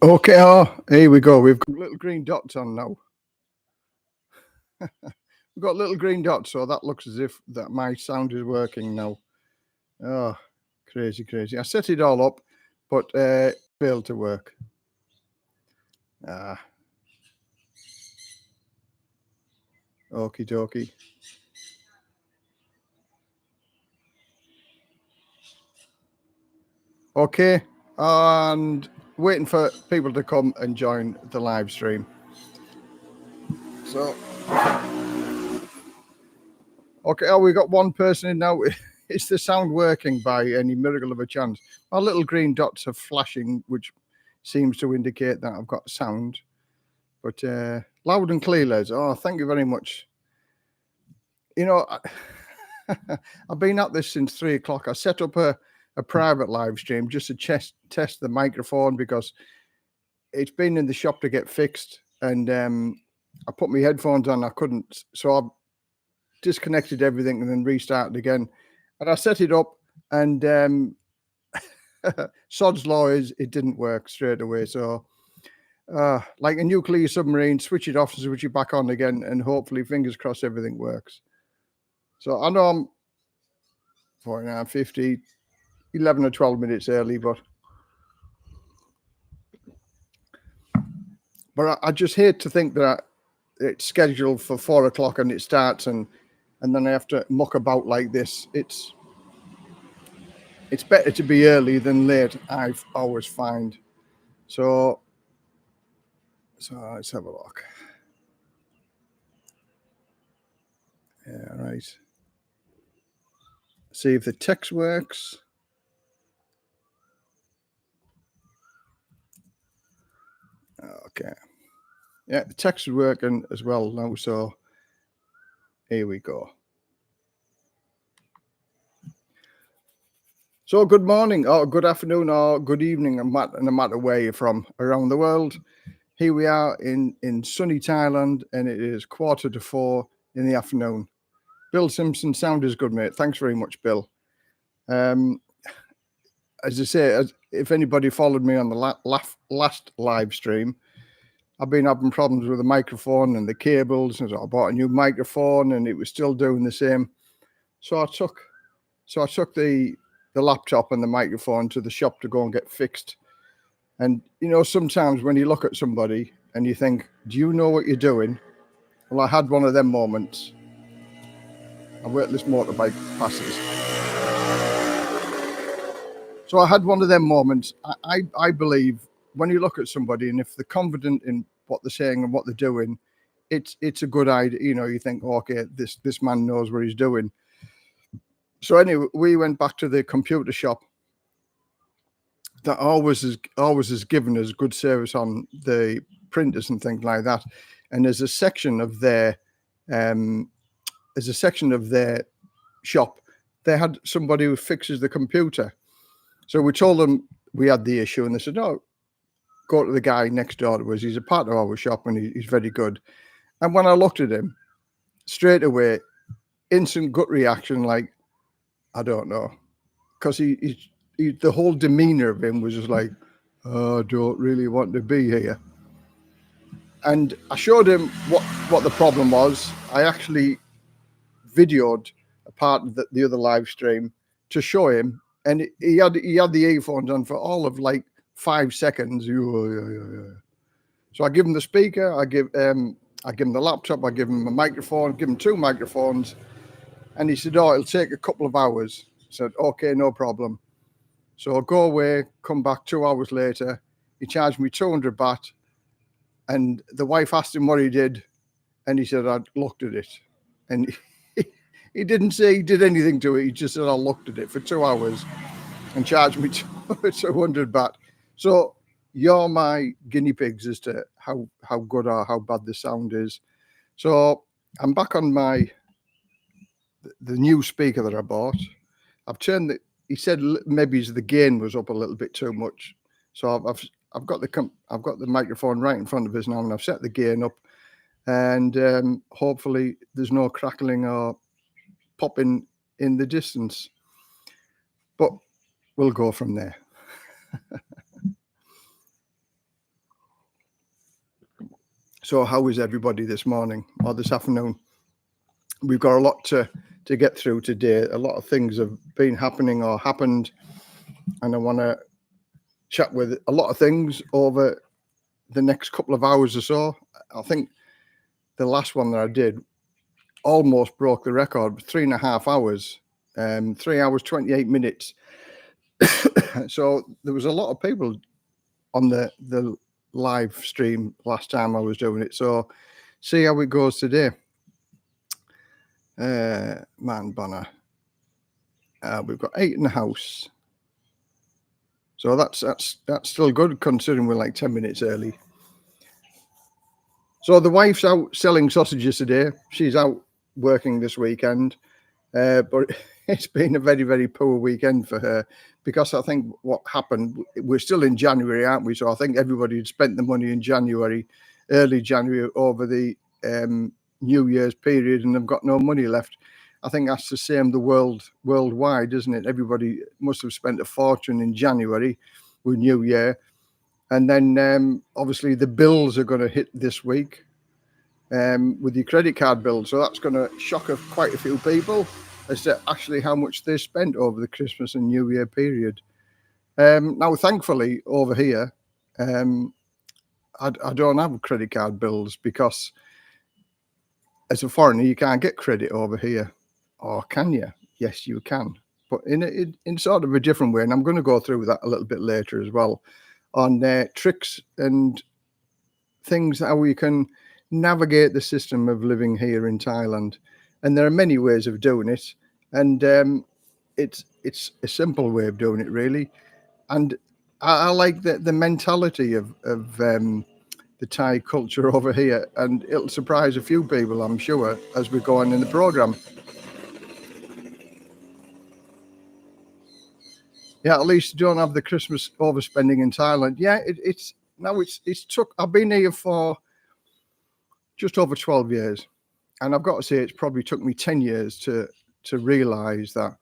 Okay, here we go. We've got little green dots on now. We've got little green dots, so that looks as if that my sound is working now. Oh, crazy. I set it all up, but failed to work. Okie dokie. Okay, and waiting for people to come and join the live stream. So, okay, we got one person in now. Is the sound working by any miracle of a chance? My little green dots are flashing, which seems to indicate that I've got sound. But loud and clear, Les. Oh, thank you very much. You know, I've been at this since 3 o'clock. I set up a private live stream just to test the microphone because it's been in the shop to get fixed. And I put my headphones on. I couldn't. So I disconnected everything and then restarted again. And I set it up and sod's law is it didn't work straight away. So like a nuclear submarine, switch it off and switch it back on again, and hopefully, fingers crossed, everything works. So I know I'm 49, 50, 11 or 12 minutes early, but I just hate to think that it's scheduled for 4 o'clock and it starts and then I have to muck about like this. It's better to be early than late, I've always find. So let's have a look. Yeah, right. See if the text works. Okay. Yeah, the text is working as well now, so here we go. So good morning, or good afternoon, or good evening, no matter where you're from around the world. Here we are in sunny Thailand, and it is 3:45 in the afternoon. Bill Simpson, sound is good, mate. Thanks very much, Bill. As I say, if anybody followed me on the last live stream, I've been having problems with the microphone and the cables, and so I bought a new microphone, and it was still doing the same. So I took the laptop and the microphone to the shop to go and get fixed. And you know, sometimes when you look at somebody and you think, "Do you know what you're doing?" Well, I had one of them moments. I wait this motorbike passes. So I had one of them moments. I believe when you look at somebody and if they're confident in what they're saying and what they're doing, it's a good idea. You know, you think, oh, okay, this man knows what he's doing. So anyway, we went back to the computer shop that always has given us good service on the printers and things like that. And there's a section of their shop. They had somebody who fixes the computer. So we told them we had the issue, and they said, "Oh, go to the guy next door to us. He's a part of our shop, and he's very good." And when I looked at him, straight away, instant gut reaction, like, I don't know, because he the whole demeanor of him was just like, "Oh, I don't really want to be here." And I showed him what the problem was. I actually videoed a part of the other live stream to show him, and he had the earphones on for all of like 5 seconds. So I give him the speaker, I give him the laptop, I give him a microphone, give him 2 microphones, and he said, "Oh, it'll take a couple of hours." I said, "Okay, no problem." So I'll go away, come back 2 hours later. He charged me 200 baht, and the wife asked him what he did, and he said, "I looked at it," and he didn't say he did anything to it. He just said, "I looked at it for 2 hours and charged me 200 baht." So you're my guinea pigs as to how good or how bad the sound is. So I'm back on the new speaker that I bought. I've turned he said maybe the gain was up a little bit too much. So I've got the microphone right in front of us now, and I've set the gain up, and hopefully there's no crackling or popping in the distance. But we'll go from there. So how is everybody this morning or this afternoon? We've got a lot to get through today. A lot of things have been happening or happened, and I want to chat with a lot of things over the next couple of hours or so. I think the last one that I did almost broke the record, 3.5 hours, 3 hours, 28 minutes. So there was a lot of people on the live stream last time I was doing it. So see how it goes today. Man Bonner. We've got 8 in the house. So that's still good considering we're like 10 minutes early. So the wife's out selling sausages today. She's out working this weekend. But it's been a very, very poor weekend for her because I think what happened, we're still in January, aren't we? So I think everybody had spent the money in January, early January, over the New Year's period, and they've got no money left. I think that's the same worldwide, isn't it? Everybody must have spent a fortune in January with New Year. And then obviously the bills are going to hit this week with your credit card bill. So that's going to shock quite a few people as to actually how much they spent over the Christmas and New Year period. Now, thankfully, over here, I don't have credit card bills because as a foreigner, you can't get credit over here. Or can you? Yes, you can. But in sort of a different way. And I'm going to go through that a little bit later as well on tricks and things how we can navigate the system of living here in Thailand. And there are many ways of doing it. And it's a simple way of doing it, really. And I like the mentality of the Thai culture over here. And it'll surprise a few people, I'm sure, as we go on in the program. Yeah, at least you don't have the Christmas overspending in Thailand. Yeah, it's I've been here for just over 12 years. And I've got to say, it's probably took me 10 years to realise that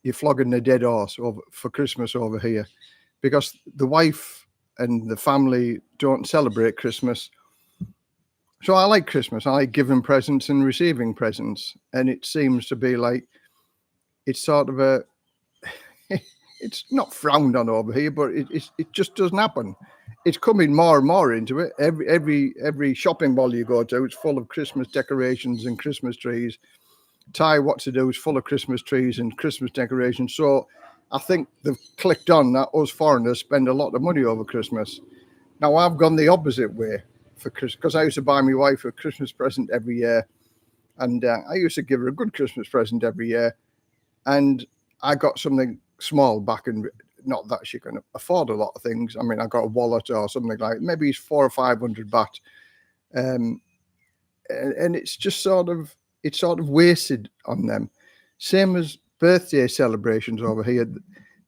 you're flogging a dead horse for Christmas over here, because the wife and the family don't celebrate Christmas. So I like Christmas. I like giving presents and receiving presents. And it seems to be like it's sort of it's not frowned on over here, but it just doesn't happen. It's coming more and more into it. Every shopping mall you go to, it's full of Christmas decorations and Christmas trees. Thai What to Do is full of Christmas trees and Christmas decorations. So I think they've clicked on that us foreigners spend a lot of money over Christmas. Now I've gone the opposite way for Christmas, because I used to buy my wife a Christmas present every year, and I used to give her a good Christmas present every year, and I got something small back, and not that she can afford a lot of things. I mean, I got a wallet or something like maybe it's 400 or 500 baht, and it's just sort of wasted on them. Same as birthday celebrations over here.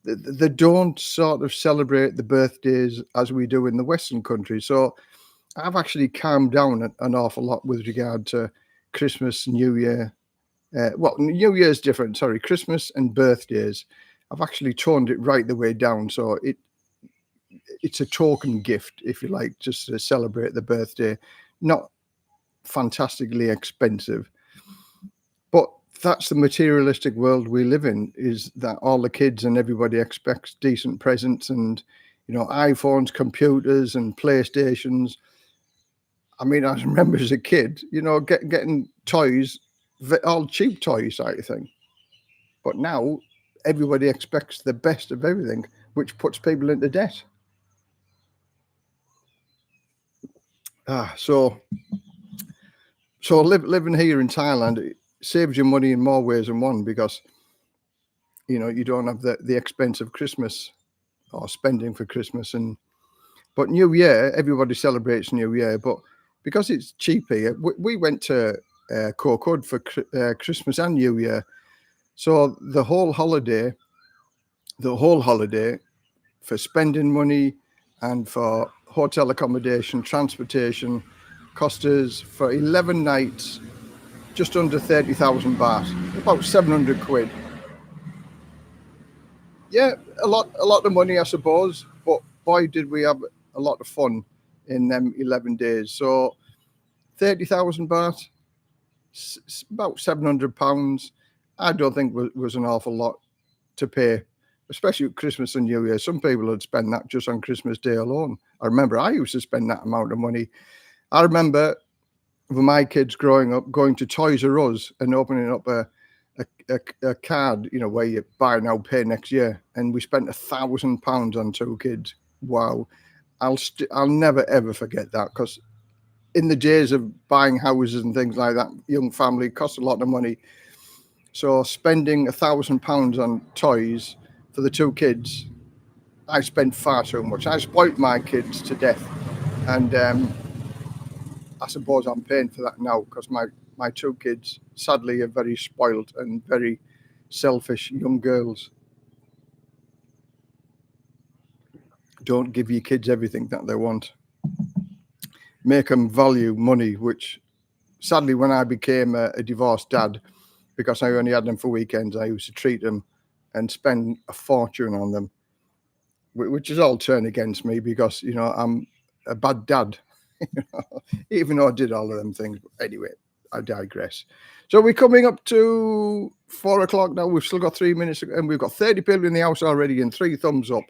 They don't sort of celebrate the birthdays as we do in the Western countries. So I've actually calmed down an awful lot with regard to Christmas, New Year. Well, New Year's different. Sorry, Christmas and birthdays. I've actually toned it right the way down. So it's a token gift, if you like, just to celebrate the birthday. Not fantastically expensive. But that's the materialistic world we live in, is that all the kids and everybody expects decent presents and, iPhones, computers and PlayStations. I mean, I remember as a kid, getting toys, all cheap toys, type of thing. But now everybody expects the best of everything, which puts people into debt. So living here in Thailand, it saves you money in more ways than one, because you don't have the expense of Christmas or spending for Christmas. But New Year, everybody celebrates New Year, but because it's cheap here, we went to Koh Kud for Christmas and New Year. So the whole holiday for spending money and for hotel accommodation, transportation, cost us for 11 nights just under 30,000 baht, about 700 quid. Yeah, a lot of money, I suppose, but boy, did we have a lot of fun. in them 11 days. So 30,000 baht, about £700. I don't think was an awful lot to pay, especially at Christmas and New Year. Some people would spend that just on Christmas Day alone. I remember I used to spend that amount of money. I remember with my kids growing up, going to Toys R Us and opening up a card, where you buy now, pay next year, and we spent £1,000 on 2 kids. Wow, I'll never ever forget that, because in the days of buying houses and things like that, young family cost a lot of money. So spending £1,000 on toys for the 2 kids, I spent far too much. I spoilt my kids to death, and I suppose I'm paying for that now, because my 2 kids, sadly, are very spoiled and very selfish young girls. Don't give your kids everything that they want. Make them value money, which sadly, when I became a divorced dad, because I only had them for weekends, I used to treat them and spend a fortune on them, which is all turned against me, because, I'm a bad dad, even though I did all of them things. But anyway, I digress. So we're coming up to 4 o'clock now. We've still got 3 minutes, and we've got 30 people in the house already and 3 thumbs up.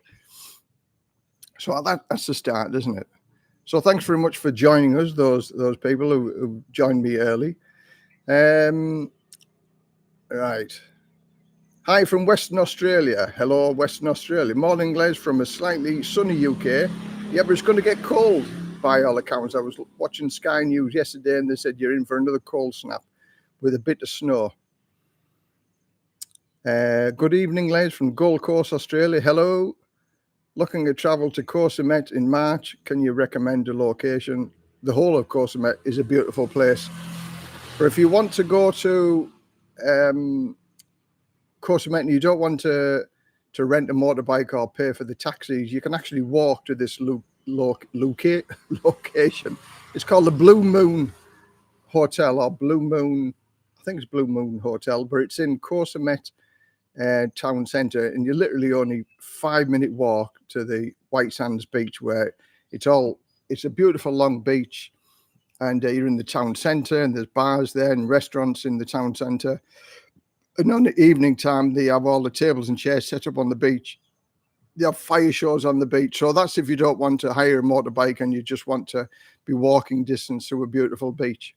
So that's the start, isn't it? So thanks very much for joining us, those people who joined me early. Right. Hi from Western Australia. Hello, Western Australia. Morning, Les, from a slightly sunny UK. Yeah, but it's going to get cold by all accounts. I was watching Sky News yesterday, and they said you're in for another cold snap with a bit of snow. Good evening, Les, from Gold Coast, Australia. Hello. Looking to travel to Koh Samet in March. Can you recommend a location? The whole of Koh Samet is a beautiful place. But if you want to go to Koh Samet and you don't want to rent a motorbike or pay for the taxis, you can actually walk to this location. It's called the Blue Moon Hotel, or Blue Moon, I think it's Blue Moon Hotel, but it's in Koh Samet town centre, and you're literally only 5-minute walk to the White Sands beach, where it's a beautiful long beach, and you're in the town centre, and there's bars there and restaurants in the town centre. And on the evening time, they have all the tables and chairs set up on the beach. They have fire shows on the beach. So that's if you don't want to hire a motorbike and you just want to be walking distance to a beautiful beach.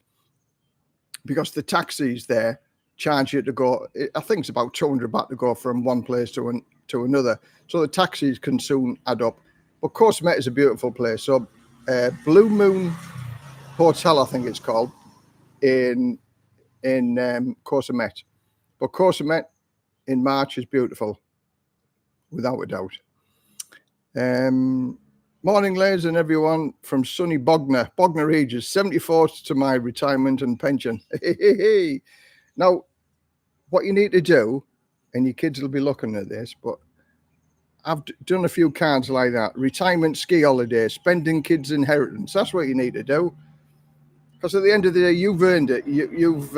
Because the taxis there charge you to go, I think it's about 200 baht to go from one place to another. So the taxis can soon add up. But Koh Samet is a beautiful place. So Blue Moon Hotel, I think it's called, in Koh Samet. But Koh Samet in March is beautiful, without a doubt. Morning, ladies and everyone, from sunny Bognor Regis, 74 to my retirement and pension. Now, what you need to do, and your kids will be looking at this, but I've done a few cards like that. Retirement ski holiday, spending kids' inheritance. That's what you need to do. Because at the end of the day, you've earned it. You've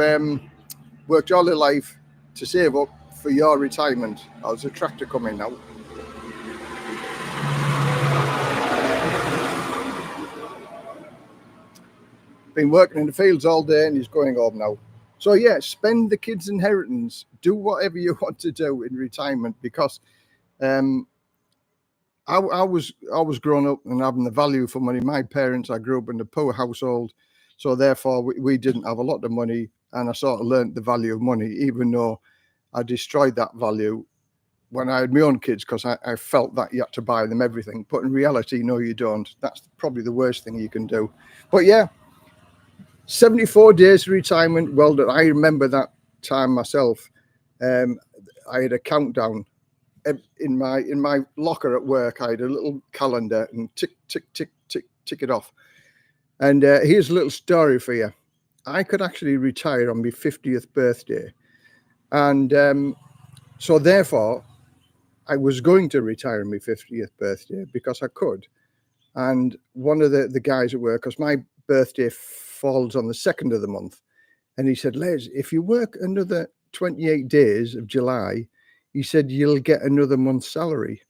worked all your life to save up for your retirement. Oh, there's a tractor coming now. Been working in the fields all day and he's going home now. So yeah, spend the kids' inheritance. Do whatever you want to do in retirement, because I was growing up and having the value for money. My parents, I grew up in a poor household, so therefore we didn't have a lot of money, and I sort of learned the value of money, even though I destroyed that value when I had my own kids, because I felt that you had to buy them everything. But in reality, no, you don't. That's probably the worst thing you can do. But yeah, 74 days retirement. Well, I remember that time myself. I had a countdown in my locker at work. I had a little calendar and tick, tick, tick, tick, tick it off. And here's a little story for you. I could actually retire on my 50th birthday. And so therefore, I was going to retire on my 50th birthday because I could. And one of the guys at work, because my birthday falls on the 2nd of the month, and he said, Les, if you work another 28 days of July, he said, you'll get another month's salary.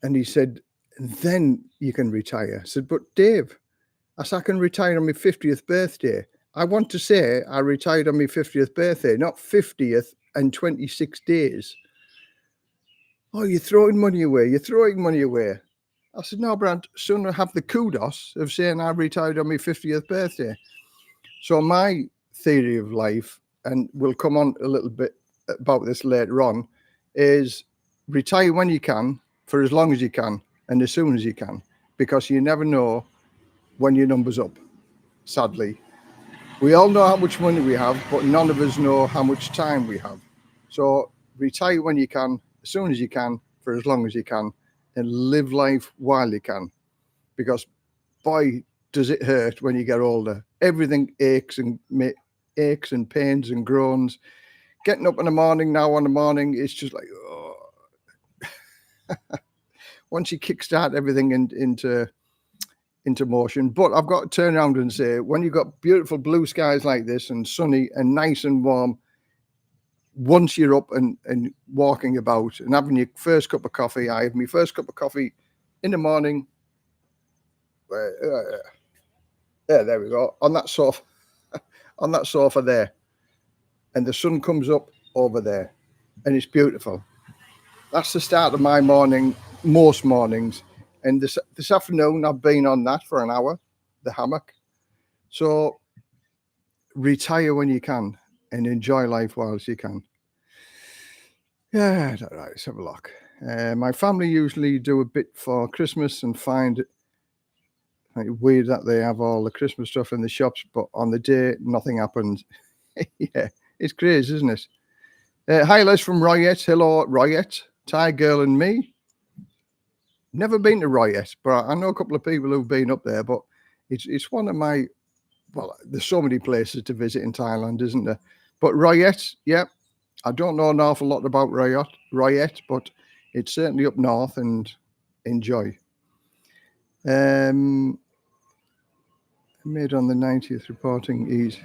And he said, and then you can retire. I said, but Dave, I said, I can retire on my 50th birthday. I want to say I retired on my 50th birthday, not 50th and 26 days. Oh, you're throwing money away. You're throwing money away. I said, no, but I'd sooner have the kudos of saying I retired on my 50th birthday. So my theory of life, and we'll come on a little bit about this later on, is retire when you can, for as long as you can, and as soon as you can, because you never know when your number's up, sadly. We all know how much money we have, but none of us know how much time we have. So retire when you can, as soon as you can, for as long as you can, and live life while you can. Because boy, does it hurt when you get older. Everything aches and pains and groans. Getting up in the morning it's just like, oh. Once you kickstart everything into motion. But I've got to turn around and say, when you've got beautiful blue skies like this and sunny and nice and warm, once you're up and walking about and having your first cup of coffee, I have my first cup of coffee in the morning. There we go, on that sofa there, and the sun comes up over there, and it's beautiful. That's the start of my morning, most mornings. And this afternoon, I've been on that for an hour, the hammock. So retire when you can and enjoy life whilst you can. Yeah, all right, let's have a look. My family usually do a bit for Christmas and find it weird that they have all the Christmas stuff in the shops, but on the day, nothing happens. Yeah, it's crazy, isn't it? Hi, Les from Royette. Hello, Royette. Thai girl and me. Never been to Royette, but I know a couple of people who've been up there, but it's one of my, well, there's so many places to visit in Thailand, isn't there? But Royette, yeah, I don't know an awful lot about Royette, but it's certainly up north, and enjoy. Made on the 90th reporting easy.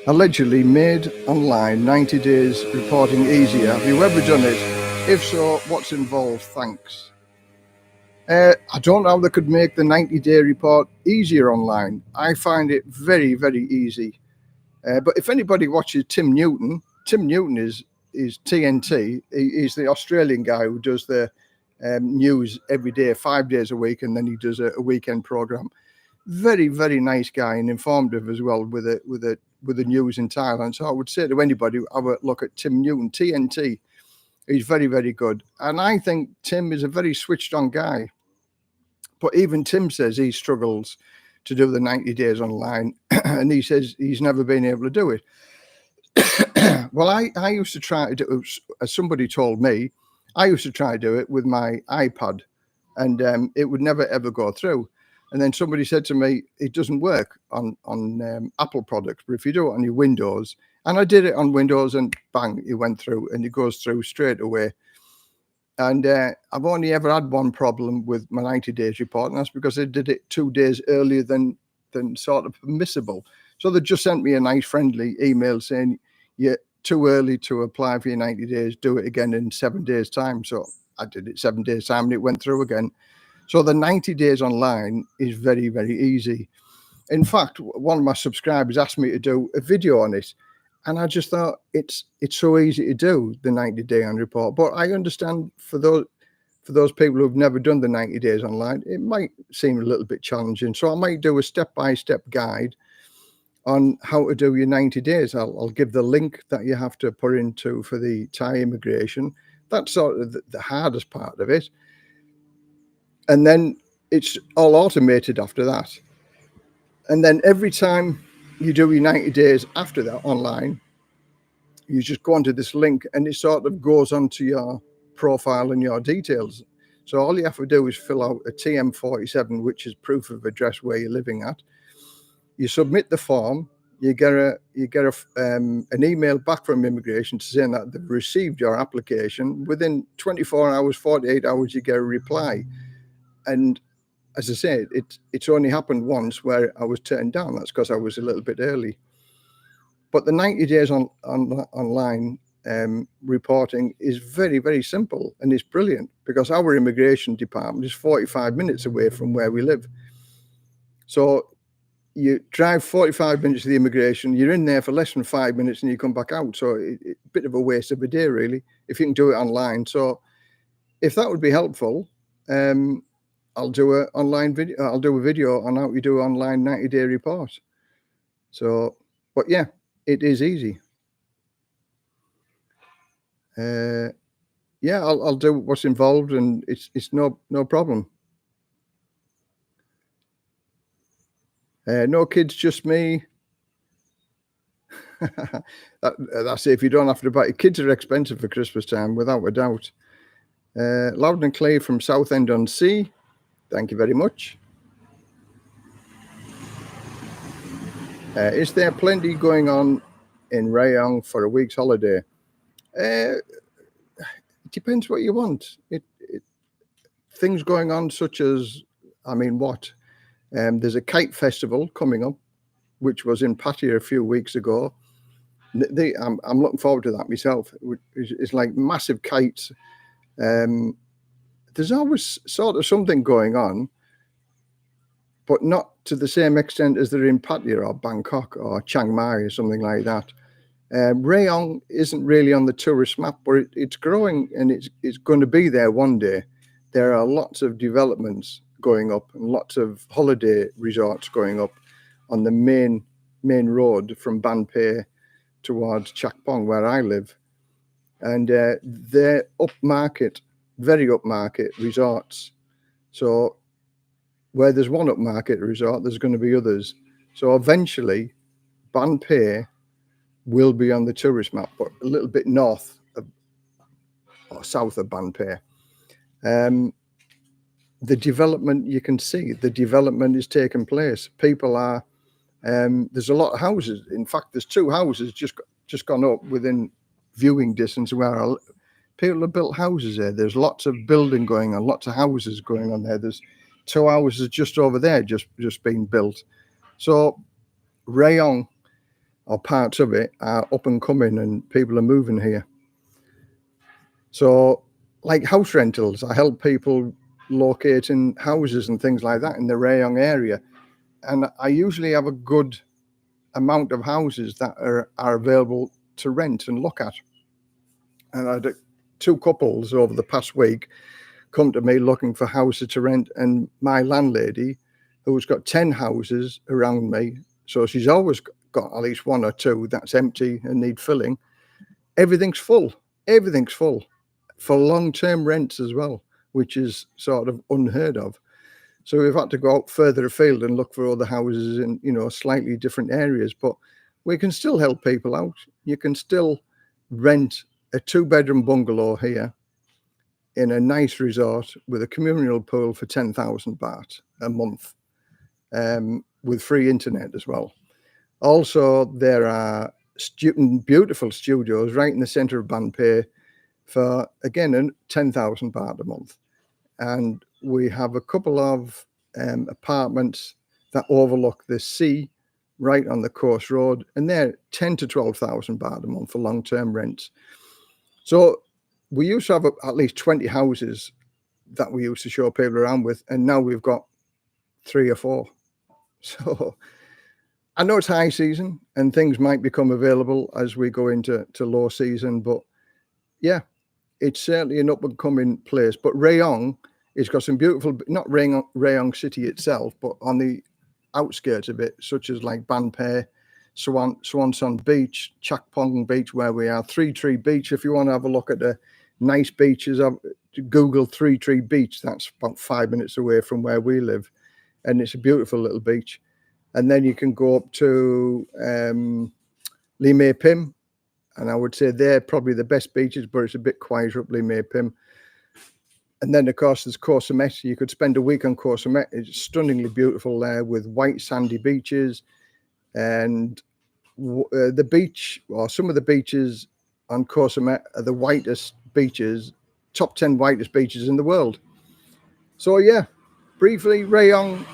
Allegedly made online 90 days reporting easier. Have you ever done it? If so, what's involved? Thanks. I don't know how they could make the 90-day report easier online. I find it very, very easy. But if anybody watches Tim Newton is TNT. He's the Australian guy who does the news every day, 5 days a week, and then he does a weekend program. Very, very nice guy and informative as well with the news in Thailand. So I would say to anybody, have a look at Tim Newton, TNT. He's very, very good. And I think Tim is a very switched on guy. But even Tim says he struggles to do the 90 days online. And he says he's never been able to do it. Well, I used to try to do, as somebody told me, I used to try to do it with my iPad. And it would never, ever go through. And then somebody said to me, it doesn't work on Apple products. But if you do it on your Windows, and I did it on Windows, and bang, it went through, and it goes through straight away. And I've only ever had one problem with my 90 days report, and that's because I did it 2 days earlier than sort of permissible. So they just sent me a nice friendly email saying, you're too early to apply for your 90 days, do it again in 7 days time. So I did it 7 days time, and it went through again. So the 90 days online is very, very easy. In fact, one of my subscribers asked me to do a video on it. And I just thought it's so easy to do the 90-day on report. But I understand for those people who've never done the 90 days online, it might seem a little bit challenging. So I might do a step-by-step guide on how to do your 90 days. I'll give the link that you have to put into for the Thai immigration. That's sort of the hardest part of it. And then it's all automated after that. And then every time you do your 90 days after that online, you just go onto this link, and it sort of goes onto your profile and your details. So all you have to do is fill out a TM47, which is proof of address where you're living at. You submit the form. You get an email back from immigration saying that they've received your application. Within 24 hours, 48 hours, you get a reply. And as I said, it's only happened once where I was turned down. That's because I was a little bit early. But the 90 days online reporting is very, very simple, and it's brilliant because our immigration department is 45 minutes away from where we live. So you drive 45 minutes to the immigration, you're in there for less than 5 minutes and you come back out. So it's a bit of a waste of a day, really, if you can do it online. So if that would be helpful, I'll do a online video. I'll do a video on how you do an online 90-day report. So, but yeah, it is easy. Yeah, I'll do what's involved, and it's no problem. No kids, just me. That's it. If you don't have to buy, kids are expensive for Christmas time, without a doubt. Loudon and Clay from Southend-on-Sea. Thank you very much. Is there plenty going on in Rayong for a week's holiday? It depends what you want. Things going on such as, I mean, what? There's a kite festival coming up, which was in Pattaya a few weeks ago. I'm looking forward to that myself. It's like massive kites. There's always sort of something going on, but not to the same extent as they're in Pattaya or Bangkok or Chiang Mai or something like that. Rayong isn't really on the tourist map, but it's growing, and it's going to be there one day. There are lots of developments going up and lots of holiday resorts going up on the main road from Ban towards Chak Pong, where I live. And they're upmarket, very upmarket resorts. So where there's one upmarket resort, there's going to be others. So eventually, Ban will be on the tourist map, but a little bit north of, or south of Ban the development, you can see the development is taking place. People are, there's a lot of houses. In fact, there's 2 houses just gone up within viewing distance where people have built houses there. There's lots of building going on, lots of houses going on there. There's 2 houses just over there just being built. So Rayong, or parts of it, are up and coming, and people are moving here. So like house rentals, I help people locating houses and things like that in the Rayong area, and I usually have a good amount of houses that are available to rent and look at. And I had 2 couples over the past week come to me looking for houses to rent, and my landlady, who's got 10 houses around me, so she's always got at least 1 or 2 that's empty and need filling. Everything's full for long-term rents as well, which is sort of unheard of. So we've had to go out further afield and look for other houses in, slightly different areas, but we can still help people out. You can still rent a 2-bedroom bungalow here in a nice resort with a communal pool for 10,000 baht a month, with free internet as well. Also, there are beautiful studios right in the center of Ban for, again, 10,000 baht a month. And we have a couple of apartments that overlook the sea right on the coast road, and they're 10 to 12,000 baht a month for long-term rents. So we used to have at least 20 houses that we used to show people around with, and now we've got 3 or 4. So I know it's high season and things might become available as we go into low season, but yeah, it's certainly an up and coming place. But Rayong, it's got some beautiful, not Rayong city itself, but on the outskirts of it, such as like Ban Swanson Beach, Chak Pong Beach, where we are, Three Tree Beach. If you want to have a look at the nice beaches, Google Three Tree Beach. That's about 5 minutes away from where we live, and it's a beautiful little beach. And then you can go up to Limay Pim, and I would say they're probably the best beaches, but it's a bit quieter up Limay Pim. And then, of course, there's Koh Samet. You could spend a week on Koh Samet. It's stunningly beautiful there with white sandy beaches. And the beach, or some of the beaches on Koh Samet, are the whitest beaches, top 10 whitest beaches in the world. So, yeah, briefly, Rayong,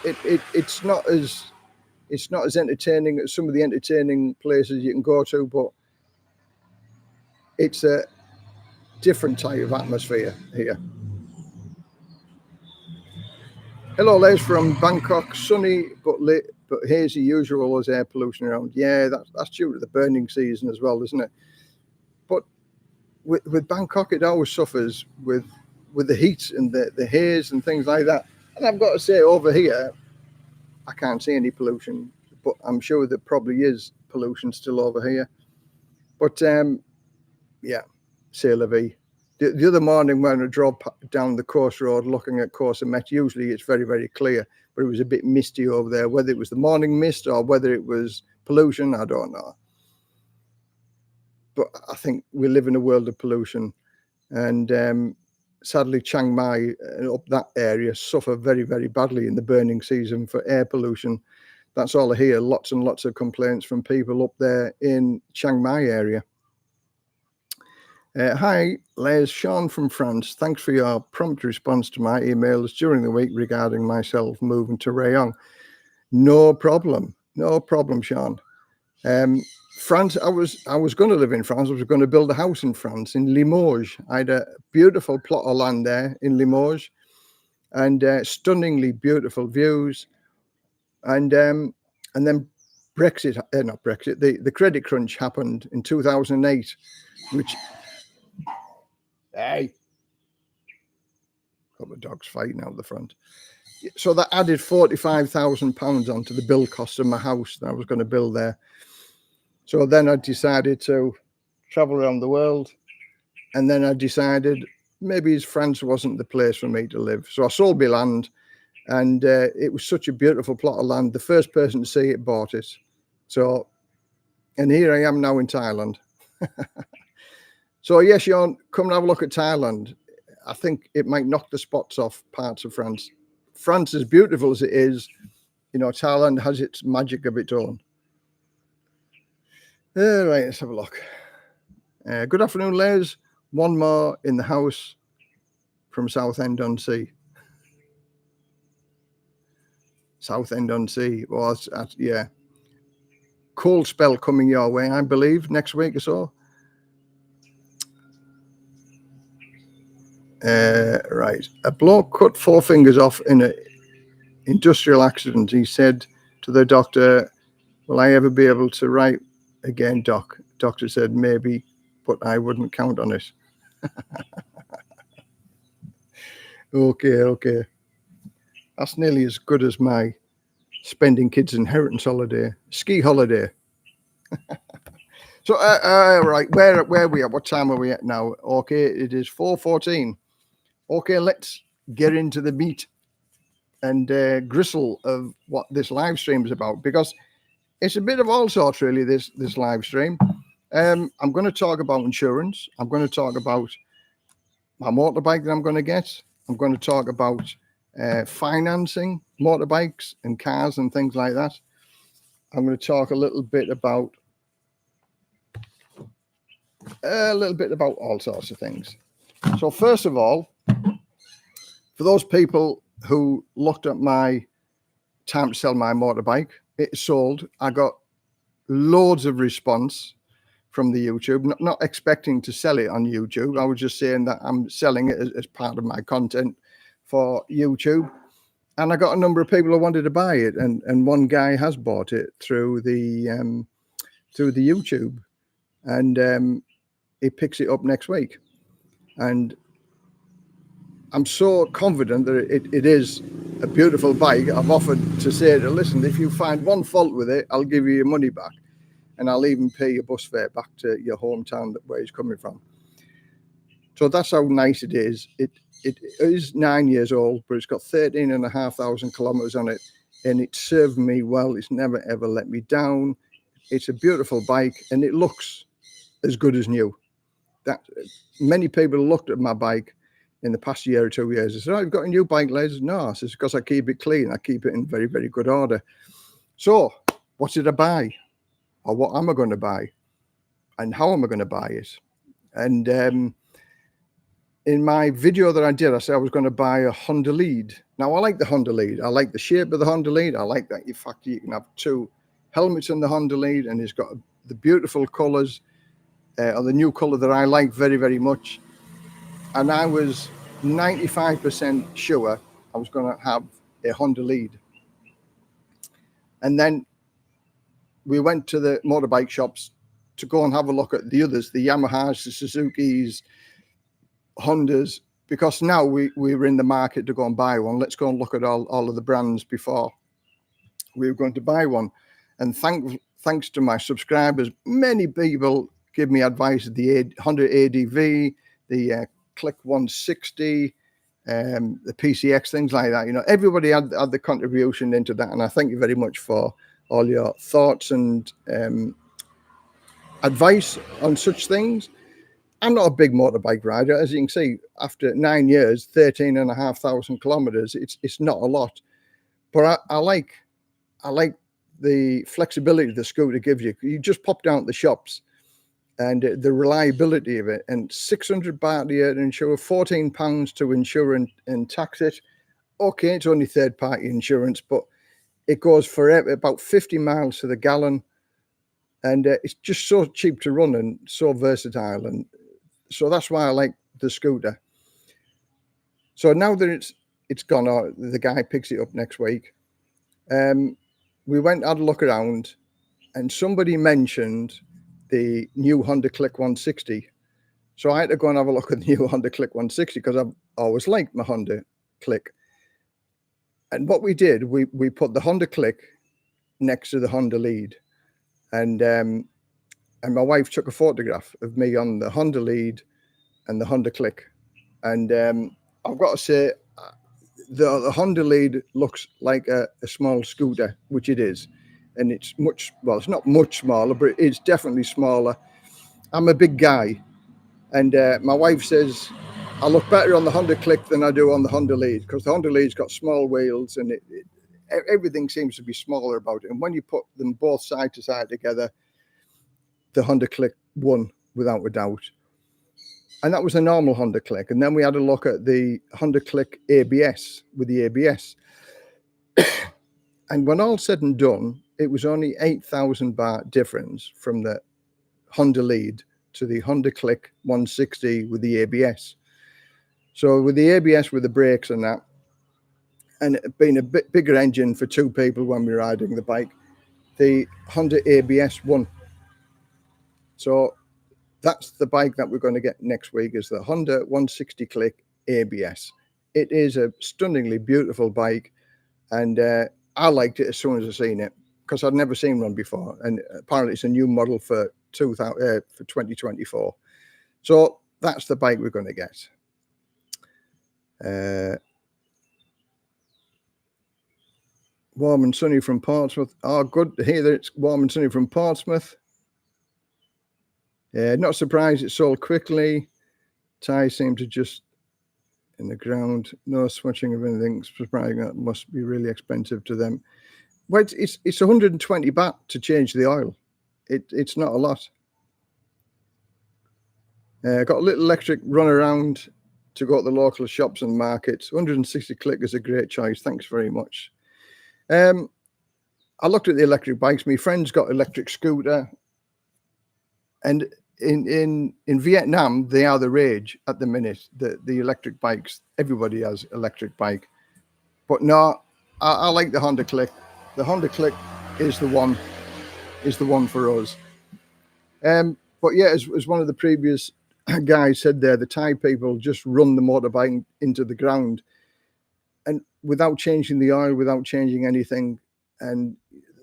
it's not as entertaining as some of the entertaining places you can go to, but it's a different type of atmosphere here. Hello, Les from Bangkok. Sunny but hazy usual as air pollution around. Yeah, that's due to the burning season as well, isn't it? But with Bangkok, it always suffers with the heat and the haze and things like that. And I've got to say, over here, I can't see any pollution, but I'm sure there probably is pollution still over here. But yeah, c'est la vie. The other morning when I drove down the coast road looking at Koh Samet, usually it's very, very clear, but it was a bit misty over there. Whether it was the morning mist or whether it was pollution, I don't know. But I think we live in a world of pollution. And sadly, Chiang Mai, up that area, suffer very, very badly in the burning season for air pollution. That's all I hear, lots and lots of complaints from people up there in Chiang Mai area. Hi, Les, Sean from France. Thanks for your prompt response to my emails during the week regarding myself moving to Rayong. No problem, Sean. France, I was going to live in France. I was going to build a house in France, in Limoges. I had a beautiful plot of land there in Limoges, and stunningly beautiful views. And then Brexit, not Brexit, the credit crunch happened in 2008, which... Hey, a couple of dogs fighting out the front. So that added £45,000 onto the build cost of my house that I was going to build there. So then I decided to travel around the world, and then I decided maybe France wasn't the place for me to live. So I sold my land, and it was such a beautiful plot of land. The first person to see it bought it. So, and here I am now in Thailand. So yes, Sean, come and have a look at Thailand. I think it might knock the spots off parts of France. France, as beautiful as it is, you know, Thailand has its magic of its own. All right, let's have a look. Good afternoon, Les. One more in the house from Southend-on-Sea. Southend-on-Sea. Well, yeah. Cold spell coming your way, I believe, next week or so. Right. A bloke cut 4 fingers off in an industrial accident. He said to the doctor, "Will I ever be able to write again, Doc?" Doctor said, "Maybe, but I wouldn't count on it." Okay. That's nearly as good as my spending kids' inheritance holiday, ski holiday. So, right, where are we at? What time are we at now? Okay, it is 4:14. Okay, let's get into the meat and gristle of what this live stream is about, because it's a bit of all sorts, really, this live stream. I'm going to talk about insurance. I'm going to talk about my motorbike that I'm going to get. I'm going to talk about financing motorbikes and cars and things like that. I'm going to talk a little bit about all sorts of things. So first of all, for those people who looked at my time to sell my motorbike, it sold. I got loads of response from the YouTube, not expecting to sell it on YouTube. I was just saying that I'm selling it as part of my content for YouTube. And I got a number of people who wanted to buy it. And one guy has bought it through the YouTube. And he picks it up next week. And I'm so confident that it is a beautiful bike. I've offered to say to listen, if you find one fault with it, I'll give you your money back, and I'll even pay your bus fare back to your hometown where it's coming from. So that's how nice it is. It is 9 years old, but it's got 13,500 kilometers on it, and it served me well. It's never ever let me down. It's a beautiful bike, and it looks as good as new. That many people looked at my bike in the past year or 2 years. I said, "Oh, you've got a new bike, Les?" No, I said, because I keep it clean. I keep it in very, very good order. So what did I buy? Or what am I going to buy? And how am I going to buy it? And in my video that I did, I said I was going to buy a Honda Lead. Now, I like the Honda Lead. I like the shape of the Honda Lead. I like that, in fact, you can have 2 helmets in the Honda Lead, and it's got the beautiful colors. or the new colour that I like very, very much. And I was 95% sure I was going to have a Honda Lead. And then we went to the motorbike shops to go and have a look at the others, the Yamahas, the Suzukis, Hondas, because now we were in the market to go and buy one. Let's go and look at all of the brands before we were going to buy one. And thanks to my subscribers, many people give me advice: the Honda ADV, the Click 160, the PCX, things like that. You know, everybody had the contribution into that, and I thank you very much for all your thoughts and advice on such things. I'm not a big motorbike rider, as you can see. After 9 years, 13,500 kilometers, it's not a lot, but I like the flexibility the scooter gives you. You just pop down to the shops, and the reliability of it, and 600 baht a year to insure, £14 to insure and tax it. Okay, it's only third-party insurance, but it goes for about 50 miles to the gallon, and it's just so cheap to run and so versatile, and so that's why I like the scooter. So now that it's gone, or the guy picks it up next week, we went had a look around, and somebody mentioned the new Honda Click 160. So I had to go and have a look at the new Honda Click 160 because I've always liked my Honda Click. And what we did, we put the Honda Click next to the Honda Lead, and my wife took a photograph of me on the Honda Lead and the Honda Click. And I've got to say, the Honda Lead looks like a small scooter, which it is. And it's it's not much smaller, but it's definitely smaller. I'm a big guy. And my wife says, I look better on the Honda Click than I do on the Honda Lead, because the Honda Lead's got small wheels, and everything seems to be smaller about it. And when you put them both side to side together, the Honda Click won without a doubt. And that was a normal Honda Click. And then we had a look at the Honda Click ABS with the ABS. And when all said and done, it was only 8,000 baht difference from the Honda Lead to the Honda Click 160 with the ABS. So with the ABS, with the brakes and that, and it being a bit bigger engine for two people when we're riding the bike, the Honda ABS won. So that's the bike that we're going to get next week, is the Honda 160 Click ABS. It is a stunningly beautiful bike, and I liked it as soon as I seen it, because I'd never seen one before, and apparently it's a new model for 2024. So that's the bike we're going to get. Warm and sunny from Portsmouth. Oh, good to hear that it's warm and sunny from Portsmouth. Not surprised it sold quickly. Tyres seem to just in the ground. No switching of anything. Surprising. That must be really expensive to them. Well, it's 120 baht to change the oil. It's not a lot. Got a little electric run around to go to the local shops and markets. 160 Click is a great choice. Thanks very much. I looked at the electric bikes. My friend's got electric scooter, and in Vietnam they are the rage at the minute. The electric bikes. Everybody has electric bike, but no, I like the Honda Click. The Honda Click is the one for us. But yeah, as one of the previous guys said there, the Thai people just run the motorbike into the ground, and without changing the oil, without changing anything, and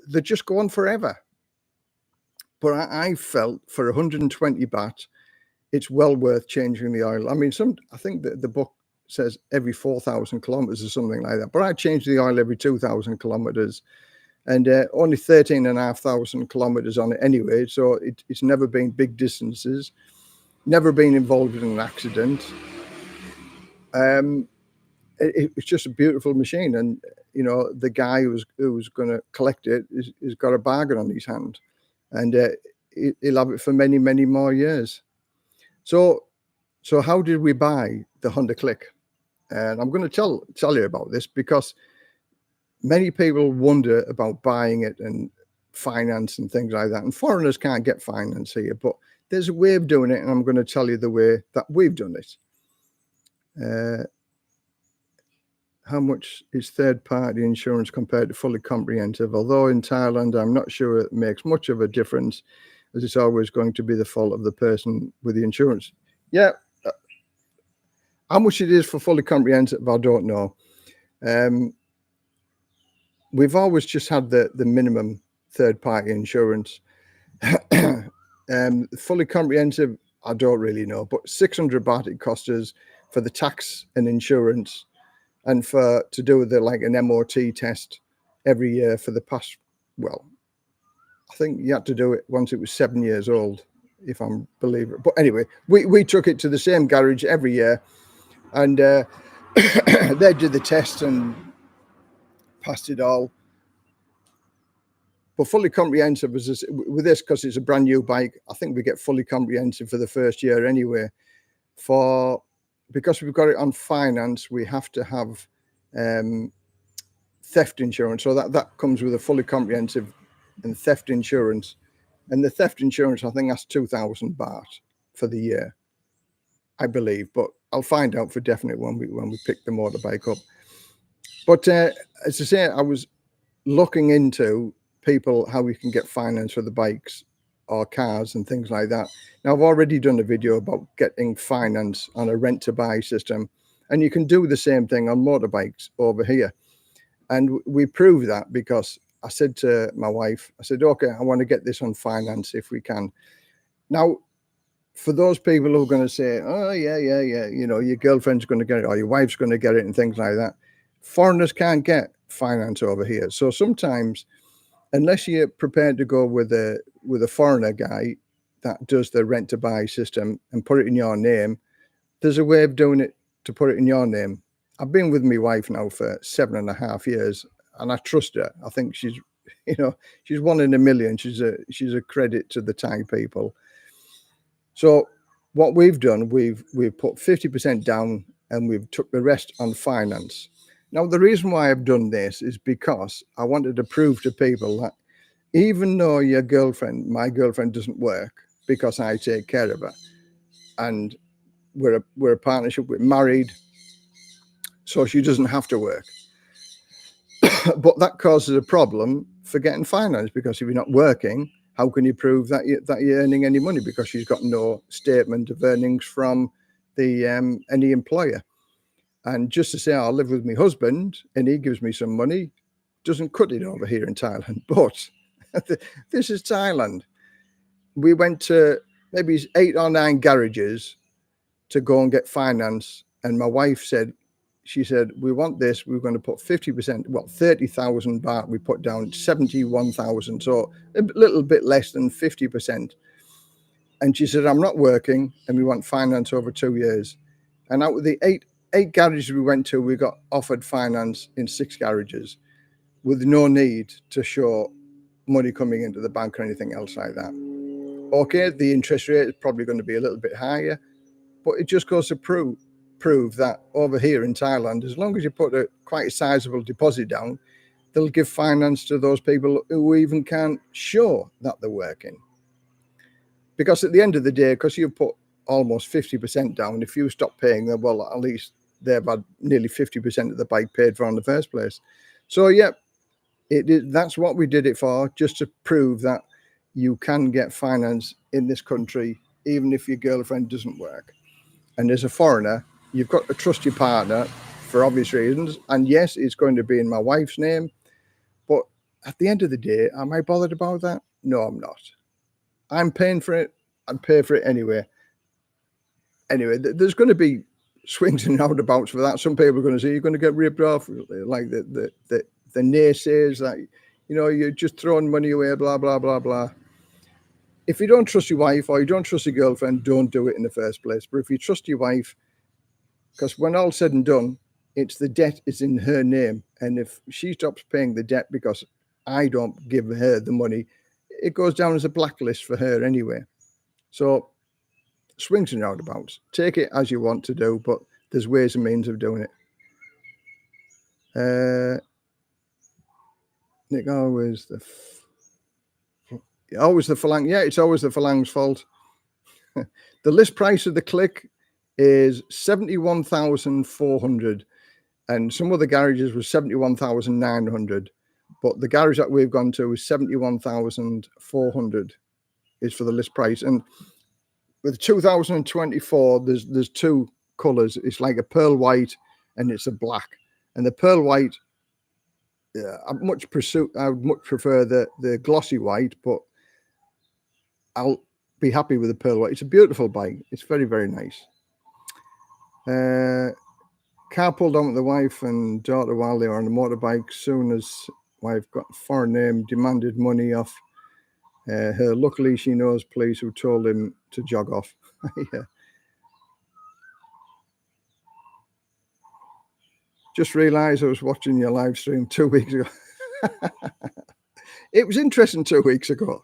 they just go on forever. But I felt for 120 baht, it's well worth changing the oil. I mean, I think that the book says every 4,000 kilometers or something like that, but I change the oil every 2,000 kilometers, and only 13,500 kilometers on it anyway. So it's never been big distances, never been involved in an accident. It's just a beautiful machine, and you know, the guy who's going to collect it has got a bargain on his hand, and he'll have it for many, many more years. So how did we buy the Honda Click? And I'm going to tell you about this, because many people wonder about buying it and finance and things like that, and foreigners can't get finance here, but there's a way of doing it, and I'm going to tell you the way that we've done it. How much is third-party insurance compared to fully comprehensive? Although in Thailand, I'm not sure it makes much of a difference, as it's always going to be the fault of the person with the insurance. Yeah, how much it is for fully comprehensive, I don't know. We've always just had the minimum third-party insurance. Fully comprehensive, I don't really know, but 600 baht it cost us for the tax and insurance, and to do with an MOT test every year for the past, well, I think you had to do it once it was 7 years old, if I'm believing it. But anyway, we took it to the same garage every year, and they did the test and passed it all. But fully comprehensive was with this, because it's a brand new bike. I think we get fully comprehensive for the first year anyway. Because we've got it on finance, we have to have theft insurance. So that comes with a fully comprehensive and theft insurance. And the theft insurance, I think that's 2,000 baht for the year, I believe. But I'll find out for definite when we pick the motorbike up. But as I say, I was looking into people how we can get finance for the bikes or cars and things like that. Now, I've already done a video about getting finance on a rent-to-buy system, and you can do the same thing on motorbikes over here. And we proved that because I said to my wife, I said, okay, I want to get this on finance if we can. Now, for those people who are going to say, oh, yeah, you know, your girlfriend's going to get it or your wife's going to get it and things like that, foreigners can't get finance over here. So sometimes, unless you're prepared to go with a foreigner guy that does the rent to buy system and put it in your name, there's a way of doing it to put it in your name. I've been with my wife now for 7.5 years, and I trust her. I think she's, you know, she's one in a million. She's a credit to the Thai people. So what we've done, we've put 50% down and we've took the rest on finance. Now, the reason why I've done this is because I wanted to prove to people that even though my girlfriend doesn't work, because I take care of her, and we're a partnership, we're married, so she doesn't have to work. But that causes a problem for getting finance, because if you're not working, how can you prove that you're earning any money? Because she's got no statement of earnings from any employer. And just to say, I live with my husband and he gives me some money, doesn't cut it over here in Thailand. But this is Thailand. We went to maybe 8 or 9 garages to go and get finance. And my wife said, we want this. We're going to put 50%, 30,000 baht. We put down 71,000. So a little bit less than 50%. And she said, I'm not working and we want finance over 2 years. And out of the eight garages we went to, we got offered finance in 6 garages with no need to show money coming into the bank or anything else like that. Okay, the interest rate is probably going to be a little bit higher, but it just goes to prove that over here in Thailand, as long as you put quite a sizable deposit down, they'll give finance to those people who even can't show that they're working. Because at the end of the day, because you've put almost 50% down, if you stop paying them, well, at least they've had nearly 50% of the bike paid for in the first place. So yeah, that's what we did it for, just to prove that you can get finance in this country even if your girlfriend doesn't work. And as a foreigner, you've got to trust your partner for obvious reasons. And yes, it's going to be in my wife's name, but at the end of the day, am I bothered about that? No, I'm not. I'm paying for it. I'd pay for it anyway. Anyway, there's going to be swings and roundabouts for that. Some people are going to say you're going to get ripped off, like the naysayers that, you know, you're just throwing money away, blah, blah, blah, blah. If you don't trust your wife or you don't trust your girlfriend, don't do it in the first place. But if you trust your wife, because when all's said and done, it's the debt is in her name. And if she stops paying the debt because I don't give her the money, it goes down as a blacklist for her anyway. So swings and roundabouts. Take it as you want to do, but there's ways and means of doing it. Nick, always the Falang. Yeah, it's always the Falang's fault. The list price of the Click is 71,400, and some other garages was 71,900. But the garage that we've gone to is 71,400 is for the list price. And with 2024, there's two colours. It's like a pearl white and it's a black. And the pearl white, I would much prefer the glossy white, but I'll be happy with the pearl white. It's a beautiful bike. It's very, very nice. Car pulled on with the wife and daughter while they were on a motorbike. Soon as wife got a foreign name, demanded money off her. Luckily, she knows police who told him to jog off. Yeah. Just realised I was watching your live stream 2 weeks ago. It was interesting 2 weeks ago.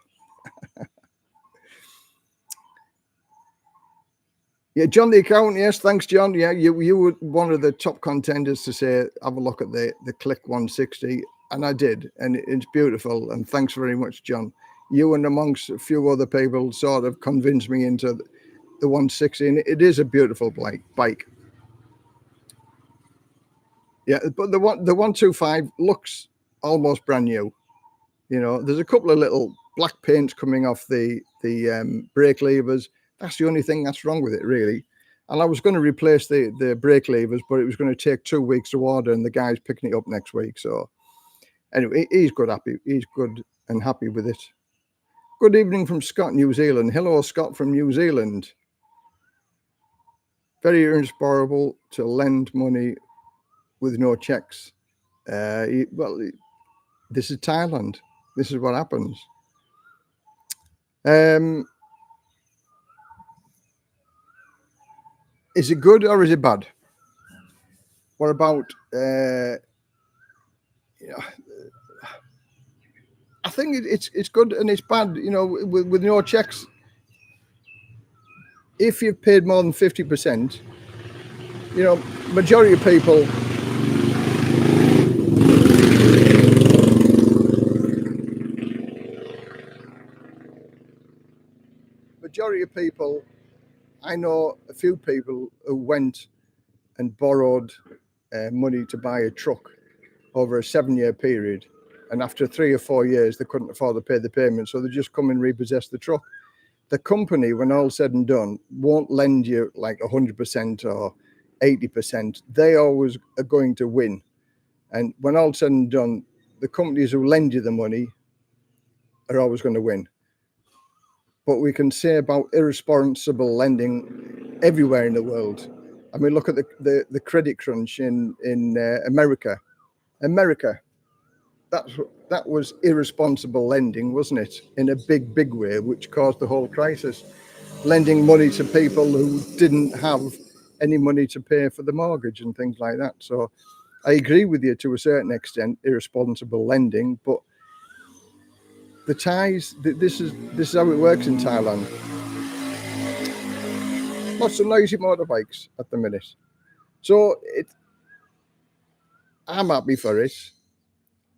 Yeah, John the accountant. Yes, thanks, John. Yeah, you were one of the top contenders to say have a look at the Click 160, and I did, and it's beautiful. And thanks very much, John. You and amongst a few other people sort of convinced me into the 160, and it is a beautiful bike. Yeah, but the 125 looks almost brand new. You know, there's a couple of little black paints coming off the brake levers. That's the only thing that's wrong with it, really. And I was going to replace the brake levers, but it was going to take 2 weeks to order, and the guy's picking it up next week. So anyway, he's good and happy with it. Good evening from Scott, New Zealand. Hello, Scott from New Zealand. Very inspirable to lend money with no checks. Well, this is Thailand. This is what happens. Is it good or is it bad? What about, I think it's good and it's bad, you know, with no checks. If you've paid more than 50%, you know, majority of people I know a few people who went and borrowed money to buy a truck over a 7-year period, and after 3 or 4 years they couldn't afford to pay the payment, so they just come and repossess the truck. The company, when all said and done, won't lend you like 100% or 80%. They always are going to win, and when all said and done, the companies who lend you the money are always going to win. But we can say about irresponsible lending everywhere in the world. I mean, look at the credit crunch in America. That was irresponsible lending, wasn't it? In a big way, which caused the whole crisis. Lending money to people who didn't have any money to pay for the mortgage and things like that. So I agree with you to a certain extent, irresponsible lending, but the Thais, this is how it works in Thailand. Lots of noisy motorbikes at the minute. So I'm happy for it.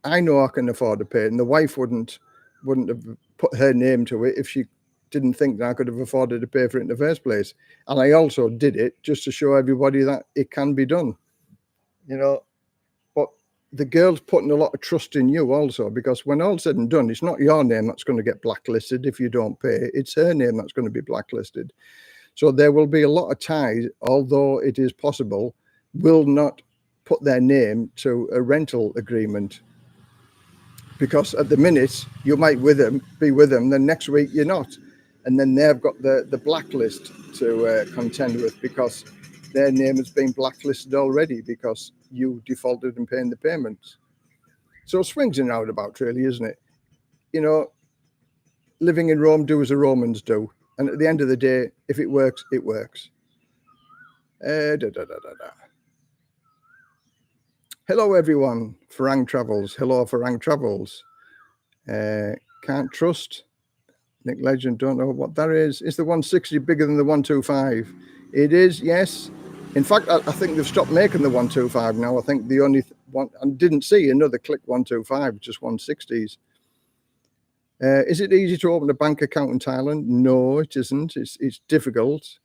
I know I can afford to pay it, and the wife wouldn't have put her name to it if she didn't think that I could have afforded to pay for it in the first place. And I also did it just to show everybody that it can be done. You know, but the girl's putting a lot of trust in you also, because when all's said and done, it's not your name that's going to get blacklisted if you don't pay. It's her name that's going to be blacklisted. So there will be a lot of Thais, although it is possible, will not put their name to a rental agreement, because at the minute you might be with them, then next week you're not, and then they've got the blacklist to contend with, because their name has been blacklisted already because you defaulted in paying the payments. So swings and roundabouts, really, isn't it? You know, living in Rome, do as the Romans do. And at the end of the day, if it works, it works. Hello, everyone. Farang Travels. Hello, Farang Travels. Can't trust. Nick Legend, don't know what that is. Is the 160 bigger than the 125? It is, yes. In fact, I think they've stopped making the 125 now. I think the only one, I didn't see another Click 125, just 160s. Is it easy to open a bank account in Thailand? No, it isn't. It's difficult.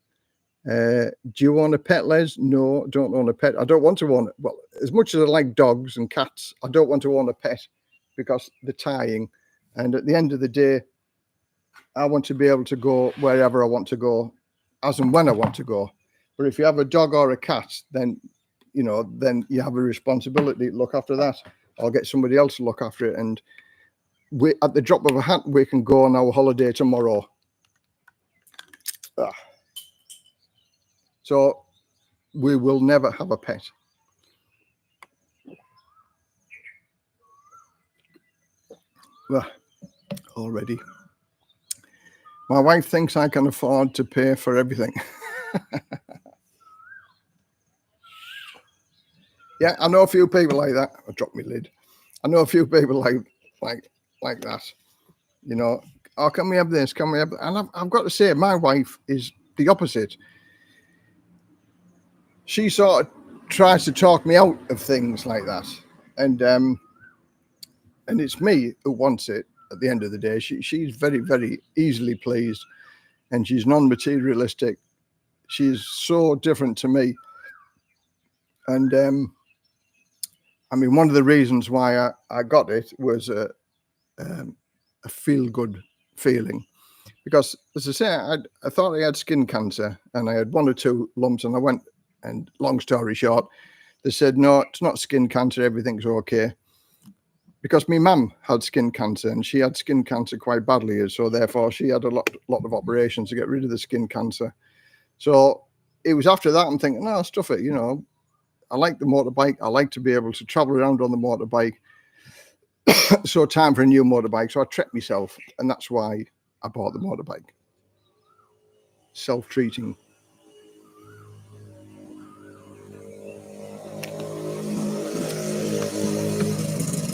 Do you own a pet, Les? No, don't own a pet. I don't want to own it. Well, as much as I like dogs and cats, I don't want to own a pet because they're tying. And at the end of the day, I want to be able to go wherever I want to go, as and when I want to go. But if you have a dog or a cat, then then you have a responsibility to look after that, or get somebody else to look after it. And at the drop of a hat, we can go on our holiday tomorrow. So we will never have a pet. Already. My wife thinks I can afford to pay for everything. Yeah, I know a few people like that. I dropped my lid. I know a few people like that. Oh, can we have this? Can we have that? And I've got to say, my wife is the opposite. She sort of tries to talk me out of things like that. And it's me who wants it at the end of the day. She's very, very easily pleased, and she's non-materialistic. She's so different to me. And I mean, one of the reasons why I got it was a feel-good feeling. Because, as I say, I thought I had skin cancer, and I had 1 or 2 lumps, and I went, and long story short, they said, no, it's not skin cancer, everything's okay. Because my mum had skin cancer, and she had skin cancer quite badly, so therefore she had a lot of operations to get rid of the skin cancer. So it was after that I'm thinking, no, stuff it, I like the motorbike. I like to be able to travel around on the motorbike. So time for a new motorbike. So I treat myself, and that's why I bought the motorbike. Self-treating.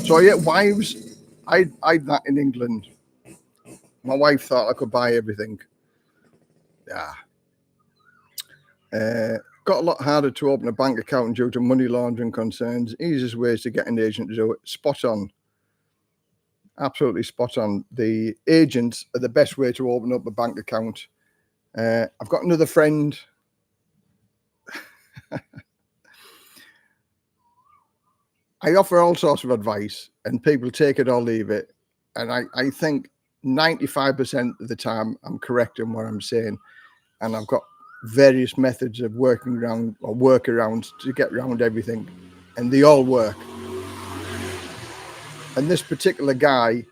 So yeah, wives, I'd that in England. My wife thought I could buy everything. Yeah. Got a lot harder to open a bank account due to money laundering concerns. Easiest ways to get an agent to do it. Spot on. Absolutely spot on. The agents are the best way to open up a bank account. I've got another friend. I offer all sorts of advice, and people take it or leave it. And I think 95% of the time I'm correct in what I'm saying. And I've got various methods of working around, or workarounds, to get around everything, and they all work. And this particular guy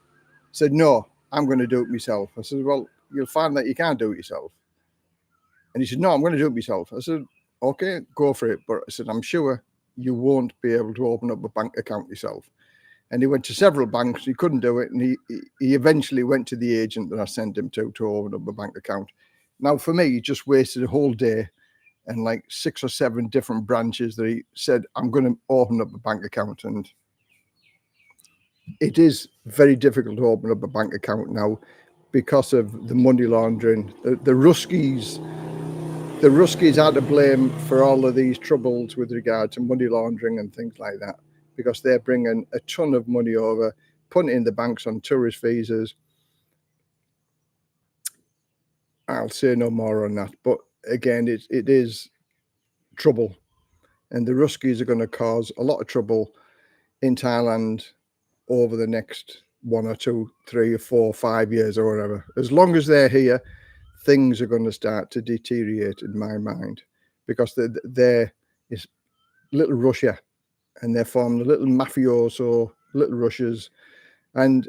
said, no, I'm going to do it myself. I said, well, you'll find that you can't do it yourself. And he said, no, I'm going to do it myself. I said, okay, go for it. But I said, I'm sure you won't be able to open up a bank account yourself. And he went to several banks. He couldn't do it. And he eventually went to the agent that I sent him to open up a bank account. Now, for me, he just wasted a whole day and like 6 or 7 different branches that he said, I'm going to open up a bank account. And it is very difficult to open up a bank account now because of the money laundering. The Ruskies are to blame for all of these troubles with regard to money laundering and things like that, because they're bringing a ton of money over, putting it in the banks on tourist visas. I'll say no more on that. But again, it is trouble. And the Ruskies are going to cause a lot of trouble in Thailand over the next 1 or 2, 3 or 4, 5 years or whatever. As long as they're here, things are going to start to deteriorate in my mind, because they're little Russia, and they're formed a little mafioso, little Russias. And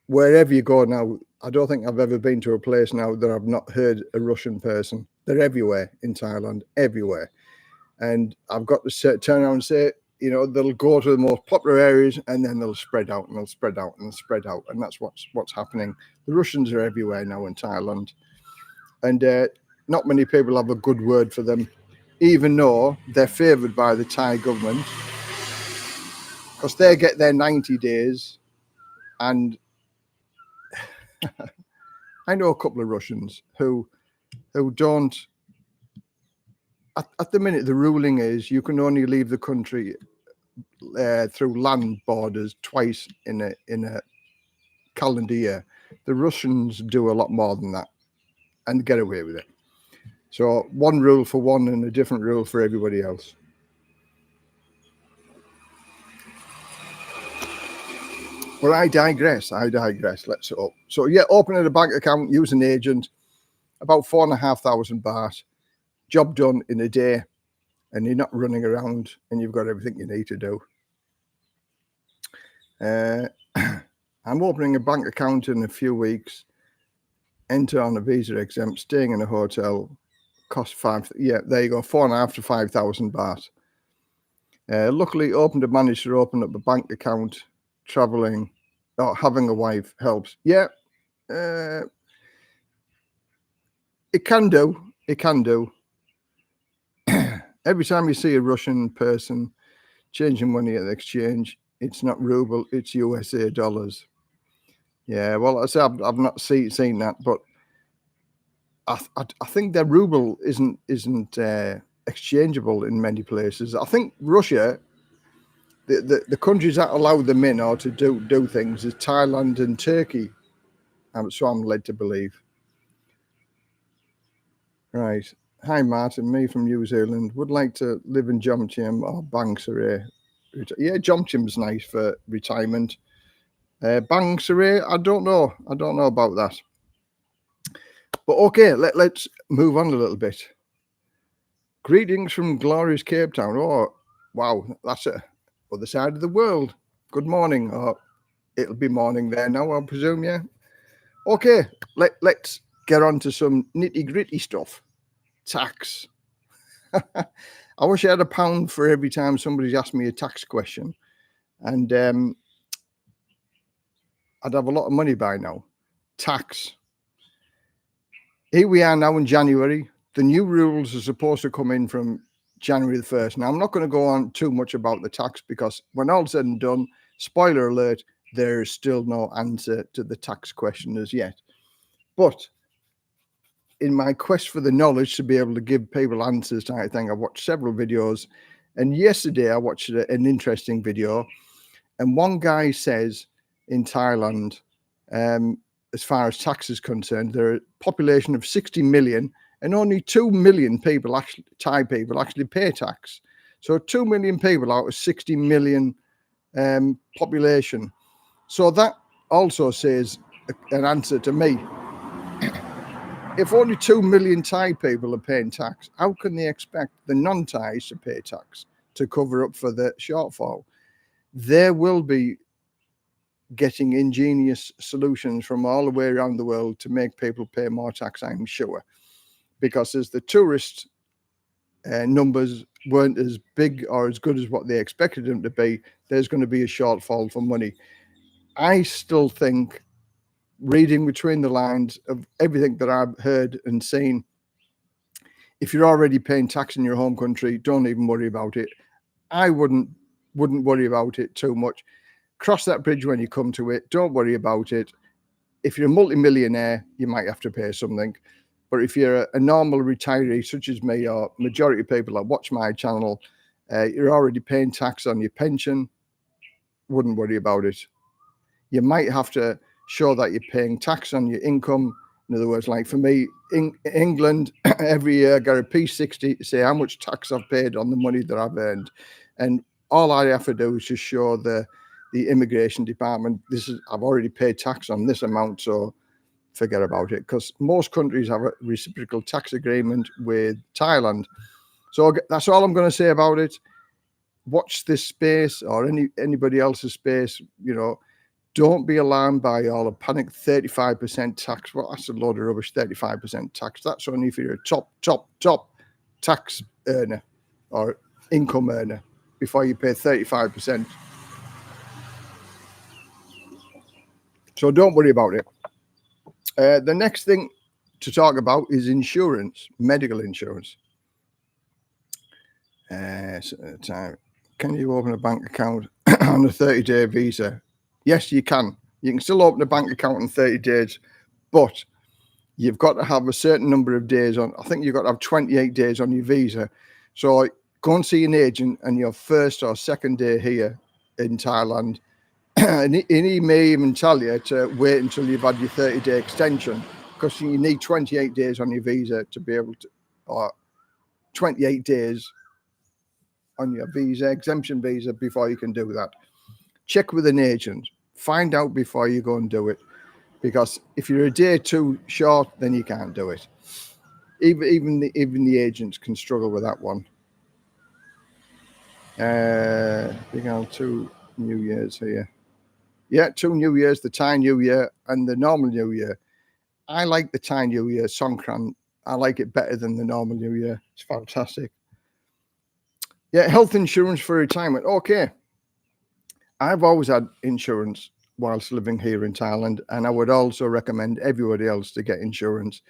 wherever you go now, I don't think I've ever been to a place now that I've not heard a Russian person. They're everywhere in Thailand, everywhere. And I've got to turn around and say, they'll go to the most popular areas, and then they'll spread out, and they'll spread out, and they'll spread out. And that's what's happening. The Russians are everywhere now in Thailand. And not many people have a good word for them, even though they're favoured by the Thai government, because they get their 90 days. And I know a couple of Russians who don't. At the minute, the ruling is you can only leave the country through land borders twice in a calendar year. The Russians do a lot more than that and get away with it. So one rule for one and a different rule for everybody else. But I digress. Let's hope. So yeah, opening a bank account, use an agent, about 4,500 baht, job done in a day, and you're not running around and you've got everything you need to do. I'm opening a bank account in a few weeks, enter on a visa exempt, staying in a hotel, cost yeah, there you go, 4,500 to 5,000 baht. Luckily, managed to open up a bank account, traveling, or having a wife helps. Yeah, it can do. It can do. Every time you see a Russian person changing money at the exchange, it's not ruble, it's USA dollars. Yeah, well, I say I've not seen that, but I think their ruble isn't exchangeable in many places. I think Russia, the countries that allow them in or to do things is Thailand and Turkey. So I'm led to believe. Right. Hi, Martin. Me from New Zealand. Would like to live in Jomtien or Bang Saray. Yeah, Jomtien's nice for retirement. Bang Saray, I don't know. I don't know about that. But okay, let's move on a little bit. Greetings from glorious Cape Town. Oh, wow, that's the other side of the world. Good morning. Or it'll be morning there now, I presume, yeah. Okay, let's get on to some nitty-gritty stuff. Tax. I wish I had £1 for every time somebody's asked me a tax question. And I'd have a lot of money by now. Tax. Here we are now in January. The new rules are supposed to come in from January the 1st. Now, I'm not going to go on too much about the tax because when all's said and done, spoiler alert, there is still no answer to the tax question as yet. But in my quest for the knowledge to be able to give people answers to everything, I've watched several videos. And yesterday I watched an interesting video. And one guy says in Thailand, as far as tax is concerned, there are a population of 60 million and only 2 million people, Thai people, actually pay tax. So 2 million people out of 60 million population. So that also says an answer to me. If only 2 million Thai people are paying tax, how can they expect the non-Thais to pay tax to cover up for the shortfall? There will be getting ingenious solutions from all the way around the world to make people pay more tax, I'm sure. Because as the tourist numbers weren't as big or as good as what they expected them to be, there's going to be a shortfall for money. I still think, reading between the lines of everything that I've heard and seen, if you're already paying tax in your home country, don't even worry about it. I wouldn't worry about it too much. Cross that bridge when you come to it. Don't worry about it. If you're a multimillionaire, you might have to pay something. But if you're a normal retiree, such as me, or majority of people that watch my channel, you're already paying tax on your pension, wouldn't worry about it. You might have to show that you're paying tax on your income. In other words, like for me, in England, every year I get a P60 to say how much tax I've paid on the money that I've earned. And all I have to do is just show the immigration department, I've already paid tax on this amount, so forget about it. Because most countries have a reciprocal tax agreement with Thailand. So that's all I'm going to say about it. Watch this space or anybody else's space, Don't be alarmed by all the panic 35% tax. Well, that's a load of rubbish, 35% tax. That's only if you're a top tax earner or income earner before you pay 35%. So don't worry about it. The next thing to talk about is insurance, medical insurance. Can you open a bank account on a 30-day visa? Yes, you can. You can still open a bank account in 30 days, but you've got to have a certain number of days on. I think you've got to have 28 days on your visa. So go and see an agent on your first or second day here in Thailand. and he may even tell you to wait until you've had your 30-day extension, because you need 28 days on your visa to be able to, or 28 days on your visa, exemption visa, before you can do that. Check with an agent. Find out before you go and do it, because if you're a day too short, then you can't do it. Even the agents can struggle with that one. Big on 2 New Years here. Yeah, 2 New Years, the Thai New Year and the normal New Year. I like the Thai New Year, Songkran. I like it better than the normal New Year. It's fantastic. Yeah, health insurance for retirement. Okay. I've always had insurance whilst living here in Thailand, and I would also recommend everybody else to get insurance.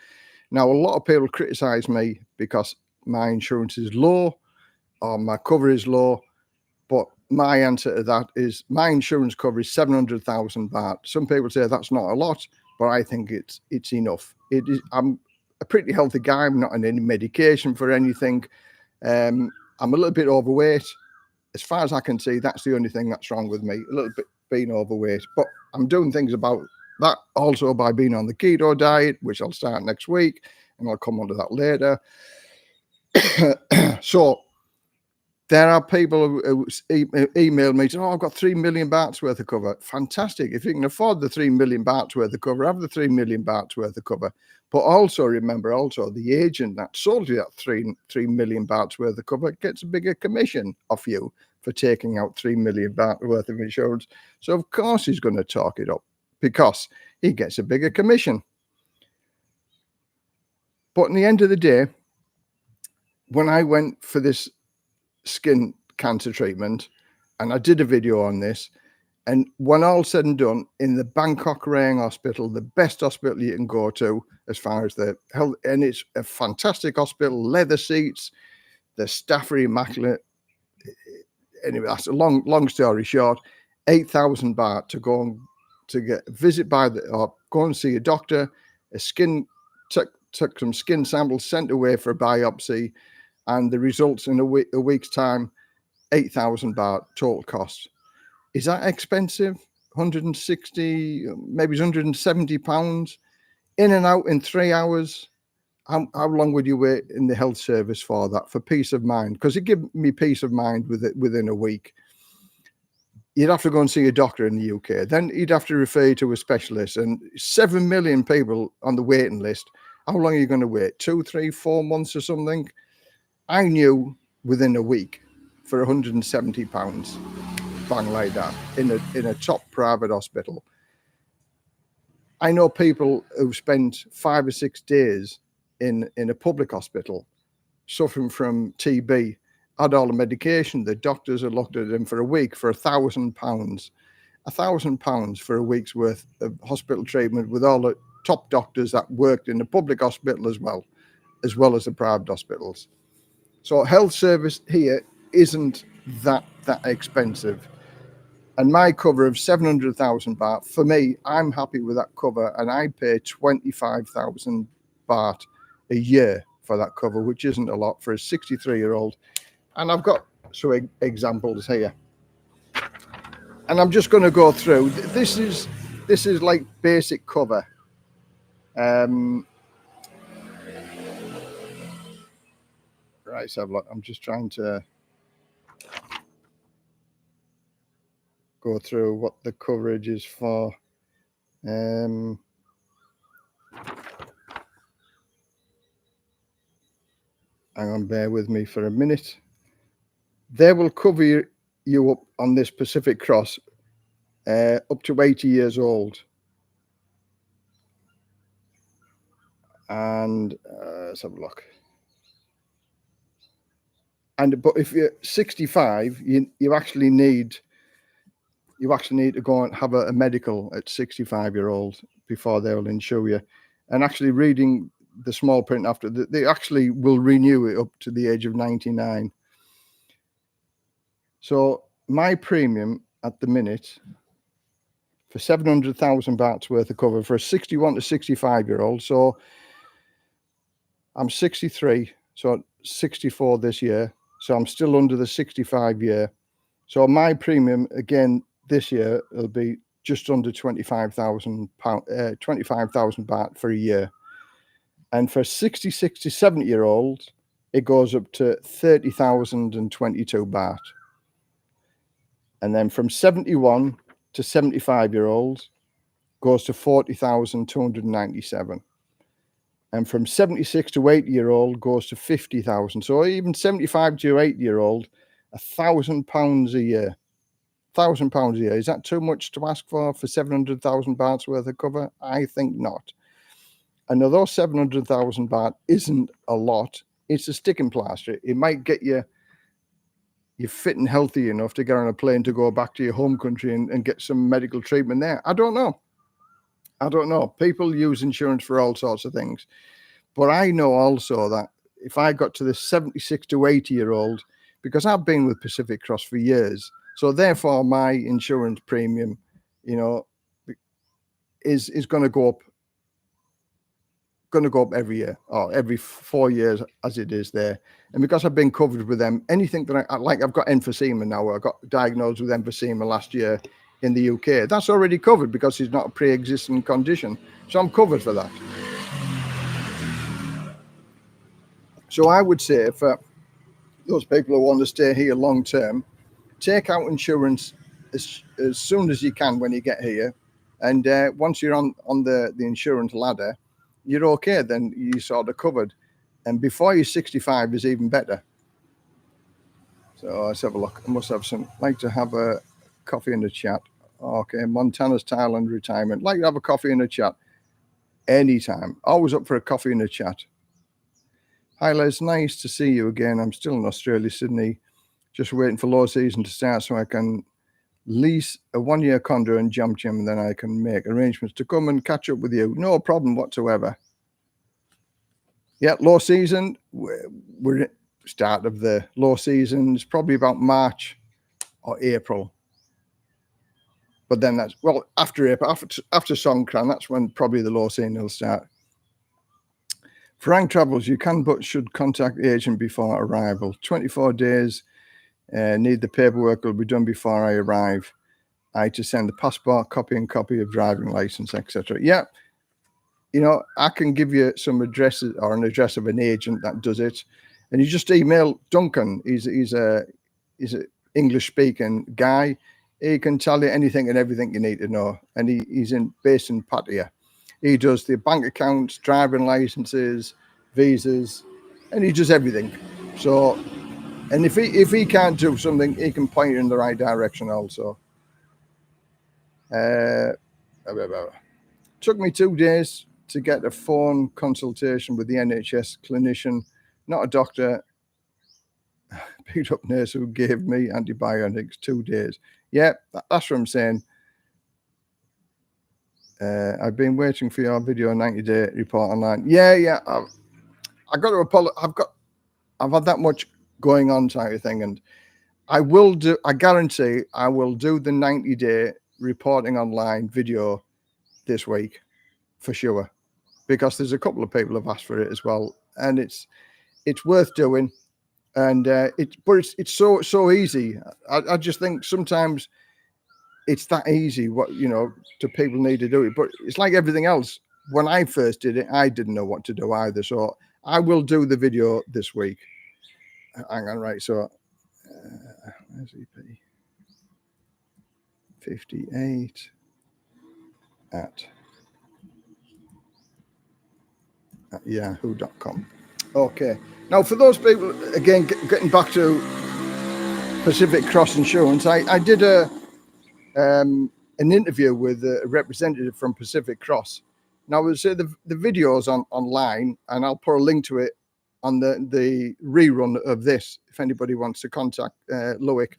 Now, a lot of people criticize me because my insurance is low or my cover is low, but my answer to that is my insurance cover is 700,000 baht. Some people say that's not a lot, but I think it's enough. It is. I'm a pretty healthy guy. I'm not on any medication for anything. I'm a little bit overweight. As far as I can see, that's the only thing that's wrong with me, a little bit being overweight. But I'm doing things about that also by being on the keto diet, which I'll start next week, and I'll come on to that later. So there are people who email me, say, oh, I've got 3 million bahts worth of cover. Fantastic. If you can afford the 3 million bahts worth of cover, have the 3 million bahts worth of cover. But also remember, the agent that sold you that 3 million bahts worth of cover gets a bigger commission off you for taking out 3 million baht worth of insurance. So of course he's going to talk it up because he gets a bigger commission. But in the end of the day, when I went for this skin cancer treatment, and I did a video on this, and when all said and done, in the Bangkok Rang Hospital, the best hospital you can go to as far as the health, and it's a fantastic hospital, leather seats, the staff are immaculate. Anyway, that's a long story short. 8,000 baht to go and to get a visit or go and see a doctor. A skin took some skin samples, sent away for a biopsy, and the results in a week's time. 8,000 baht total cost. Is that expensive? 160, maybe 170 pounds in and out in 3 hours. How long would you wait in the health service for that, for peace of mind? Because it gave me peace of mind within a week. You'd have to go and see a doctor in the UK. Then you'd have to refer you to a specialist, and 7 million people on the waiting list. How long are you going to wait? 2, 3, 4 months or something? I knew within a week for 170 pounds, bang like that, in a top private hospital. I know people who spent 5 or 6 days in a public hospital suffering from TB, had all the medication. The doctors had looked at them for a week for £1,000. £1,000 for a week's worth of hospital treatment with all the top doctors that worked in the public hospital as well as the private hospitals. So health service here isn't that expensive. And my cover of 700,000 baht, for me, I'm happy with that cover, and I pay 25,000 baht a year for that cover, which isn't a lot for a 63-year-old. And I've got some examples here. And I'm just going to go through. This is like basic cover. Right, so have a look. I'm just trying to go through what the coverage is for. Hang on, bear with me for a minute. They will cover you up on this Pacific Cross up to 80 years old. And let's have a look. But if you're 65, you actually need to go and have a medical at 65-year-old before they will insure you. And actually reading the small print after, they actually will renew it up to the age of 99. So my premium at the minute for 700,000 bahts worth of cover for a 61 to 65-year-old. So I'm 63, so 64 this year. So I'm still under the 65 year. So my premium, again, this year it'll be just under £25,000, 25,000 baht for a year. And for 60, 70-year-olds, it goes up to 30,022 baht. And then from 71 to 75-year-olds, goes to 40,297. And from 76 to 80-year-old goes to 50,000. So even 75 to 80-year-old, £1,000 a year. £1,000 a year. Is that too much to ask for 700,000 bahts worth of cover? I think not. And although 700,000 baht isn't a lot, it's a sticking plaster. It might get you fit and healthy enough to get on a plane to go back to your home country and get some medical treatment there. I don't know. People use insurance for all sorts of things. But I know also that if I got to the 76 to 80-year-old, because I've been with Pacific Cross for years, so therefore my insurance premium, is going to go up. Every year or every 4 years as it is there. And because I've been covered with them, anything that I've got emphysema now. I got diagnosed with emphysema last year in the UK. That's already covered because it's not a pre-existing condition. So I'm covered for that. So I would say for those people who want to stay here long term, take out insurance as soon as you can when you get here. And once you're on the insurance ladder, you're okay, then you're sort of covered. And before you're 65 is even better. So let's have a look. I must have like to have a coffee in the chat. Okay, Montana's Thailand retirement. Like to have a coffee in the chat anytime. Always up for a coffee in the chat. Hi Les, nice to see you again. I'm still in Australia, Sydney. Just waiting for low season to start so I can lease a 1-year condo in Jam Jam, and then I can make arrangements to come and catch up with you. No problem whatsoever. Yeah, low season. We're at the start of the low season. It's probably about March or April. But then that's, well, after April, after Songkran, that's when probably the low season will start. Frank Travels, you can but should contact the agent before arrival. 24 days. Need the paperwork will be done before I arrive. I to send the passport, copy of driving license, etc. Yeah, I can give you some addresses or an address of an agent that does it, and you just email Duncan. He's a English speaking guy. He can tell you anything and everything you need to know, and he's based in Pattaya. He does the bank accounts, driving licenses, visas, and he does everything. So. And if he can't do something, he can point you in the right direction also. Took me 2 days to get a phone consultation with the NHS clinician, not a doctor. Beat up nurse who gave me antibiotics. 2 days. Yeah, that's what I'm saying. I've been waiting for your video 90-day report online. Yeah. I got to apologize. I've had that much going on type of thing, and I guarantee I will do the 90-day reporting online video this week for sure, because there's a couple of people have asked for it as well, and it's worth doing, and it's so easy. I just think sometimes it's that easy to people need to do it, but it's like everything else. When I first did it, I didn't know what to do either, so I will do the video this week. Hang on, right, so where's EP 58 at yahoo.com. Okay, now for those people, again, getting back to Pacific Cross Insurance, I did an interview with a representative from Pacific Cross. Now, I would say the video's online, and I'll put a link to it on the rerun of this, if anybody wants to contact Loic.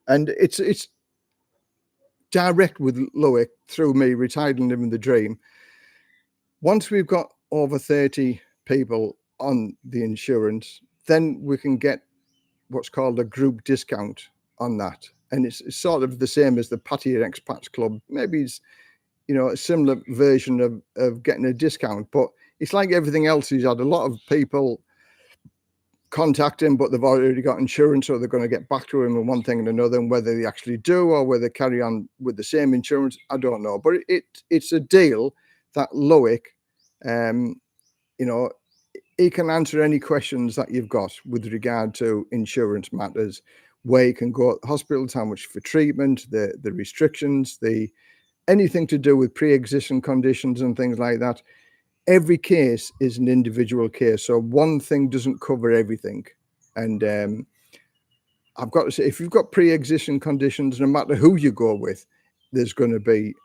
And it's direct with Loic through me, Retired and Living the Dream. Once we've got over 30 people on the insurance, then we can get what's called a group discount on that. And it's sort of the same as the Pattaya Expats Club. Maybe it's, a similar version of getting a discount, but it's like everything else. He's had a lot of people contact him, but they've already got insurance, so they're going to get back to him and one thing and another. And whether they actually do or whether they carry on with the same insurance, I don't know. But it's a deal that Loic, you know, he can answer any questions that you've got with regard to insurance matters, where you can go to hospitals, how much for treatment, the restrictions, anything to do with pre-existing conditions and things like that. Every case is an individual case, so one thing doesn't cover everything. And I've got to say, if you've got pre-existing conditions, no matter who you go with, there's going to be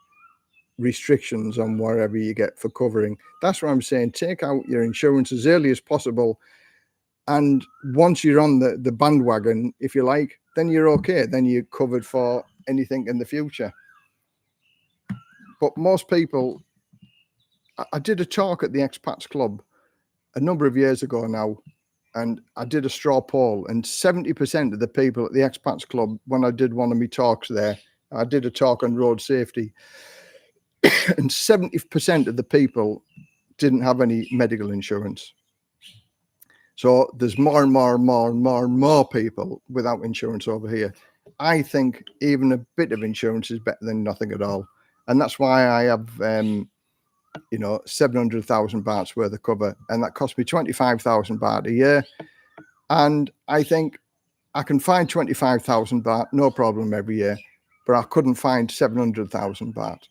restrictions on whatever you get for covering. That's what I'm saying. Take out your insurance as early as possible, and once you're on the bandwagon, if you like, then you're okay. Then you're covered for anything in the future. But most people, I did a talk at the Expats Club a number of years ago now, and I did a straw poll, and 70% of the people at the Expats Club, when I did one of my talks there, I did a talk on road safety, and 70% of the people didn't have any medical insurance. So there's more and more people without insurance over here. I think even a bit of insurance is better than nothing at all. And that's why I have, 700,000 bahts worth of cover. And that cost me 25,000 baht a year. And I think I can find 25,000 baht, no problem every year, but I couldn't find 700,000 baht.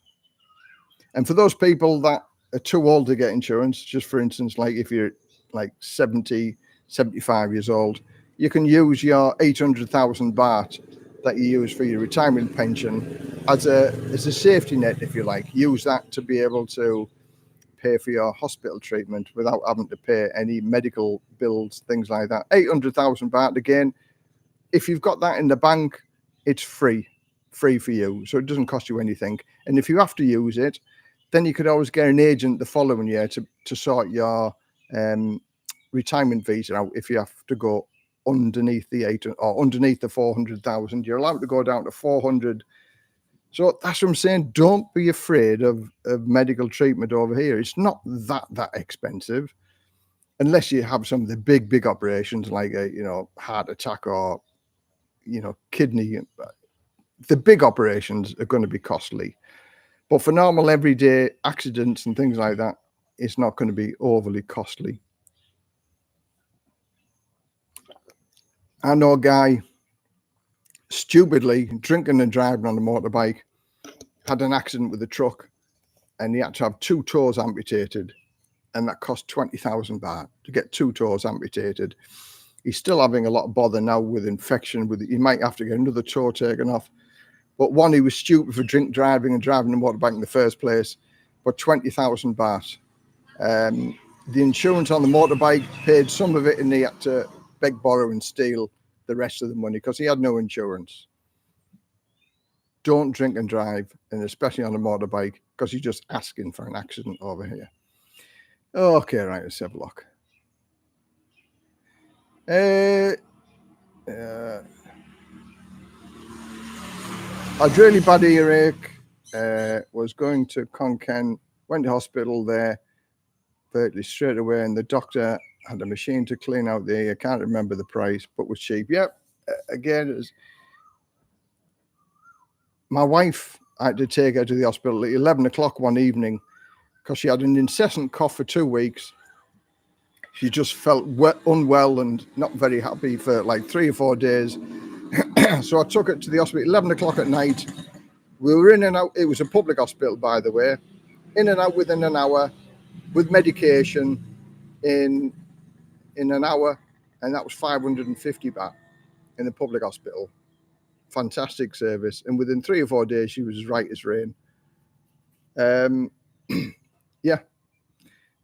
And for those people that are too old to get insurance, just for instance, like if you're like 70, 75 years old, you can use your 800,000 baht that you use for your retirement pension as a safety net, if you like. Use that to be able to pay for your hospital treatment without having to pay any medical bills, things like that. 800,000 baht, again, if you've got that in the bank, it's free for you. So it doesn't cost you anything. And if you have to use it, then you could always get an agent the following year to sort your retirement visa out. If you have to go underneath underneath the 400,000, you're allowed to go down to 400. So that's what I'm saying. Don't be afraid of medical treatment over here. It's not that expensive, unless you have some of the big operations like a heart attack or kidney. The big operations are going to be costly. But for normal everyday accidents and things like that, it's not going to be overly costly. I know a guy, stupidly drinking and driving on a motorbike, had an accident with a truck, and he had to have 2 toes amputated, and that cost 20,000 baht to get 2 toes amputated. He's still having a lot of bother now with infection. He might have to get another toe taken off. But one, he was stupid for driving and driving a motorbike in the first place. But 20,000 baht. The insurance on the motorbike paid some of it, and he had to beg, borrow, and steal the rest of the money because he had no insurance. Don't drink and drive, and especially on a motorbike, because you're just asking for an accident over here. Okay, right, let's have a look. I had really bad earache, was going to Konkan, went to hospital there virtually straight away, and the doctor had a machine to clean out the ear. I can't remember the price, but was cheap. Yep, again, it was my wife. I had to take her to the hospital at 11 o'clock one evening because she had an incessant cough for 2 weeks. She just felt unwell and not very happy for like 3 or 4 days. So I took her to the hospital at 11 o'clock at night. We were in and out. It was a public hospital, by the way. In and out within an hour with medication in an hour. And that was 550 baht in the public hospital. Fantastic service. And within 3 or 4 days, she was as right as rain. Yeah.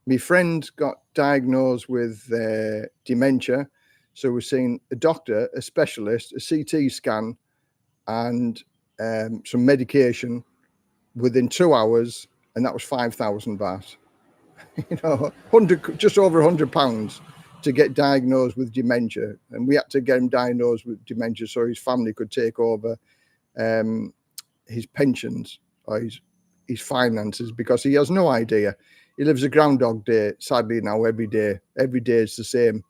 My friend got diagnosed with dementia. So we're seeing a doctor, a specialist, a CT scan, and some medication within 2 hours, and that was 5,000 baht. Just over £100 to get diagnosed with dementia, and we had to get him diagnosed with dementia so his family could take over his pensions or his finances, because he has no idea. He lives a Groundhog Day, sadly now, every day. Every day is the same.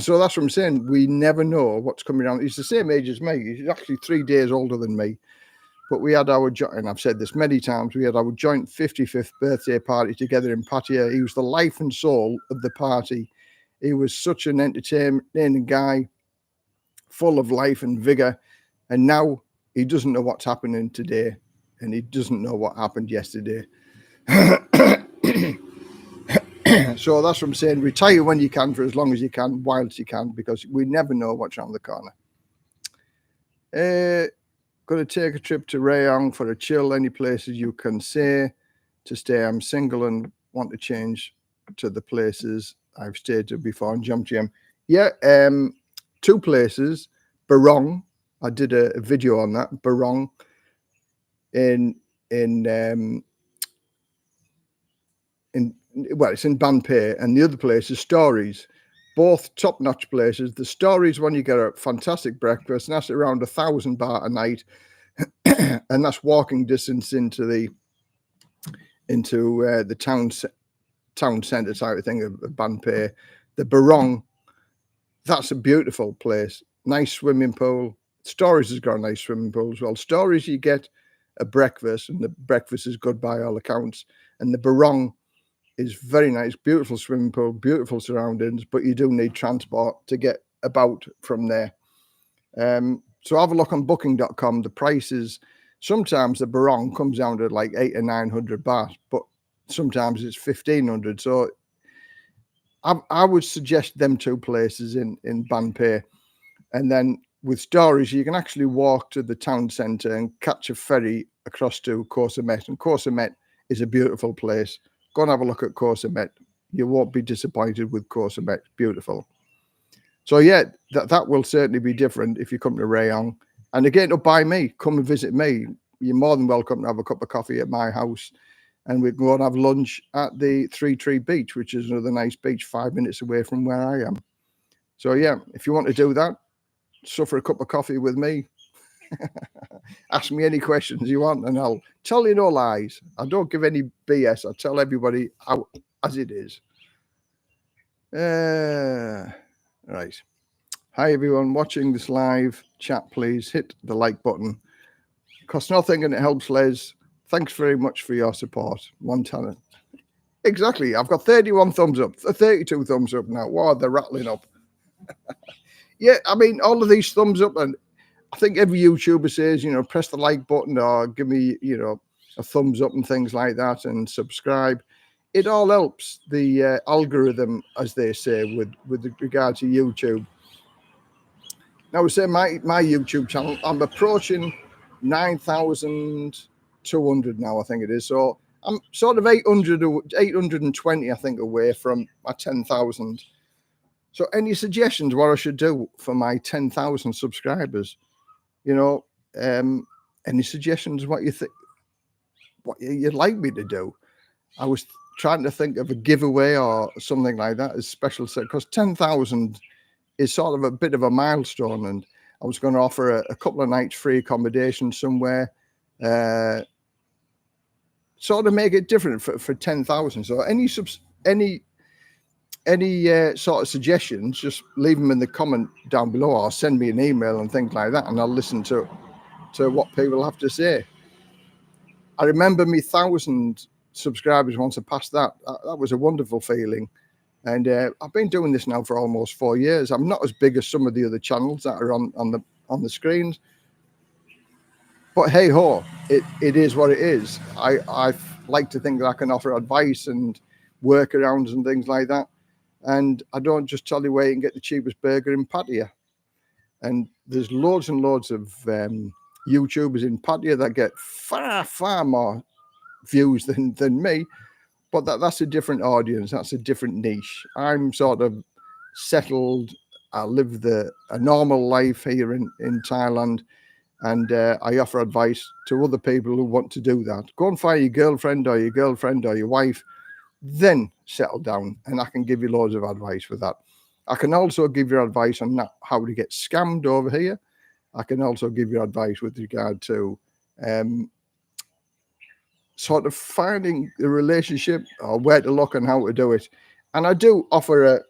So that's what I'm saying. We never know what's coming around. He's the same age as me. He's actually 3 days older than me. But we had our, and I've said this many times, we had our joint 55th birthday party together in Pattaya. He was the life and soul of the party. He was such an entertaining guy, full of life and vigor. And now he doesn't know what's happening today, and he doesn't know what happened yesterday. So that's what I'm saying. Retire when you can, for as long as you can, whilst you can, because we never know what's around the corner. Going to take a trip to Rayong for a chill. Any places you can say to stay? I'm single and want to change to the places I've stayed to before and jumped in. Yeah, 2 places. Barong. I did a video on that. Barong well, it's in Banpei, and the other place is Stories. Both top-notch places. The Stories one, you get a fantastic breakfast, and that's around 1,000 baht a night, and that's walking distance into the town centre type of thing of Banpei. The Barong, that's a beautiful place. Nice swimming pool. Stories has got a nice swimming pool as well. Stories, you get a breakfast, and the breakfast is good by all accounts. And the Barong is very nice, beautiful swimming pool, beautiful surroundings, but you do need transport to get about from there. So have a look on booking.com. The prices, sometimes the Barong comes down to like 800 or 900 baht, but sometimes it's 1,500. So I would suggest them 2 places in Banpei. And then with Stories, you can actually walk to the town centre and catch a ferry across to Koh Samet. And Koh Samet is a beautiful place. Go and have a look at Koh Samet. You won't be disappointed with Koh Samet. Beautiful. So yeah, that will certainly be different if you come to Rayong. And again, up by me, come and visit me. You're more than welcome to have a cup of coffee at my house. And we can go and have lunch at the Three Tree Beach, which is another nice beach 5 minutes away from where I am. So yeah, if you want to do that, suffer a cup of coffee with me. Ask me any questions you want, and I'll tell you no lies. I don't give any BS. I tell everybody how as it is. Right. Hi, everyone watching this live chat. Please hit the like button. Costs nothing and it helps Les. Thanks very much for your support. Montana. Exactly. I've got 31 thumbs up, 32 thumbs up now. Wow, they're rattling up. Yeah, I mean, all of these thumbs up, and I think every YouTuber says, press the like button or give me, a thumbs up and things like that, and subscribe. It all helps the algorithm, as they say, with regard to YouTube. Now, we say my YouTube channel, I'm approaching 9,200 now, I think it is. So I'm sort of 820, I think, away from my 10,000. So any suggestions what I should do for my 10,000 subscribers? Any suggestions what you think, what you'd like me to do? I was trying to think of a giveaway or something like that as special, because 10,000 is sort of a bit of a milestone, and I was going to offer a couple of nights free accommodation somewhere, sort of make it different for 10,000. So any sort of suggestions, just leave them in the comment down below, or send me an email and things like that, and I'll listen to what people have to say. I remember me 1,000 subscribers once I passed that. That was a wonderful feeling. And I've been doing this now for almost 4 years. I'm not as big as some of the other channels that are on the screens, but hey ho, it is what it is. I like to think that I can offer advice and workarounds and things like that. And I don't just tell you where you can get the cheapest burger in Pattaya. And there's loads and loads of YouTubers in Pattaya that get far more views than me. But that's a different audience. That's a different niche. I'm sort of settled. I live a normal life here in Thailand. And I offer advice to other people who want to do that. Go and find your girlfriend or your wife, then settle down. And I can give you loads of advice with that. I can also give you advice on how to get scammed over here. I can also give you advice with regard to sort of finding the relationship, or where to look and how to do it. And I do offer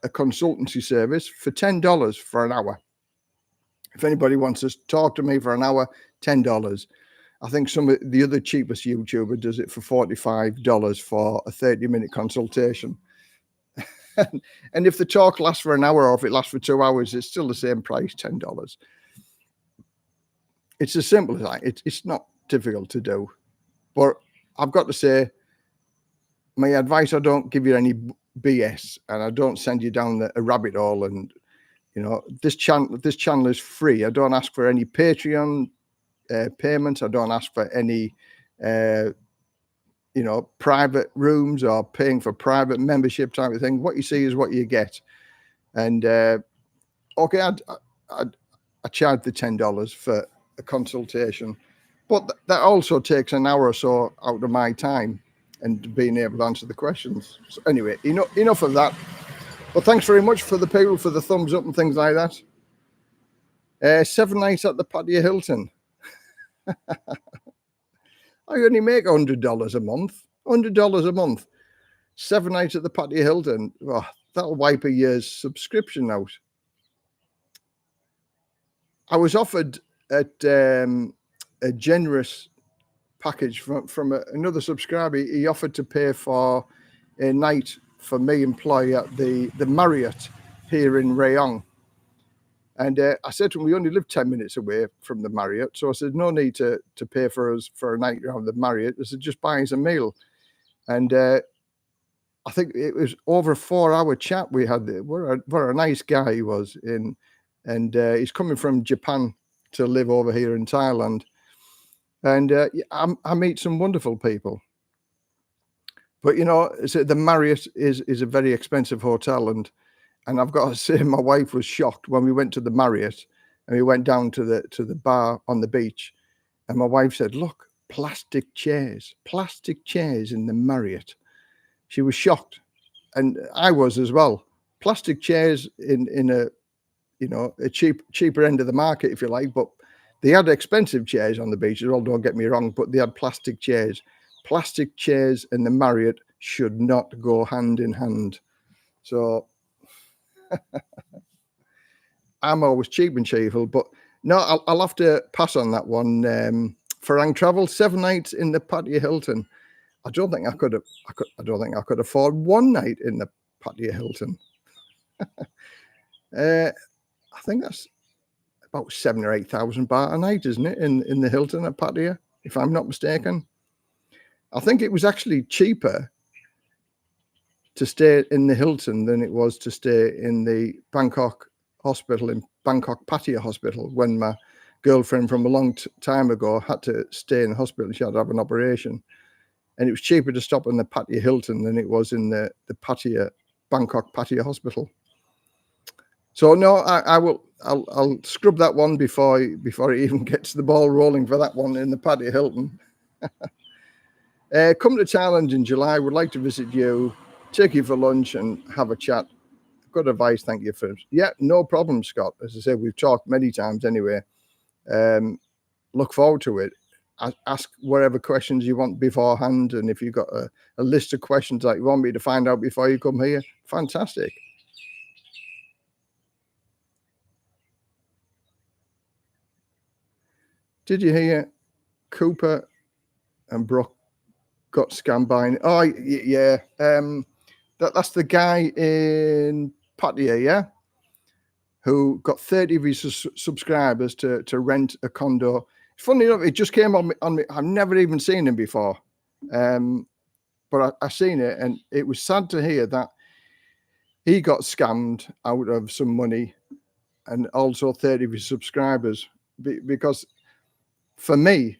a consultancy service for $10 for an hour. If anybody wants to talk to me for an hour, $10. I think some of the other cheapest YouTuber does it for $45 for a 30-minute consultation. And if the talk lasts for an hour or if it lasts for 2 hours, it's still the same price, $10. It's as simple as that. It's not difficult to do. But I've got to say, my advice, I don't give you any BS, and I don't send you down a rabbit hole. And, you know, this channel is free. I don't ask for any Patreon payments. I don't ask for any, you know, private rooms or paying for private membership type of thing. What you see is what you get. And, okay, I charge the $10 for a consultation, but that also takes an hour or so out of my time and being able to answer the questions. So anyway, enough of that. Well, thanks very much for the people for the thumbs up and things like that. 7 nights at the Patio Hilton. I only make $100 a month. $100 a month. 7 nights at the Patio Hilton. Oh, that'll wipe a year's subscription out. I was offered at a generous package from another subscriber. He offered to pay for a night for me employee at the Marriott here in Rayong. And I said to him, we only live 10 minutes away from the Marriott. So I said, no need to pay for us for a night around the Marriott. I said, just buy us a meal. And I think it was over a 4-hour chat we had there. What a nice guy he was. And he's coming from Japan to live over here in Thailand. And I meet some wonderful people. But, you know, the Marriott is a very expensive hotel. And I've got to say, my wife was shocked when we went to the Marriott and we went down to the bar on the beach. And my wife said, look, plastic chairs in the Marriott. She was shocked. And I was as well. Plastic chairs in a, you know, a cheaper end of the market, if you like. But they had expensive chairs on the beach as well, don't get me wrong, but they had plastic chairs. Plastic chairs and the Marriott should not go hand in hand. So I'm always cheap and cheerful, but no, I'll have to pass on that one. Farang Travel, 7 nights in the Patio Hilton. I don't think I could afford 1 night in the Patio Hilton. I think that's about 7,000 or 8,000 baht a night, isn't it, in the Hilton at Pattaya, if I'm not mistaken. I think it was actually cheaper to stay in the Hilton than it was to stay in the Bangkok hospital, in Bangkok Pattaya Hospital, when my girlfriend from a long time ago had to stay in the hospital. She had to have an operation. And it was cheaper to stop in the Pattaya Hilton than it was in the Pattaya, Bangkok Pattaya Hospital. So no, I'll scrub that one before it even gets the ball rolling for that one in the Patio Hilton. Come to Thailand in July. Would like to visit you, take you for lunch and have a chat. Good advice, thank you for it. Yeah, no problem, Scott. As I said, we've talked many times anyway. Look forward to it. Ask whatever questions you want beforehand, and if you've got a list of questions that you want me to find out before you come here, fantastic. Did you hear Cooper and Brooke got scammed by? Oh, yeah. That's the guy in Pattaya, yeah, who got 30 of his subscribers to rent a condo. Funny enough, it just came on me. I've never even seen him before, but I seen it, and it was sad to hear that he got scammed out of some money, and also 30 of his subscribers, because for me,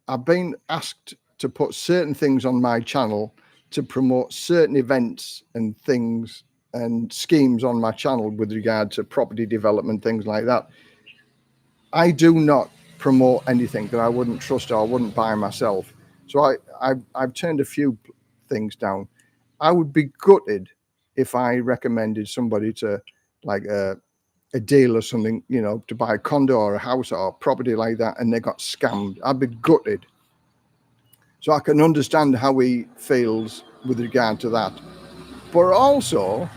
I've been asked to put certain things on my channel to promote certain events and things and schemes on my channel with regard to property development, things like that. I do not promote anything that I wouldn't trust or wouldn't buy myself. So I've turned a few things down. I would be gutted if I recommended somebody to, like, a deal or something, you know, to buy a condo or a house or property like that, and they got scammed. I'd be gutted. So I can understand how he feels with regard to that. But also,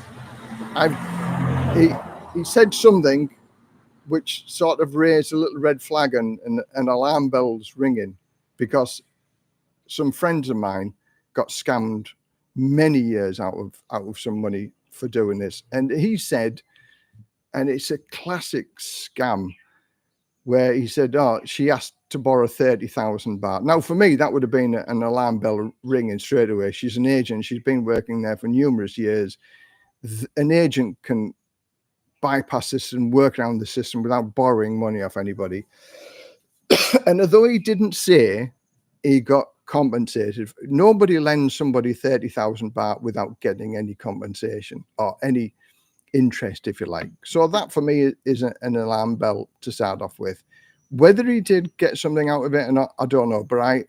he said something which sort of raised a little red flag and alarm bells ringing, because some friends of mine got scammed many years out of some money for doing this. And he said, and it's a classic scam, where he said, oh, she asked to borrow 30,000 baht. Now, for me, that would have been an alarm bell ringing straight away. She's an agent. She's been working there for numerous years. An agent can bypass this and work around the system without borrowing money off anybody. And although he didn't say he got compensated, nobody lends somebody 30,000 baht without getting any compensation or any interest, if you like. So that for me is an alarm bell to start off with. Whether he did get something out of it or not, I don't know, but I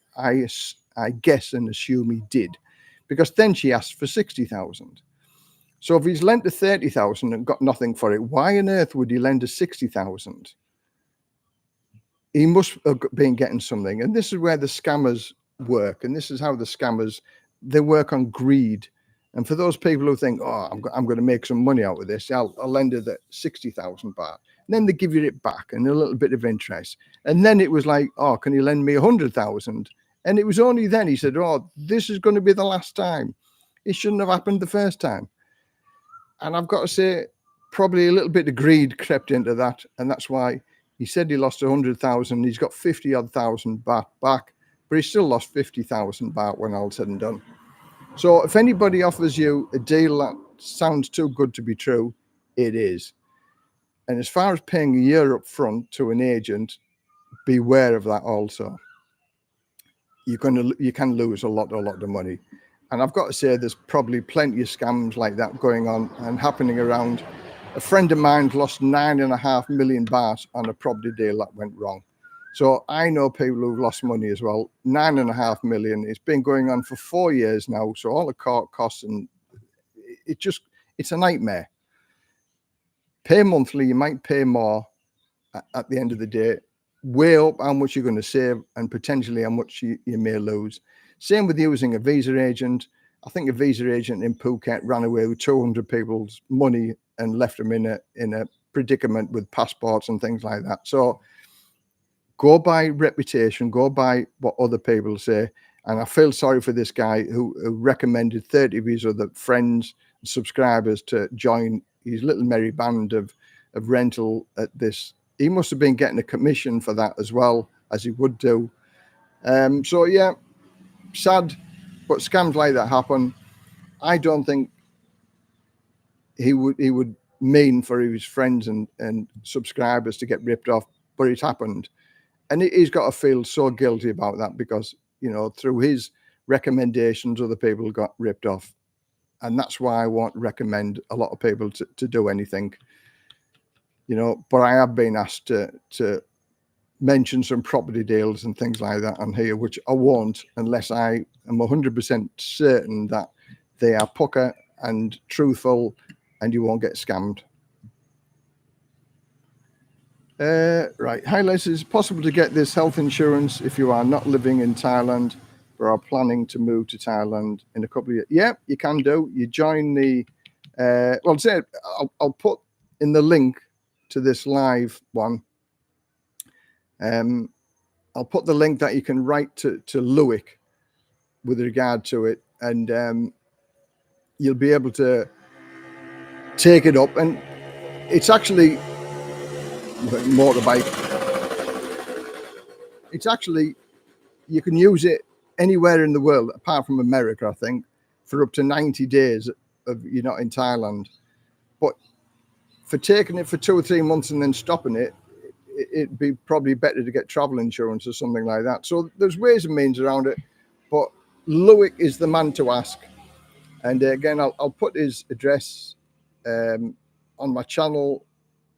guess and assume he did, because then she asked for 60,000. So if he's lent her 30,000 and got nothing for it, why on earth would he lend her 60,000? He must have been getting something. And this is where the scammers work. And this is how the scammers, they work on greed. And for those people who think, oh, I'm going to make some money out of this, I'll lend her the 60,000 baht. And then they give you it back and a little bit of interest. And then it was like, oh, can you lend me 100,000? And it was only then he said, oh, this is going to be the last time. It shouldn't have happened the first time. And I've got to say, probably a little bit of greed crept into that. And that's why he said he lost 100,000. He's got 50-odd thousand baht back, but he still lost 50,000 baht when all said and done. So if anybody offers you a deal that sounds too good to be true, it is. And as far as paying a year up front to an agent, beware of that also. You can lose a lot of money. And I've got to say, there's probably plenty of scams like that going on and happening around. A friend of mine lost 9.5 million baht on a property deal that went wrong. So I know people who've lost money as well. 9.5 million. It's been going on for 4 years now. So all the court costs, and it's a nightmare. Pay monthly. You might pay more at the end of the day. Weigh up how much you're going to save and potentially how much you may lose. Same with using a visa agent. I think a visa agent in Phuket ran away with 200 people's money and left them in a predicament with passports and things like that. So go by reputation, go by what other people say. And I feel sorry for this guy who recommended 30 of his other friends and subscribers to join his little merry band of rental at this. He must have been getting a commission for that as well, as he would do. So yeah, sad, but scams like that happen. I don't think he would mean for his friends and subscribers to get ripped off, but it happened. And he's got to feel so guilty about that, because, you know, through his recommendations, other people got ripped off. And that's why I won't recommend a lot of people to do anything, you know. But I have been asked to mention some property deals and things like that on here, which I won't unless I am 100% certain that they are pucker and truthful and you won't get scammed. Right. Hi, Les. Is it possible to get this health insurance if you are not living in Thailand but are planning to move to Thailand in a couple of years? Yeah, you can do. You join the, I'll put in the link to this live one. I'll put the link that you can write to Luik with regard to it, and you'll be able to take it up. And it's actually motorbike. It's actually, you can use it anywhere in the world apart from America, I think, for up to 90 days of you're not in Thailand. But for taking it for 2 or 3 months and then stopping it, it'd be probably better to get travel insurance or something like that. So there's ways and means around it, but Luik is the man to ask. And again, I'll put his address on my channel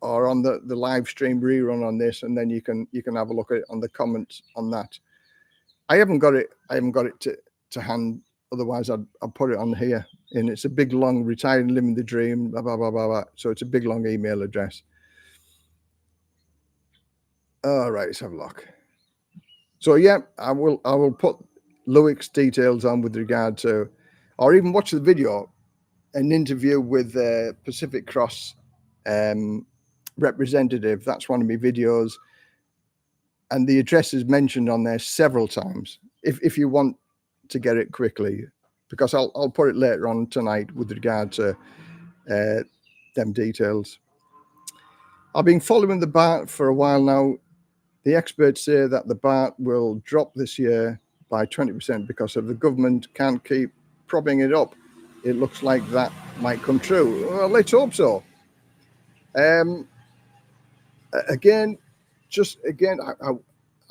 or on the live stream rerun on this, and then you can have a look at it on the comments on that. I haven't got it to hand. Otherwise, I'd put it on here. And it's a big long retiring, living the dream, blah blah blah blah blah. So it's a big long email address. All right, let's have a look. So yeah, I will put Luik's details on with regard to, or even watch the video an interview with the Pacific Cross representative. That's one of my videos, and the address is mentioned on there several times. If you want to get it quickly, because I'll put it later on tonight with regard to them details. I've been following the baht for a while now. The experts say that the baht will drop this year by 20% because of the government can't keep propping it up. It looks like that might come true. Well, let's hope so. Again,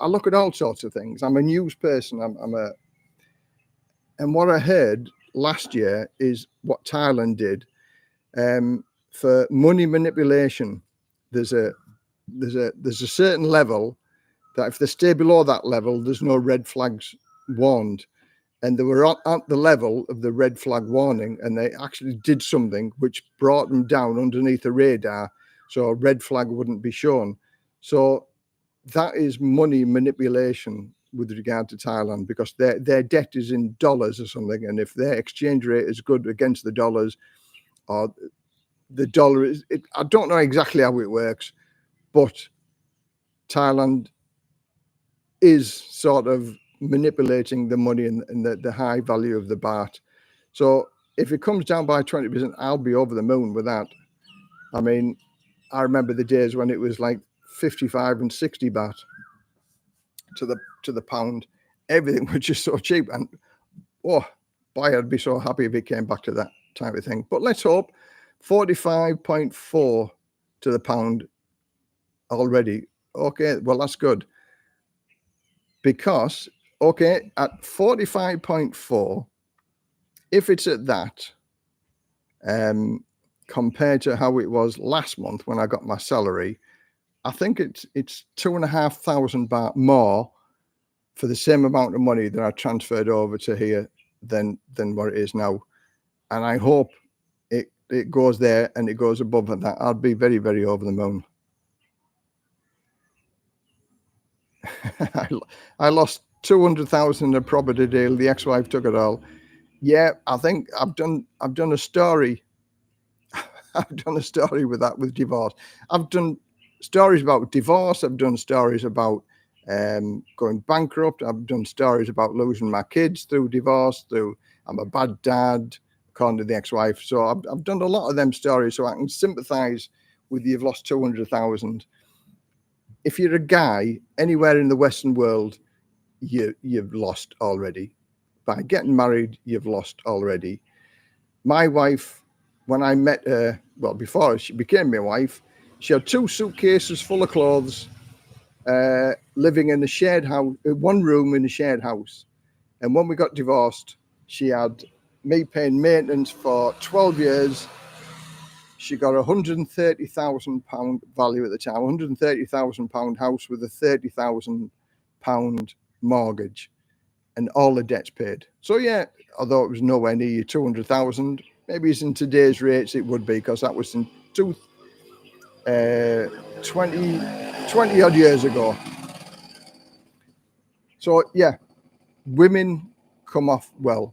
I look at all sorts of things. I'm a news person. And what I heard last year is what Thailand did for money manipulation. There's a certain level that if they stay below that level, there's no red flags warned. And they were at the level of the red flag warning, and they actually did something which brought them down underneath the radar, so a red flag wouldn't be shown. So that is money manipulation with regard to Thailand, because their debt is in dollars or something, and if their exchange rate is good against the dollars, or the dollar is, I don't know exactly how it works, but Thailand is sort of manipulating the money and the high value of the baht. So if it comes down by 20%, I'll be over the moon with that. I mean, I remember the days when it was like 55 and 60 baht to the pound. Everything was just so cheap, and oh boy, I'd be so happy if it came back to that type of thing. But let's hope. 45.4 to the pound already. Okay, well, that's good, because okay, at 45.4, if it's at that, compared to how it was last month when I got my salary, I think it's 2,500 baht more for the same amount of money that I transferred over to here than what it is now. And I hope it goes there and it goes above that. I'll be very, very over the moon. I lost 200,000 in a property deal. The ex-wife took it all. Yeah, I think I've done a story. I've done a story with that, with divorce. I've done stories about divorce. I've done stories about going bankrupt. I've done stories about losing my kids through divorce, through I'm a bad dad, according to the ex-wife. So I've done a lot of them stories, so I can sympathize with you've lost 200,000. If you're a guy anywhere in the Western world, you've lost already. By getting married, you've lost already. My wife, when I met her, well, before she became my wife, she had 2 suitcases full of clothes, living in a shared house, one room in a shared house. And when we got divorced, she had me paying maintenance for 12 years. She got a £130,000 value at the time, £130,000 house with a £30,000 mortgage, and all the debts paid. So yeah, although it was nowhere near 200,000, maybe it's in today's rates it would be, because that was in 20 odd years ago. So yeah, women come off well,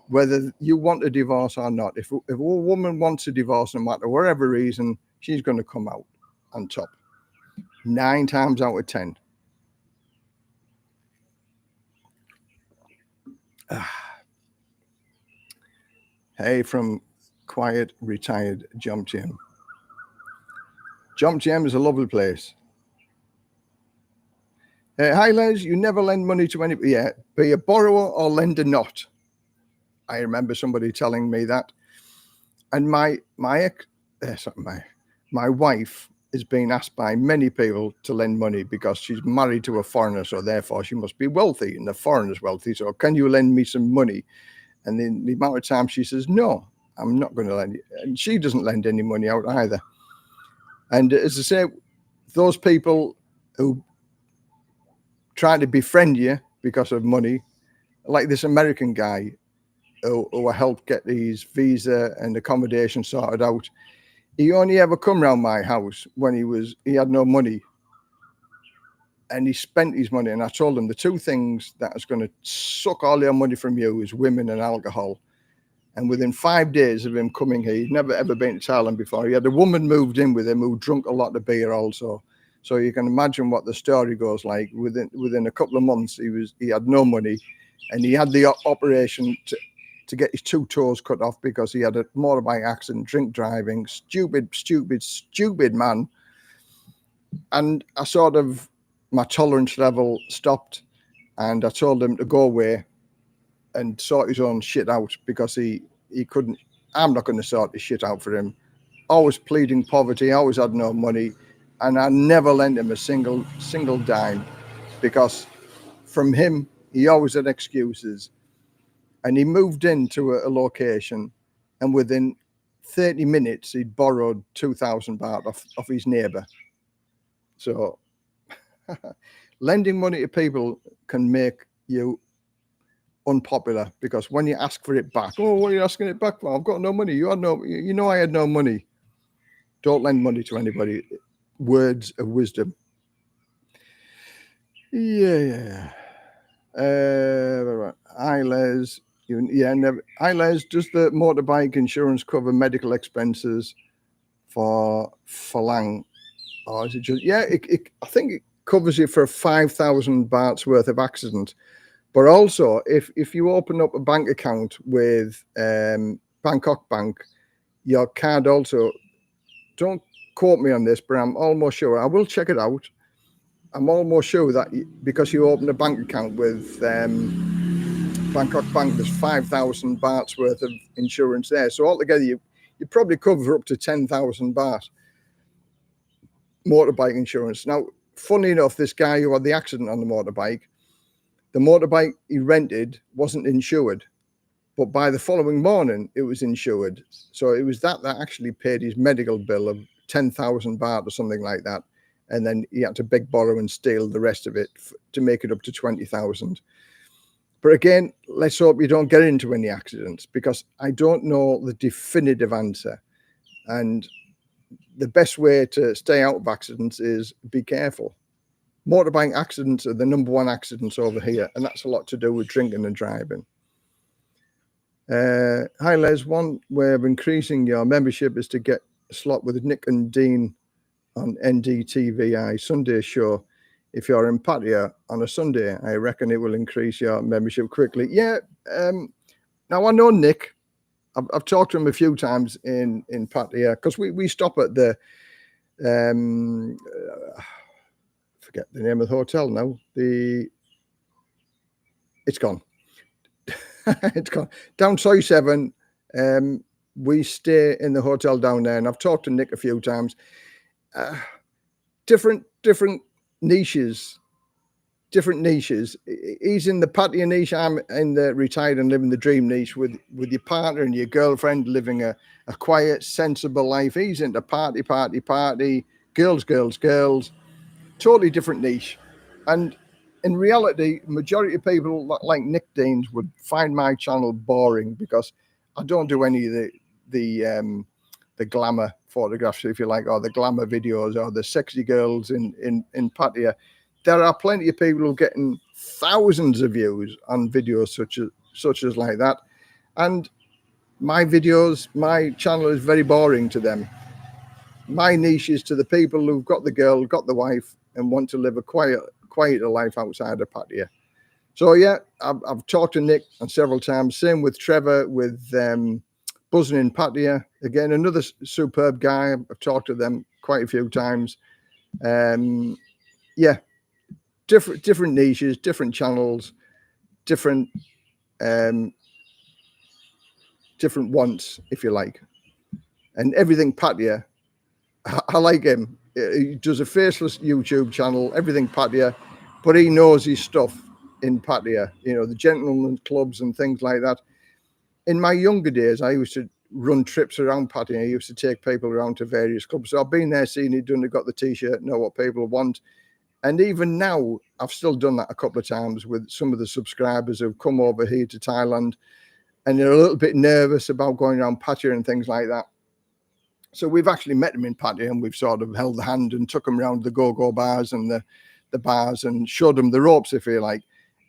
whether you want a divorce or not. If a woman wants a divorce, no matter whatever reason, she's going to come out on top 9 times out of 10. Hey, from quiet, retired Jump Gym. Jump Gym is a lovely place. Hi, Les. You never lend money to anybody. Yeah, be a borrower or lender not. I remember somebody telling me that. And my wife is being asked by many people to lend money because she's married to a foreigner, so therefore she must be wealthy, and the foreigner's wealthy. So can you lend me some money? And then the amount of time she says, no, I'm not going to lend you. And she doesn't lend any money out either. And as I say, those people who try to befriend you because of money, like this American guy who I helped get his visa and accommodation sorted out, he only ever come round my house when he had no money. And he spent his money. And I told him the 2 things that is going to suck all your money from you is women and alcohol. And within 5 days of him coming here, he'd never ever been to Thailand before. He had a woman moved in with him who drunk a lot of beer also. So you can imagine what the story goes like. Within a couple of months, he had no money, and he had the operation to get his 2 toes cut off because he had a motorbike accident, drink driving, stupid man. And my tolerance level stopped, and I told him to go away and sort his own shit out because he couldn't. I'm not going to sort his shit out for him. Always pleading poverty, always had no money, and I never lent him a single dime because from him he always had excuses. And he moved into a location, and within 30 minutes he'd borrowed 2,000 baht off his neighbour. So lending money to people can make you unpopular, because when you ask for it back, oh, what are you asking it back for? I've got no money. I had no money. Don't lend money to anybody. Words of wisdom. Yeah. Hi, Les. Hi, Les. Does the motorbike insurance cover medical expenses for Falang? Or is it just? Yeah, I think it covers you for 5,000 bahts worth of accident. But also, if you open up a bank account with Bangkok Bank, your card also, don't quote me on this, but I'm almost sure, I will check it out. I'm almost sure that because you open a bank account with Bangkok Bank, there's 5,000 bahts worth of insurance there. So altogether, you probably cover up to 10,000 baht motorbike insurance. Now, funny enough, this guy who had the accident on the motorbike he rented wasn't insured, but by the following morning it was insured. So it was that actually paid his medical bill of 10,000 baht or something like that, and then he had to beg, borrow and steal the rest of it to make it up to 20,000. But again, let's hope you don't get into any accidents, because I don't know the definitive answer, and the best way to stay out of accidents is be careful. Motorbike accidents are the #1 accidents over here, and that's a lot to do with drinking and driving. Hi, Les. One way of increasing your membership is to get a slot with Nick and Dean on NDTVI Sunday show. If you're in Pattaya on a Sunday, I reckon it will increase your membership quickly. Yeah. Now, I know Nick. I've talked to him a few times in Pattaya, because we stop at the forget the name of the hotel now. It's gone. It's gone. Down Soy 7. We stay in the hotel down there, and I've talked to Nick a few times. Different niches. Different niches. He's in the Pattaya niche. I'm in the retired and living the dream niche with your partner and your girlfriend, living a quiet, sensible life. He's into party, girls. Totally different niche. And in reality, majority of people like Nick Deans would find my channel boring, because I don't do any of the glamour photographs, if you like, or the glamour videos, or the sexy girls in Pattaya. There are plenty of people who are getting thousands of views on videos such as like that. And my channel is very boring to them. My niche is to the people who've got the girl, got the wife, and want to live a quieter life outside of Pattaya. So yeah, I've talked to Nick on several times. Same with Trevor, with Buzzing in Pattaya. Again, another superb guy. I've talked to them quite a few times. Yeah, different niches, different channels, different wants, if you like. And everything Pattaya, I like him. He does a faceless YouTube channel, everything Pattaya, but he knows his stuff in Pattaya, the gentlemen's clubs and things like that. In my younger days, I used to run trips around Pattaya. I used to take people around to various clubs. So I've been there, seen it, done it, got the T-shirt, know what people want. And even now, I've still done that a couple of times with some of the subscribers who've come over here to Thailand, and they're a little bit nervous about going around Pattaya and things like that. So we've actually met them in Pattaya, and we've sort of held the hand and took them around the go-go bars and the bars and showed them the ropes, if you like.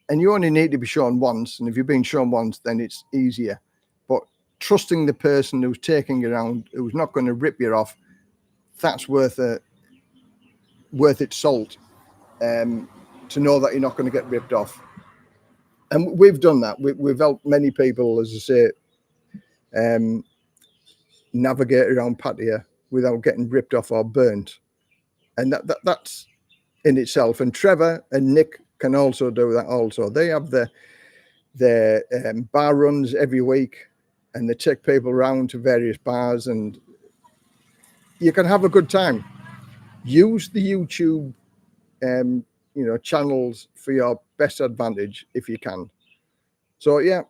And you only need to be shown once. And if you've been shown once, then it's easier. But trusting the person who's taking you around, who's not going to rip you off, that's worth its salt, to know that you're not going to get ripped off. And we've done that. We've helped many people, as I say, navigate around Pattaya without getting ripped off or burnt. And that's in itself. And Trevor and Nick can also do that also. They have their bar runs every week, and they take people around to various bars, and you can have a good time. Use the YouTube channels for your best advantage if you can. So yeah,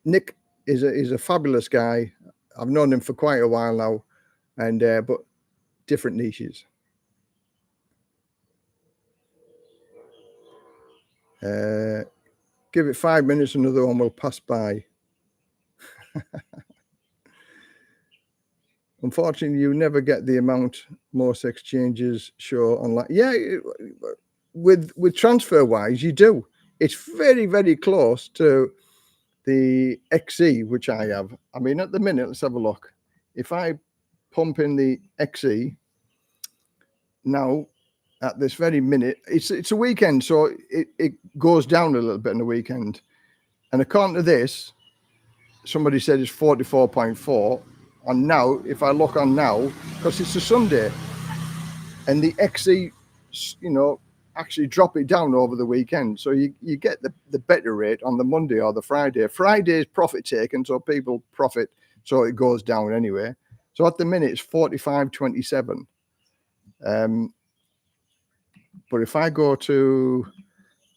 Nick is a fabulous guy. I've known him for quite a while now, and but different niches. Give it 5 minutes, another one will pass by. Unfortunately, you never get the amount most exchanges show online. Yeah, with TransferWise, you do. It's very, very close to the XE, which I have. I mean, at the minute, let's have a look. If I pump in the XE now, at this very minute, it's a weekend, so it goes down a little bit on the weekend. And according to this, somebody said it's 44.4. And now, if I look on now, because it's a Sunday, and the XE, actually drop it down over the weekend. So you get the better rate on the Monday or the Friday. Friday is profit taken, so people profit, so it goes down anyway. So at the minute, it's 45.27. But if I go to,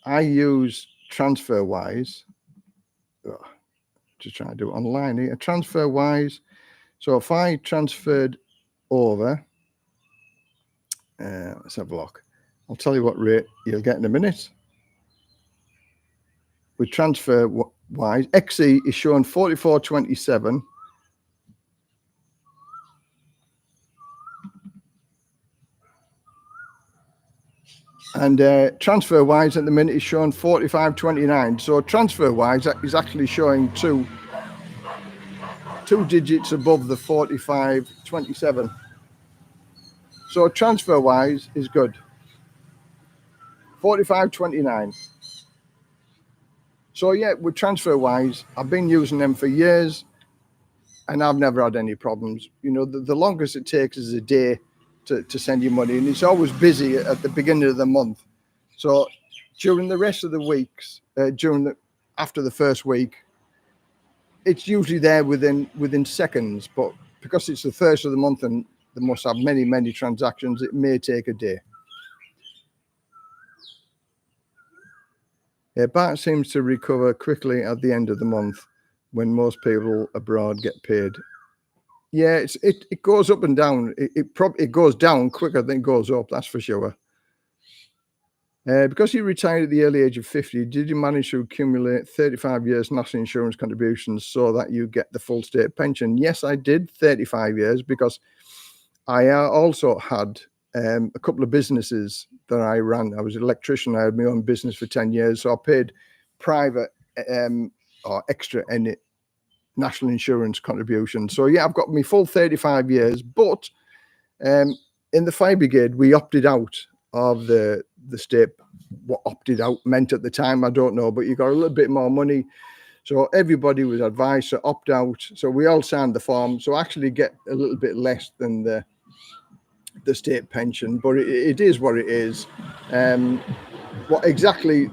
I use TransferWise, just trying to do it online here, TransferWise. So if I transferred over, let's have a look. I'll tell you what rate you'll get in a minute. With TransferWise, XE is showing 44.27. And TransferWise at the minute is showing 45.29. So TransferWise is actually showing two digits above the 45.27. So TransferWise is good. 45.29. So yeah, with TransferWise, I've been using them for years, and I've never had any problems. The longest it takes is a day to send you money, and it's always busy at the beginning of the month. So during the rest of the weeks, after the first week, it's usually there within seconds. But because it's the first of the month and they must have many transactions, it may take a day. Yeah, BAT seems to recover quickly at the end of the month when most people abroad get paid. Yeah, it goes up and down. It goes down quicker than it goes up, that's for sure. Because you retired at the early age of 50, did you manage to accumulate 35 years national insurance contributions so that you get the full state pension? Yes, I did 35 years because I also had a couple of businesses that I ran. I was an electrician. I had my own business for 10 years. So I paid private or extra national insurance contribution. So yeah, I've got my full 35 years, but in the fire brigade, we opted out of the state. What opted out meant at the time, I don't know, but you got a little bit more money. So everybody was advised to opt out. So we all signed the form. So I actually get a little bit less than the state pension, but it is what it is. What exactly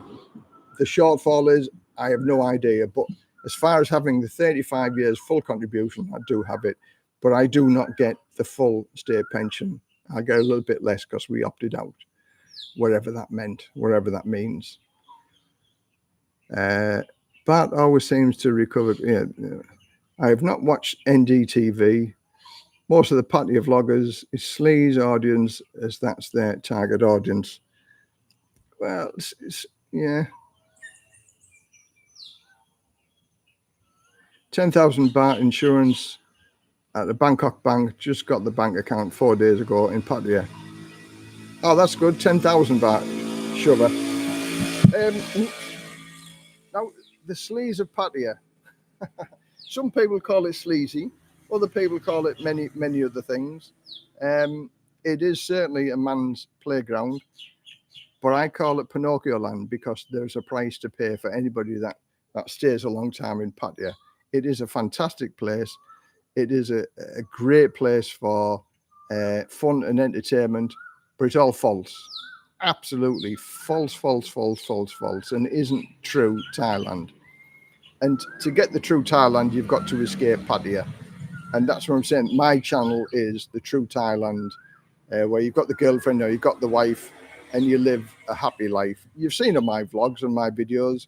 the shortfall is, I have no idea. But as far as having the 35 years full contribution, I do have it, but I do not get the full state pension. I get a little bit less because we opted out, whatever that meant, whatever that means. But always seems to recover. Yeah, I have not watched NDTV. Most of the Pattaya vloggers is Slee's audience, as that's their target audience. Well, yeah. 10,000 baht insurance at the Bangkok Bank. Just got the bank account 4 days ago in Pattaya. Oh, that's good. 10,000 baht. Sugar. Now, the Slees of Pattaya. Some people call it sleazy. Other people call it many other things. It is certainly a man's playground, but I call it Pinocchio land because there's a price to pay for anybody that stays a long time in Pattaya. It is a fantastic place. It is a great place for fun and entertainment, but it's all false. Absolutely false, and it isn't true Thailand. And to get the true Thailand, you've got to escape Pattaya. And that's what I'm saying. My channel is the true Thailand, where you've got the girlfriend or you've got the wife and you live a happy life. You've seen on my vlogs and my videos.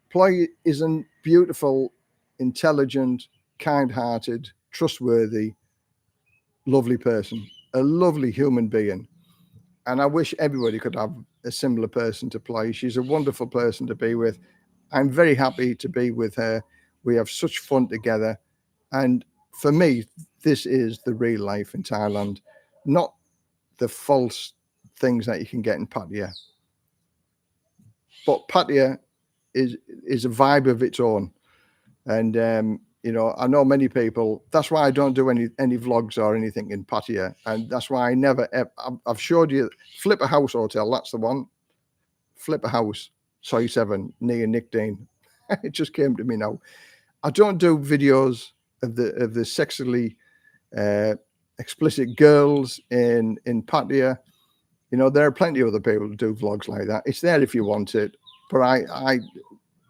Ploy is a beautiful, intelligent, kind-hearted, trustworthy, lovely person, a lovely human being. And I wish everybody could have a similar person to Ploy. She's a wonderful person to be with. I'm very happy to be with her. We have such fun together. And for me, this is the real life in Thailand, not the false things that you can get in Pattaya. But Pattaya is a vibe of its own. And, you know, I know many people, that's why I don't do any vlogs or anything in Pattaya. And that's why I never, I've showed you Flipper House Hotel. That's the one. Flipper House, Soy 7, near Nick Dean. It just came to me now. I don't do videos of the sexually explicit girls in Pattaya. You know, there are plenty of other people who do vlogs like that. It's there if you want it. But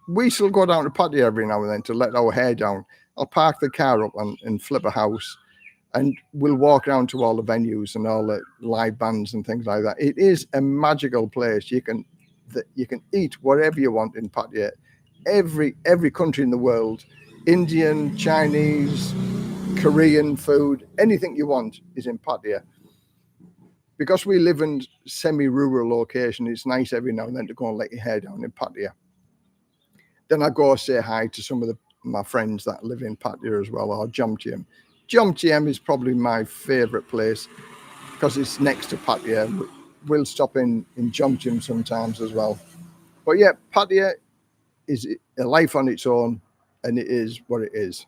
we still go down to Pattaya every now and then to let our hair down. I'll park the car up and flip a house, and we'll walk around to all the venues and all the live bands and things like that. It is a magical place. You can eat whatever you want in Pattaya. Every country in the world, Indian, Chinese, Korean food, anything you want is in Pattaya. Because we live in semi-rural location, it's nice every now and then to go and let your hair down in Pattaya. Then I go say hi to some of my friends that live in Pattaya as well, or Jomtien. Jomtien is probably my favourite place because it's next to Pattaya. We'll stop in Jomtien sometimes as well. But yeah, Pattaya is a life on its own, and it is what it is.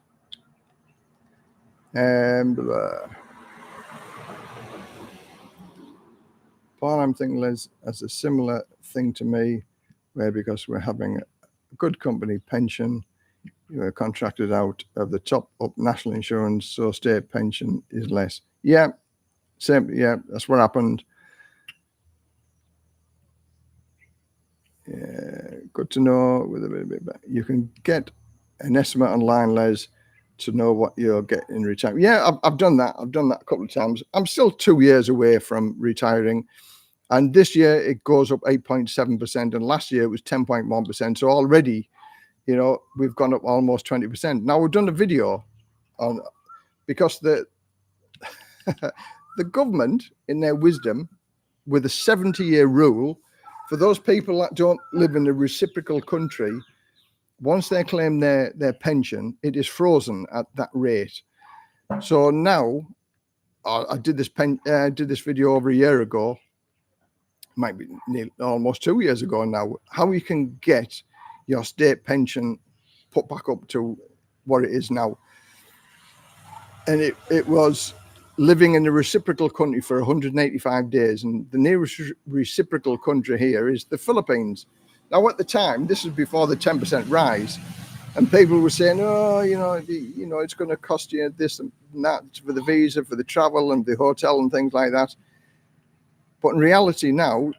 Paul, I'm thinking, Liz, as a similar thing to me, where because we're having a good company pension, you are contracted out of the top up national insurance, so state pension is less. Yeah, same. Yeah, that's what happened. Yeah, good to know. With a bit, you can get an estimate online, Les, to know what you'll get in retirement. Yeah, I've done that. I've done that a couple of times. I'm still 2 years away from retiring. And this year it goes up 8.7%, and last year it was 10.1%. So already, you know, we've gone up almost 20%. Now we've done a video on, because the government, in their wisdom, with a 70-year rule, for those people that don't live in a reciprocal country, once they claim their pension, it is frozen at that rate. So now, I did this video over a year ago. Might be almost 2 years ago now, how you can get your state pension put back up to what it is now. And it was living in a reciprocal country for 185 days. And the nearest reciprocal country here is the Philippines. Now, at the time, this is before the 10% rise. And people were saying, oh, you know, it's going to cost you this and that for the visa, for the travel and the hotel and things like that. But in reality now,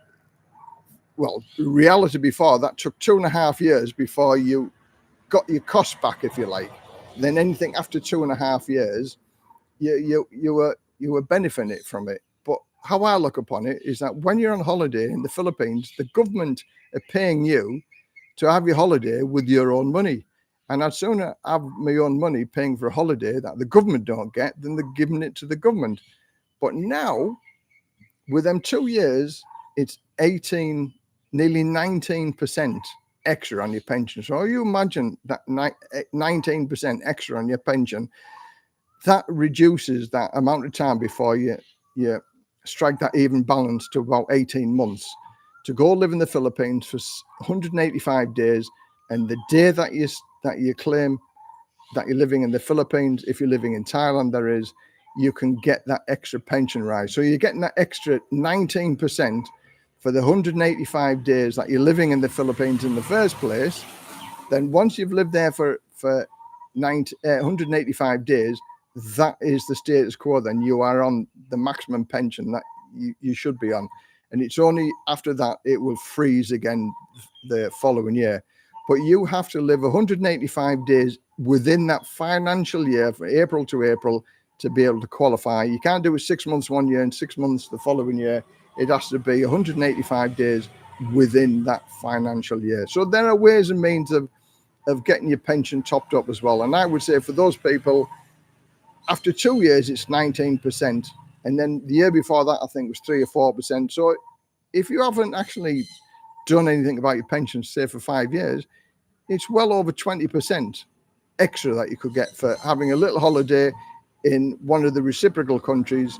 well, reality before, that took 2.5 years before you got your costs back, if you like. Then anything after 2.5 years, you were benefiting from it. But how I look upon it is that when you're on holiday in the Philippines, the government are paying you to have your holiday with your own money. And I'd sooner have my own money paying for a holiday that the government don't get than they're giving it to the government. But now, with them 2 years, it's 18, nearly 19% extra on your pension. So you imagine that 19% extra on your pension, that reduces that amount of time before you strike that even balance to about 18 months to go live in the Philippines for 185 days. And the day that you claim that you're living in the Philippines, if you're living in Thailand, there is, you can get that extra pension rise. So you're getting that extra 19% for the 185 days that you're living in the Philippines in the first place. Then once you've lived there for 185 days, that is the status quo. Then you are on the maximum pension that you should be on. And it's only after that it will freeze again the following year. But you have to live 185 days within that financial year, from April to April, to be able to qualify. You can't do it 6 months one year and 6 months the following year. It has to be 185 days within that financial year. So there are ways and means of getting your pension topped up as well. And I would say for those people, after 2 years, it's 19%. And then the year before that, I think, was 3 or 4%. So if you haven't actually done anything about your pension, say for 5 years, it's well over 20% extra that you could get for having a little holiday in one of the reciprocal countries.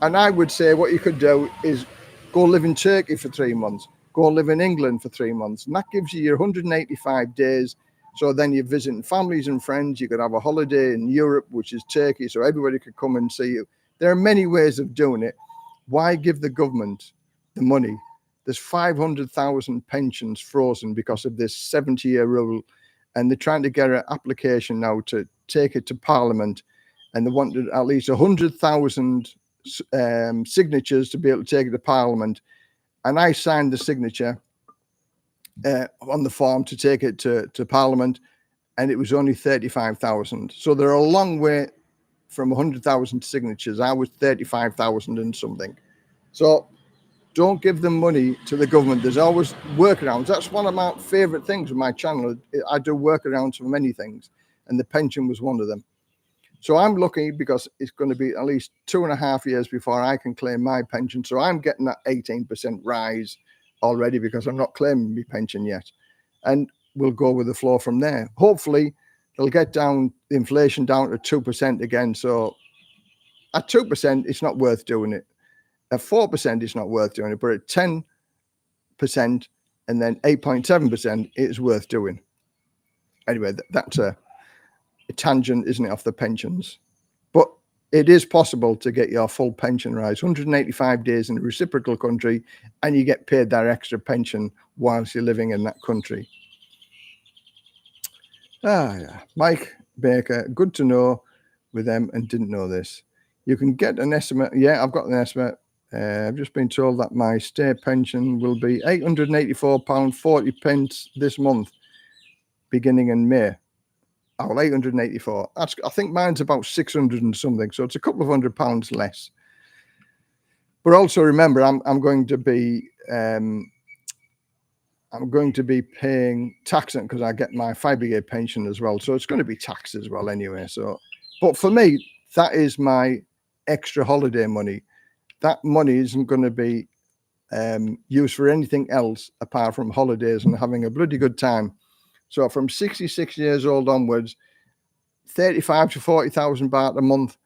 And I would say what you could do is go live in Turkey for 3 months, go live in England for 3 months. And that gives you your 185 days. So then you're visiting families and friends. You could have a holiday in Europe, which is Turkey, so everybody could come and see you. There are many ways of doing it. Why give the government the money? There's 500,000 pensions frozen because of this 70-year rule. And they're trying to get an application now to take it to Parliament. And they wanted at least 100,000 signatures to be able to take it to Parliament. And I signed the signature on the form to take it to Parliament, and it was only 35,000. So they're a long way from 100,000 signatures. I was 35,000 and something. So don't give them money to the government. There's always workarounds. That's one of my favorite things with my channel. I do workarounds for many things, and the pension was one of them. So I'm lucky because it's going to be at least 2.5 years before I can claim my pension. So I'm getting that 18% rise already because I'm not claiming my pension yet. And we'll go with the flow from there. Hopefully, they'll get down the inflation down to 2% again. So at 2%, it's not worth doing it. At 4%, it's not worth doing it. But at 10% and then 8.7%, it's worth doing. Anyway, that's a tangent, isn't it, off the pensions? But it is possible to get your full pension rise, 185 days in a reciprocal country, and you get paid that extra pension whilst you're living in that country. Yeah. Mike Baker, good to know with them and didn't know this. You can get an estimate. Yeah, I've got an estimate. I've just been told that my state pension will be £884.40 this month, beginning in May. Oh, 884. I think mine's about 600 and something, so it's a couple of £100 less. But also remember, I'm going to be paying tax because I get my fire brigade pension as well, so it's going to be taxed as well anyway. So, but for me, that is my extra holiday money. That money isn't going to be used for anything else apart from holidays and having a bloody good time. So from 66 years old onwards, 35 to 40,000 baht a month,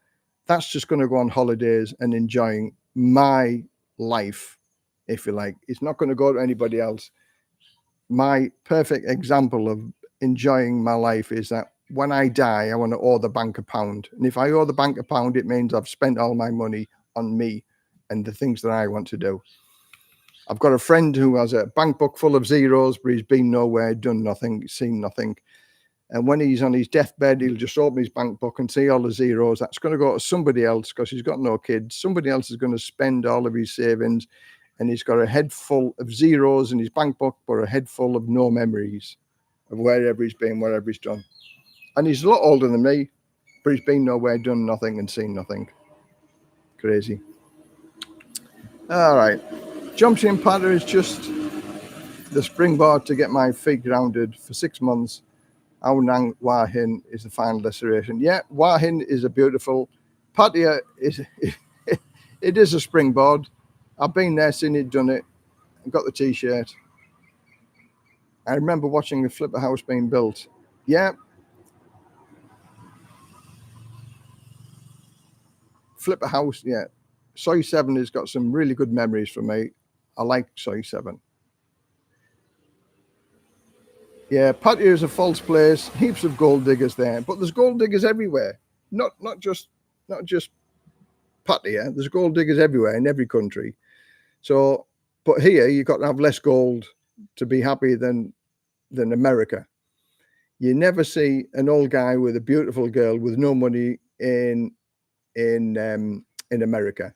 that's just going to go on holidays and enjoying my life, if you like. It's not going to go to anybody else. My perfect example of enjoying my life is that when I die, I want to owe the bank £1. And if I owe the bank £1, it means I've spent all my money on me and the things that I want to do. I've got a friend who has a bank book full of zeros, but he's been nowhere, done nothing, seen nothing. And when he's on his deathbed, he'll just open his bank book and see all the zeros. That's going to go to somebody else because he's got no kids. Somebody else is going to spend all of his savings, and he's got a head full of zeros in his bank book, but a head full of no memories of wherever he's been, wherever he's done. And he's a lot older than me, but he's been nowhere, done nothing, and seen nothing. Crazy. All right. Jumping paddle is just the springboard to get my feet grounded for 6 months. Ao Nang Hua Hin is the final destination. Yeah, Hua Hin is a beautiful. Pattaya is it is a springboard. I've been there, seen it, done it. I've got the t-shirt. I remember watching the flipper house being built. Yeah. Flipper house, yeah. Soy 7 has got some really good memories for me. I like Soy 7. Yeah, Pattaya is a false place. Heaps of gold diggers there, but there's gold diggers everywhere. Not just Pattaya. There's gold diggers everywhere in every country. So, but here you've got to have less gold to be happy than America. You never see an old guy with a beautiful girl with no money in America,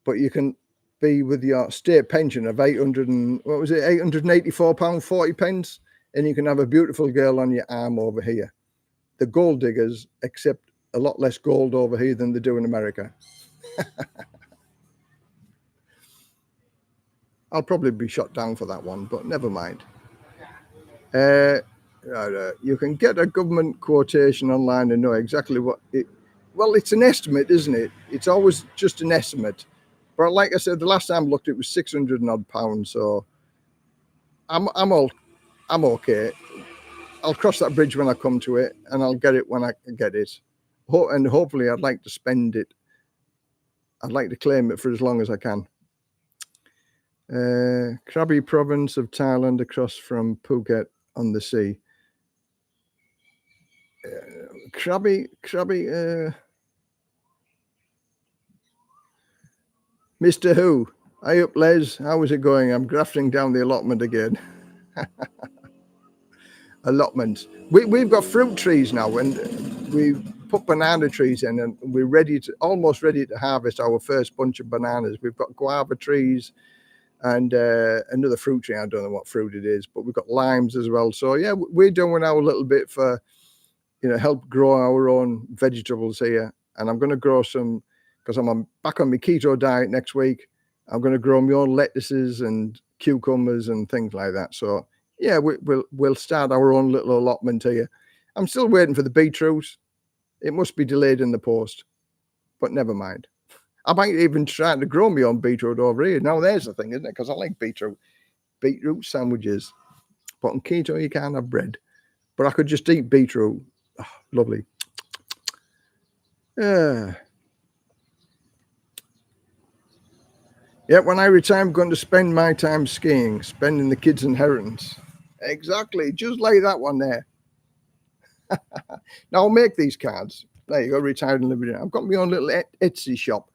but you can be with your state pension of 800 and what was it, £884.40, and you can have a beautiful girl on your arm over here. The gold diggers accept a lot less gold over here than they do in America. I'll probably be shot down for that one, but never mind. You can get a government quotation online and know exactly what it. Well, it's an estimate, isn't it? It's always just an estimate. But like I said, the last time I looked, it was 600 and odd pounds. So I'm okay. I'll cross that bridge when I come to it, and I'll get it when I get it. And hopefully, I'd like to spend it. I'd like to claim it for as long as I can. Krabi province of Thailand, across from Phuket on the sea. Krabi. Mr. Who? Hi up, Les. How is it going? I'm grafting down the allotment again. Allotments. We've got fruit trees now, and we put banana trees in, and we're almost ready to harvest our first bunch of bananas. We've got guava trees and another fruit tree. I don't know what fruit it is, but we've got limes as well. So yeah, we're doing our little bit for, help grow our own vegetables here. And I'm going to grow some, because I'm back on my keto diet next week. I'm going to grow my own lettuces and cucumbers and things like that. So yeah, we'll start our own little allotment here. I'm still waiting for the beetroot. It must be delayed in the post, but never mind. I might even try to grow my own beetroot over here. Now there's the thing, isn't it? Because I like beetroot sandwiches. But on keto, you can't have bread. But I could just eat beetroot. Oh, lovely. Yeah, when I retire, I'm going to spend my time skiing, spending the kids' inheritance. Exactly, just like that one there. Now I'll make these cards. There you go, retired and living. I've got my own little Etsy shop,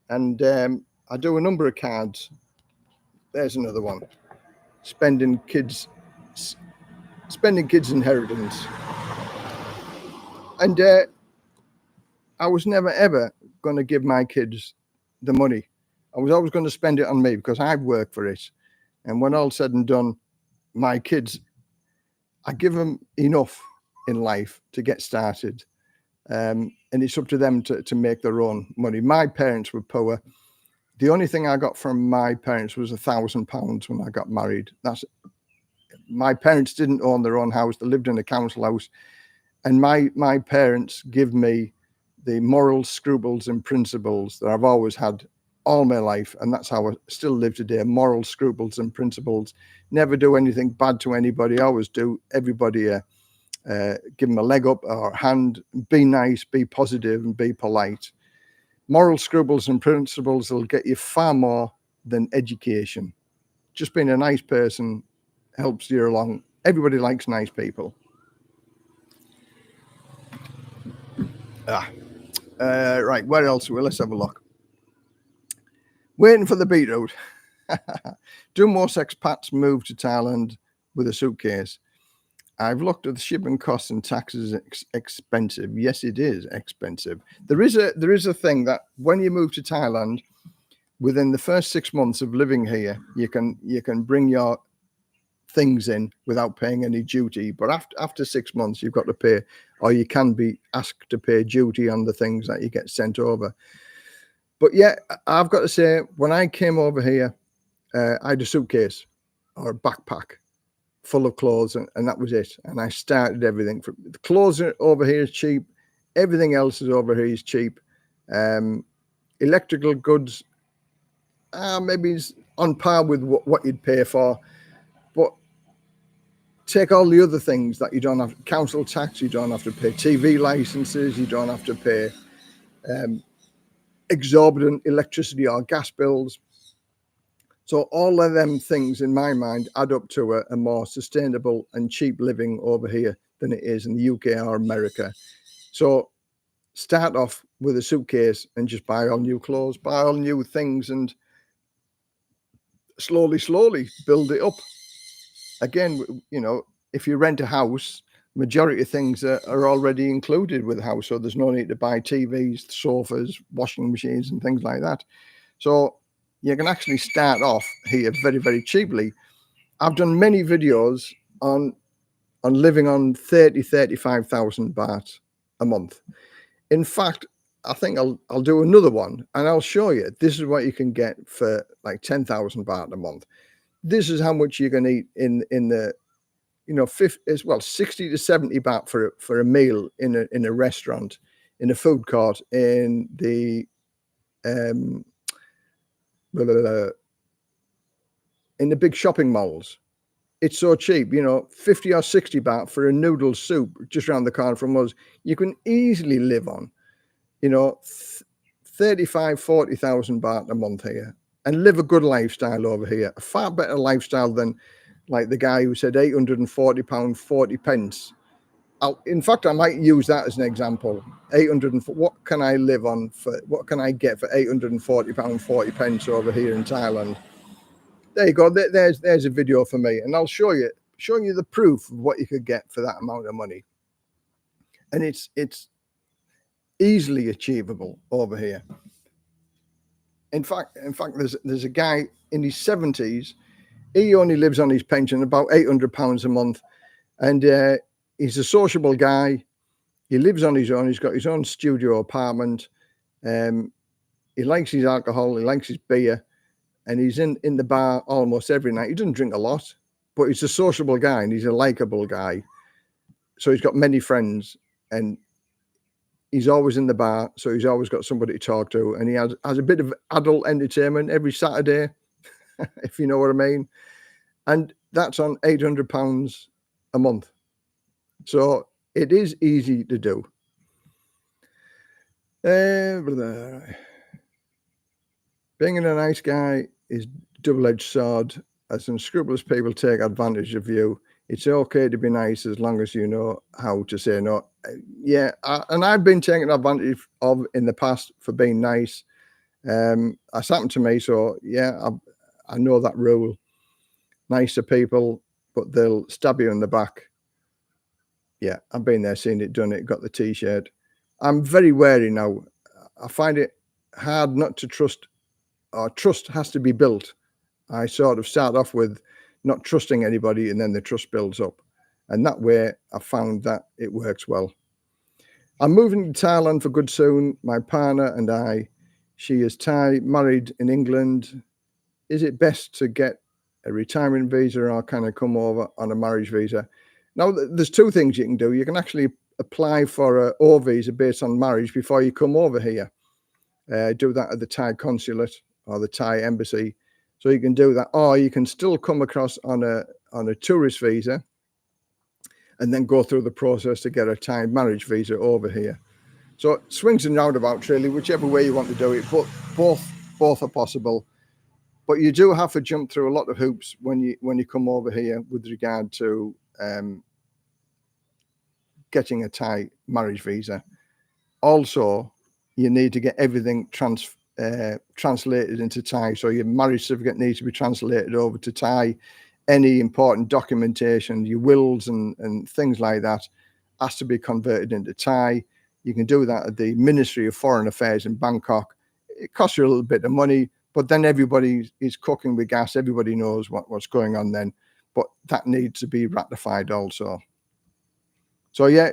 and I do a number of cards. There's another one. Spending kids' inheritance. And I was never ever going to give my kids the money. I was always going to spend it on me because I've worked for it. And when all said and done, my kids, I give them enough in life to get started. And it's up to them to make their own money. My parents were poor. The only thing I got from my parents was £1,000 when I got married. My parents didn't own their own house. They lived in a council house. And my parents give me the morals, scruples, and principles that I've always had all my life. And that's how I still live today. Morals, scruples, and principles. Never do anything bad to anybody. I always do everybody give them a leg up or hand. Be nice, be positive, and be polite. Moral scruples and principles will get you far more than education. Just being a nice person helps you along. Everybody likes nice people. Right, where else? Well, let's have a look. Waiting for the beetroot. Do most expats move to Thailand with a suitcase? I've looked at the shipping costs and taxes. Expensive. Yes, it is expensive. There is a thing that when you move to Thailand, within the first 6 months of living here, you can bring your things in without paying any duty. But after 6 months, you've got to pay, or you can be asked to pay duty on the things that you get sent over. But yeah, I've got to say, when I came over here, I had a suitcase or a backpack full of clothes, and that was it. And I started everything. From the clothes over here is cheap. Everything else is over here is cheap. Electrical goods, maybe it's on par with what you'd pay for. But take all the other things that you don't have, council tax, you don't have to pay TV licenses, you don't have to pay exorbitant electricity or gas bills. So all of them things in my mind add up to a more sustainable and cheap living over here than it is in the UK or America. So start off with a suitcase and just buy all new clothes, buy all new things, and slowly build it up. Again, you know, if you rent a house, majority of things are already included with the house, so there's no need to buy TVs, sofas, washing machines, and things like that. So you can actually start off here very cheaply. I've done many videos on living on 35,000 baht a month. In fact, I think I'll do another one and I'll show you. This is what you can get for like 10,000 baht a month. This is how much you can eat in the, you know, 60 to 70 baht for a meal in a restaurant, in a food court, in the in the big shopping malls. It's so cheap, you know, 50 or 60 baht for a noodle soup just around the corner from us. You can easily live on, you know, 40,000 baht a month here and live a good lifestyle over here. A far better lifestyle than like the guy who said £840, 40 pence. In fact, I might use that as an example. What can I live on for? What can I get for £840, 40 pence over here in Thailand? There you go. There's a video for me, and I'll showing you the proof of what you could get for that amount of money. And it's easily achievable over here. In fact, there's a guy in his 70s. He only lives on his pension, about £800 a month, and he's a sociable guy. He lives on his own. He's got his own studio apartment. He likes his alcohol. He likes his beer. And he's in the bar almost every night. He doesn't drink a lot, but he's a sociable guy and he's a likable guy. So he's got many friends and he's always in the bar. So he's always got somebody to talk to. And he has a bit of adult entertainment every Saturday, if you know what I mean. And that's on £800 a month. So it is easy to do. Being a nice guy is double-edged sword. As unscrupulous people take advantage of you, it's okay to be nice as long as you know how to say no. Yeah, and I've been taken advantage of in the past for being nice. That's happened to me, so yeah, I know that rule. Nicer people, but they'll stab you in the back. Yeah, I've been there, seen it, done it, got the T-shirt. I'm very wary now. I find it hard not to trust. Or trust has to be built. I sort of start off with not trusting anybody and then the trust builds up. And that way I found that it works well. I'm moving to Thailand for good soon. My partner and I, she is Thai, married in England. Is it best to get a retirement visa or can I come over on a marriage visa? Now, there's two things you can do. You can actually apply for an O visa based on marriage before you come over here. Do that at the Thai consulate or the Thai embassy. So you can do that, or you can still come across on a tourist visa and then go through the process to get a Thai marriage visa over here. So swings and roundabouts, really, whichever way you want to do it, but both are possible. But you do have to jump through a lot of hoops when you come over here with regard to getting a Thai marriage visa. Also, you need to get everything translated into Thai. So your marriage certificate needs to be translated over to Thai. Any important documentation, your wills and things like that has to be converted into Thai. You can do that at the Ministry of Foreign Affairs in Bangkok. It costs you a little bit of money, but then everybody is cooking with gas. Everybody knows what's going on then. But that needs to be ratified also. So yeah,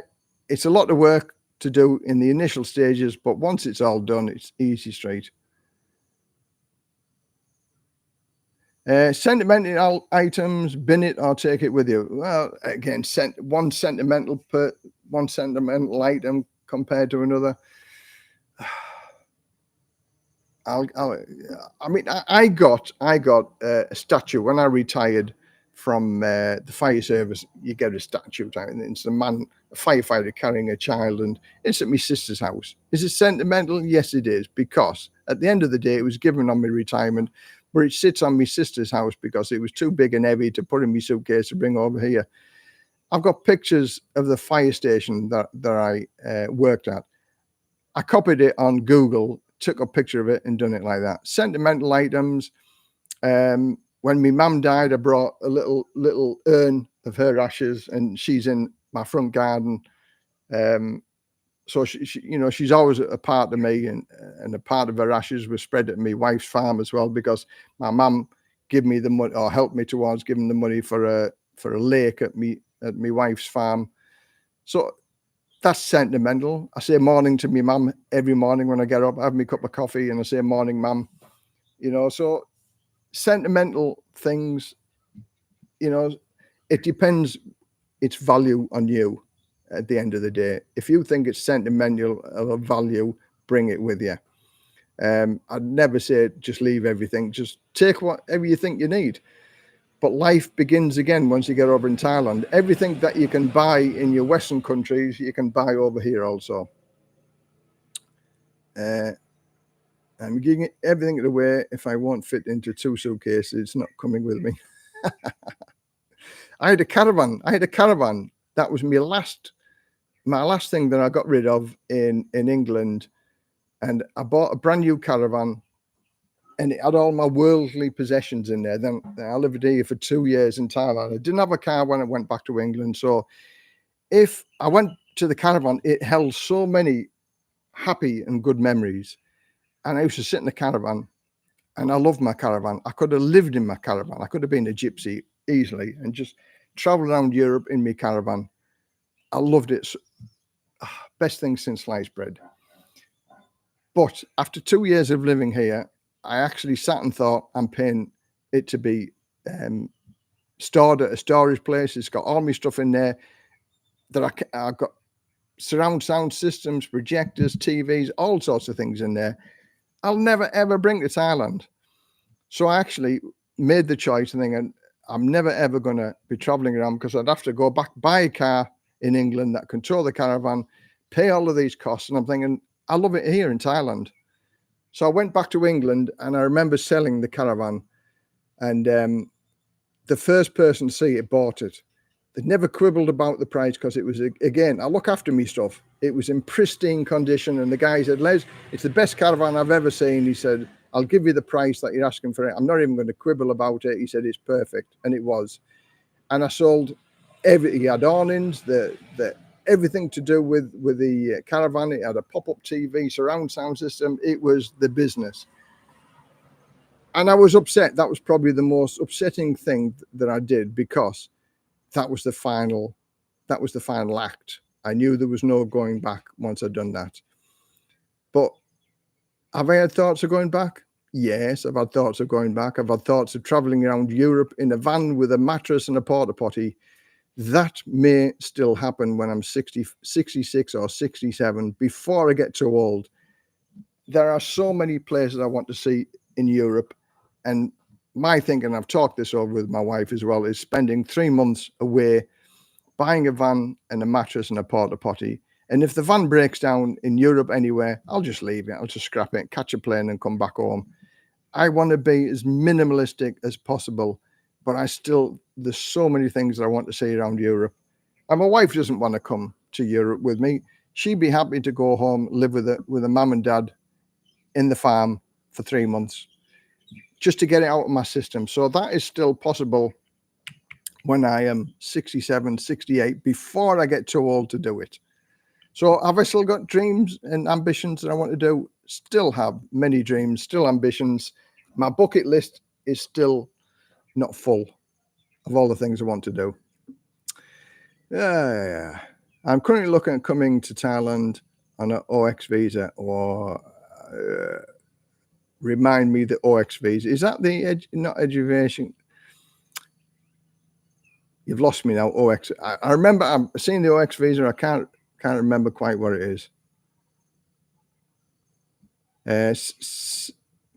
it's a lot of work to do in the initial stages, but once it's all done, it's easy straight. Sentimental items, bin it or take it with you. Well, again, one sentimental item compared to another. I got a statue when I retired from the fire service. You get a statue, and it's a firefighter carrying a child, and it's at my sister's house. Is it sentimental? Yes, it is, because at the end of the day, it was given on my retirement. but it sits on my sister's house because it was too big and heavy to put in my suitcase to bring over here. I've got pictures of the fire station that I worked at. I copied it on Google, took a picture of it and done it like that. Sentimental items. When my mum died, I brought a little urn of her ashes, and she's in my front garden. So she, you know, she's always a part of me, and a part of her ashes was spread at my wife's farm as well, because my mum gave me the money, or helped me towards giving the money for a lake at my wife's farm. So that's sentimental. I say morning to my mum every morning when I get up. I have my cup of coffee and I say morning, mum. You know, so sentimental things, you know, it depends its value on you at the end of the day. If you think it's sentimental or value, bring it with you. I'd never say just leave everything. Just take whatever you think you need. But life begins again once you get over in Thailand. Everything that you can buy in your Western countries, you can buy over here also. I'm giving everything away. If I won't fit into 2 suitcases, it's not coming with me. I had a caravan. That was my last thing that I got rid of in England. And I bought a brand new caravan, and it had all my worldly possessions in there. Then I lived here for 2 years in Thailand. I didn't have a car when I went back to England. So if I went to the caravan, it held so many happy and good memories. And I used to sit in the caravan, and I loved my caravan. I could have lived in my caravan. I could have been a gypsy easily and just traveled around Europe in my caravan. I loved it. Best thing since sliced bread. But after 2 years of living here, I actually sat and thought, I'm paying it to be stored at a storage place. It's got all my stuff in there that I've got surround sound systems, projectors, TVs, all sorts of things in there. I'll never, ever bring to Thailand. So I actually made the choice and thinking, I'm never, ever going to be traveling around, because I'd have to go back, buy a car in England that control the caravan, pay all of these costs. And I'm thinking, I love it here in Thailand. So I went back to England, and I remember selling the caravan, and the first person to see it bought it. They never quibbled about the price, because it was, again, I look after me stuff. It was in pristine condition, and the guy said, Les, it's the best caravan I've ever seen. He said, I'll give you the price that you're asking for it. I'm not even going to quibble about it. He said, it's perfect. And it was. And I sold he had awnings, everything to do with the caravan. It had a pop-up TV, surround sound system. It was the business. And I was upset. That was probably the most upsetting thing that I did, because that was the final act. I knew there was no going back once I'd done that. But have I had thoughts of going back? Yes, I've had thoughts of going back. I've had thoughts of traveling around Europe in a van with a mattress and a porta potty. That may still happen when I'm 60, 66 or 67, before I get too old. There are so many places I want to see in Europe. And my thinking, I've talked this over with my wife as well, is spending 3 months away, buying a van and a mattress and a porta potty. And if the van breaks down in Europe anywhere, I'll just leave it. I'll just scrap it, catch a plane and come back home. I want to be as minimalistic as possible, but there's so many things that I want to see around Europe. And my wife doesn't want to come to Europe with me. She'd be happy to go home, live with a mum and dad in the farm for 3 months, just to get it out of my system. So that is still possible when I am 67, 68, before I get too old to do it. So have I still got dreams and ambitions that I want to do? Still have many dreams, still ambitions. My bucket list is still not full of all the things I want to do. I'm currently looking at coming to Thailand on an OX visa, or remind me the OX visa. Is that not education? You've lost me now. OX. I remember I've seen the OX visa. I can't remember quite what it is.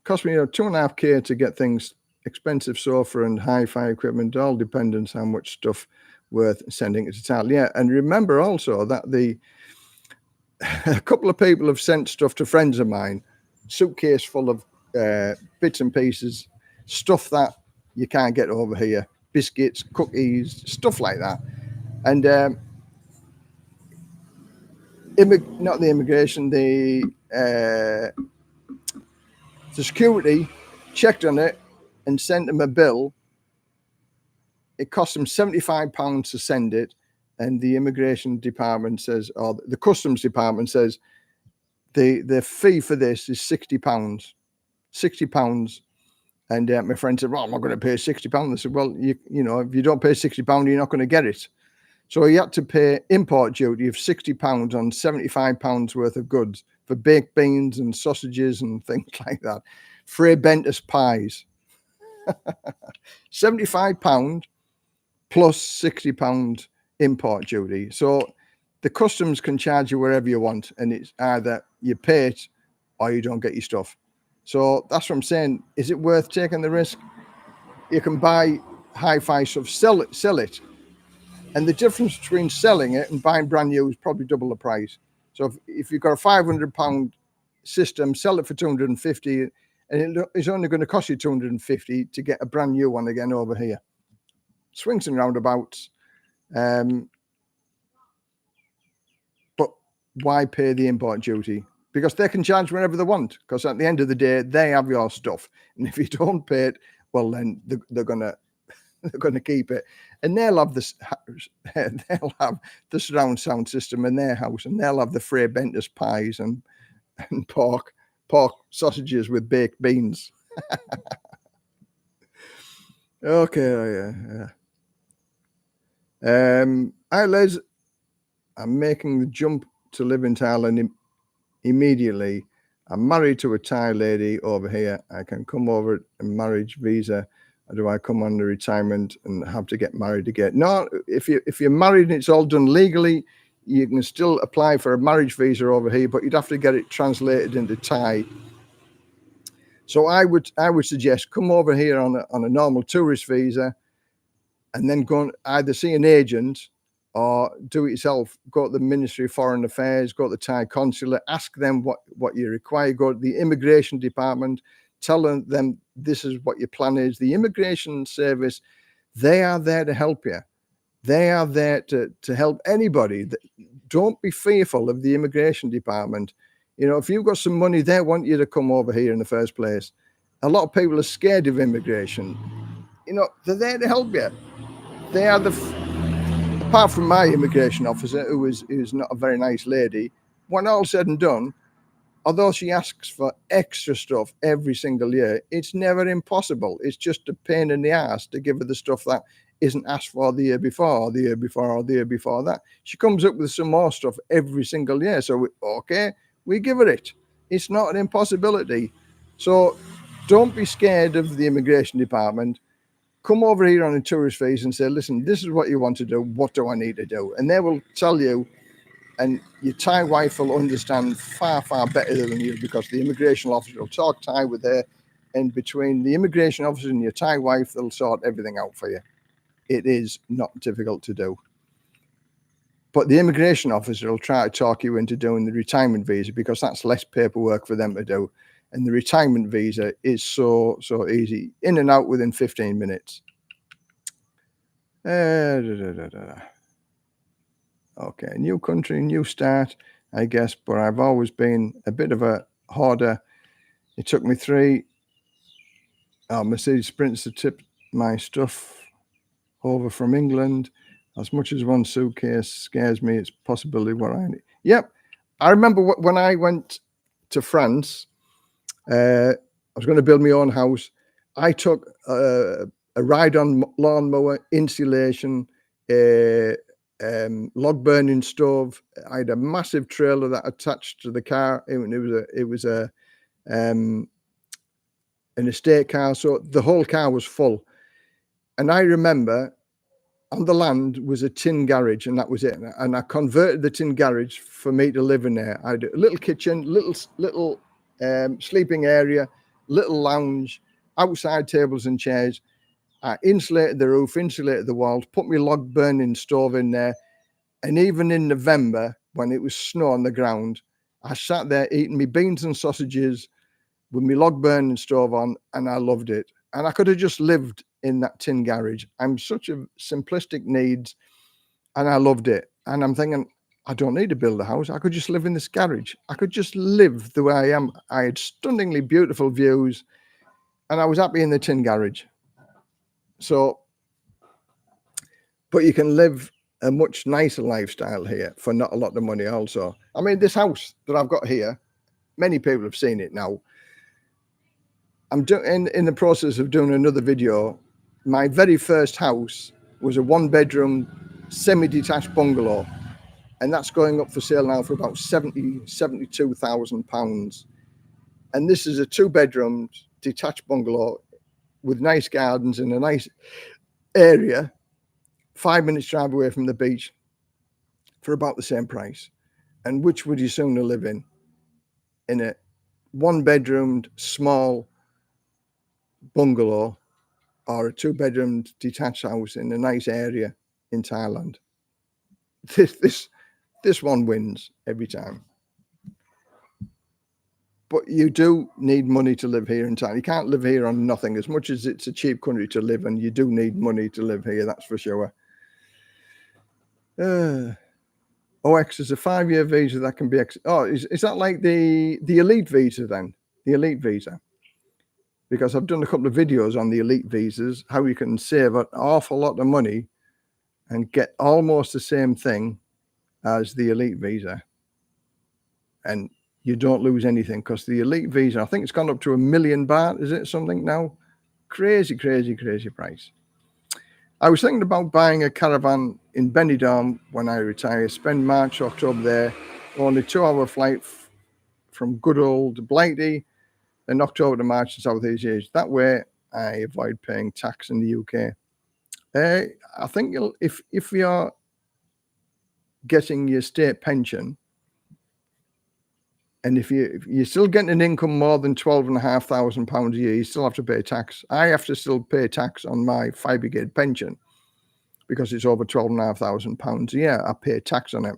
Cost me 2.5K to get things, expensive sofa and hi-fi equipment, all dependent on how much stuff worth sending it to Thailand. Yeah, and remember also that a couple of people have sent stuff to friends of mine, suitcase full of bits and pieces. stuff that you can't get over here, biscuits, cookies, stuff like that. And not the immigration, the security checked on it and sent them a bill. It cost them £75 to send it, and the immigration department says, or the customs department says, the fee for this is £60. £60. And my friend said, well, I'm not going to pay £60. I said, well, you know, if you don't pay £60, you're not going to get it. So he had to pay import duty of £60 on £75 worth of goods for baked beans and sausages and things like that. Frey Bentus pies. £75 plus £60 import duty. So the customs can charge you wherever you want, and it's either you pay it or you don't get your stuff. So that's what I'm saying. Is it worth taking the risk? You can buy hi-fi stuff, sell it. And the difference between selling it and buying brand new is probably double the price. So if you've got a £500 system, sell it for 250, and it's only going to cost you 250 to get a brand new one again over here. Swings and roundabouts. But why pay the import duty? Because they can charge whenever they want. Because at the end of the day, they have your stuff, and if you don't pay it, well, then they're gonna keep it, and they'll have this. They'll have the surround sound system in their house, and they'll have the Frey Bentus pies and pork sausages with baked beans. Okay, yeah. Hi, Les. I'm making the jump to live in Thailand immediately. I'm married to a Thai lady over here. I can come over a marriage visa, or do I come on the retirement and have to get married again? No, if you're married and it's all done legally, you can still apply for a marriage visa over here, but you'd have to get it translated into Thai. So I would suggest come over here on a normal tourist visa, and then go and either see an agent or do it yourself. Go to the Ministry of Foreign Affairs, go to the Thai consulate, ask them what you require. Go to the immigration department, tell them this is what your plan is. The immigration service, they are there to help you. They are there to help anybody. Don't be fearful of the immigration department. You know, if you've got some money, they want you to come over here in the first place. A lot of people are scared of immigration. You know, they're there to help you. They are apart from my immigration officer, who is not a very nice lady, when all said and done, although she asks for extra stuff every single year, it's never impossible. It's just a pain in the ass to give her the stuff that isn't asked for the year before, or the year before, or the year before that. She comes up with some more stuff every single year. So, we give her it. It's not an impossibility. So don't be scared of the immigration department. Come over here on a tourist visa and say, listen, this is what you want to do. What do I need to do? And they will tell you, and your Thai wife will understand far, far better than you, because the immigration officer will talk Thai with her, and between the immigration officer and your Thai wife, they'll sort everything out for you. It is not difficult to do. But the immigration officer will try to talk you into doing the retirement visa, because that's less paperwork for them to do. And the retirement visa is so easy. In and out within 15 minutes. Okay, new country, new start, I guess. But I've always been a bit of a hoarder. It took me 3 Mercedes Sprints to tip my stuff over from England. As much as one suitcase scares me, it's possibly what I need. Yep. I remember when I went to France, I was going to build my own house. I took a ride-on lawnmower, insulation, log burning stove. I had a massive trailer that attached to the car. It was an estate car, so the whole car was full. And I remember on the land was a tin garage, and that was it. And I converted the tin garage for me to live in there. I had a little kitchen, little sleeping area, little lounge, outside tables and chairs. I insulated the roof, insulated the walls, put my log burning stove in there. And even in November, when it was snow on the ground, I sat there eating my beans and sausages with my log burning stove on, and I loved it. And I could have just lived in that tin garage. I'm such a simplistic needs, and I loved it. And I'm thinking, I don't need to build a house. I could just live in this garage. I could just live the way I am. I had stunningly beautiful views, and I was happy in the tin garage. So, but you can live a much nicer lifestyle here for not a lot of money also. I mean, this house that I've got here, many people have seen it now. I'm in the process of doing another video. My very first house was a 1-bedroom semi-detached bungalow, and that's going up for sale now for about £72,000. And this is a 2-bedroom detached bungalow with nice gardens in a nice area, 5 minutes drive away from the beach, for about the same price. And which would you sooner live in a 1-bedroom small bungalow or a 2-bedroom detached house in a nice area in Thailand? This one wins every time. But you do need money to live here in Thailand. You can't live here on nothing. As much as it's a cheap country to live in, you do need money to live here, that's for sure. OX is a 5-year visa that can be... is that like the elite visa then? The elite visa? Because I've done a couple of videos on the elite visas, how you can save an awful lot of money and get almost the same thing as the elite visa. And you don't lose anything, because the elite visa, I think it's gone up to 1 million baht. Is it something now? Crazy, crazy, crazy price. I was thinking about buying a caravan in Benidorm when I retire, spend March, October there, only 2-hour flight from good old Blighty, then October to March in Southeast Asia. That way I avoid paying tax in the UK. I think if you're getting your state pension, and if you're still getting an income more than £12,500 a year, you still have to pay tax. I have to still pay tax on my fire brigade pension because it's over £12,500 a year. I pay tax on it,